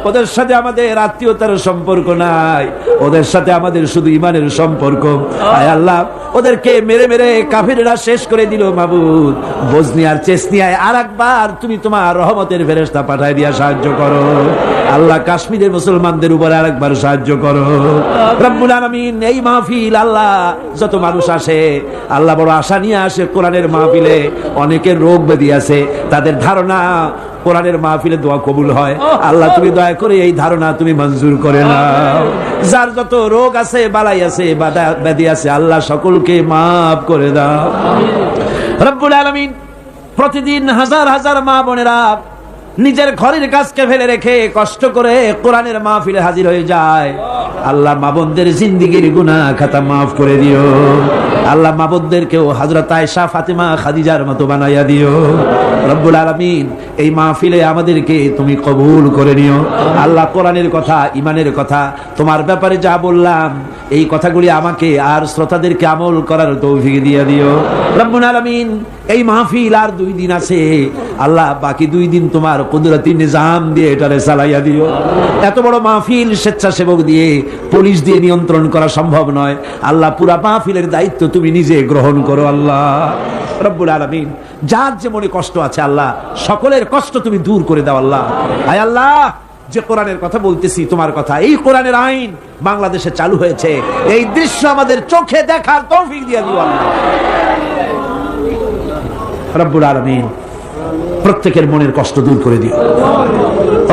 ওদের সাথে আমাদের আত্মীয়তার সম্পর্ক নাই, ওদের সাথে আমাদের শুধু ইমানের সম্পর্ক। আয় আল্লাহ, ওদেরকে মেরে মেরে কাফিররা শেষ করে দিল। মাবুদ, বজনিয়ার চেসনিয়ায় আরেকবার তুমি তোমার রহমতের ফেরেশতা পাঠায় দিয়া সাহায্য করো। আল্লাহ, কাশ্মীরের মুসলমানদের উপরে আরেকবার সাহায্য করো। রব্বুল আলামিন, এই মাহফিল আল্লাহ যত মানুষ আসে, আল্লাহ বড় আশা নিয়ে আসে কোরআনের মাহফিলে। অনেকের রোগ ব্যাধি আছে, তাদের ধারণা কোরআনের মাহফিলে দোয়া কবুল হয়। আল্লাহ, তুমি দয়া করে এই ধারণা তুমি মঞ্জুর করে নাও। যার যত রোগ আছে, বালাই আছে, ব্যাধি আছে, আল্লাহ সকলকে মাফ করে দাও। রব্বুল আলামিন, প্রতিদিন হাজার হাজার মা বোনেরা নিজের ঘরের কাজকে ফেলে রেখে কষ্ট করে কোরআনের মাহফিলে হাজির হয়ে যায়। আল্লাহ, মা বোনদের জিন্দেগির গুনাহ খাতা মাফ করে দিও। আল্লাহ, মা বোনদেরকেও হযরত আয়েশা, ফাতেমা, খাদিজার মতো বানাইয়া দিও। রব্বুল আলামিন, এই মাহফিলে আমাদেরকে তুমি কবুল করে নিও। আল্লাহ, কোরআনের কথা, ইমানের কথা, তোমার ব্যাপারে যা বললাম, এই কথাগুলি আমাকে আর শ্রোতাদেরকে আমল করার তৌফিক দিয়ে দিও। রব্বুল আলামিন, এই মাহফিল আর 2 দিন আছে, আল্লাহ বাকি 2 দিন তোমার কুদরতি নিজাম দিয়ে এটারে চালাইয়া দিও। এত বড় মাহফিল স্বেচ্ছাসেবক দিয়ে, পুলিশ দিয়ে নিয়ন্ত্রণ করা সম্ভব নয়। আল্লাহ, পুরা মাহফিলের দায়িত্ব তুমি নিজে গ্রহণ করো। আল্লাহ রব্বুল আলামিন, যার যে মনে কষ্ট আছে, আল্লাহ সকলের কষ্ট তুমি দূর করে দাও। আল্লাহ, আয় আল্লাহ, যে কোরআনের কথা বলতেছি তোমার কথা, এই কোরআনের আইন বাংলাদেশে চালু হয়েছে, এই দৃশ্য আমাদের চোখে দেখার তৌফিক দিয়ে দিও। আল্লাহ রব্বুল আলামিন, প্রত্যেকের মনের কষ্ট দূর করে দিও।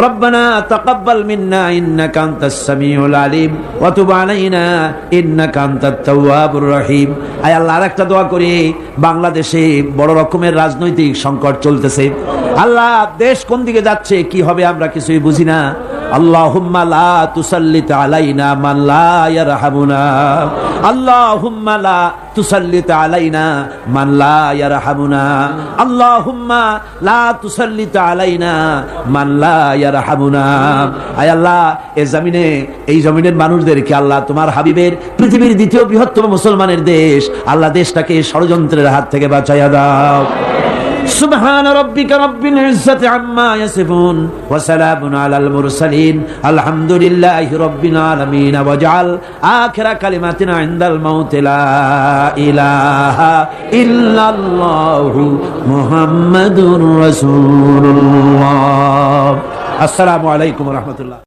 রব্বানা তাকাব্বাল মিন্না ইন্নাকা আনতাস সামিউল আলিম ওয়া তুব আলাইনা ইন্নাকা আনতাত তাওয়াবুর রহিম। আয় আল্লাহ, আরেকটা দোয়া করি, বাংলাদেশে বড় রকমের রাজনৈতিক সংকট চলতেছে। আল্লাহ, দেশ কোন দিকে যাচ্ছে, কি হবে আমরা কিছুই বুঝি না। আল্লাহুম্মা লা তুসাল্লিত আলাইনা মান লা ইয়ারহামুনা, আল্লাহুম্মা লা তুসাল্লিত আলাইনা মান লা ইয়ারহামুনা, আল্লাহুম্মা লা তুসাল্লিত আলাইনা মান লা ইয়ারহামুনা। আয় আল্লাহ, এই জমিনের মানুষদেরকে আল্লাহ তোমার হাবিবের পৃথিবীর দ্বিতীয় বৃহত্তম মুসলমানের দেশ, আল্লাহ দেশটাকে ষড়যন্ত্রের হাত থেকে বাঁচাইয়া দাও। সুবহান রাব্বিকা রাব্বিল ইজ্জাতি আম্মা ইয়াসিফুন ওয়া সালামুন আলাল মুরসালিন আলহামদুলিল্লাহি রাব্বিল আলামিন। ওয়াজআল আখিরা কালিমাতিনা ইনদাল মাউত লা ইলাহা ইল্লাল্লাহু মুহাম্মাদুর রাসূলুল্লাহ। আসসালামু আলাইকুম ওয়া রাহমাতুল্লাহ।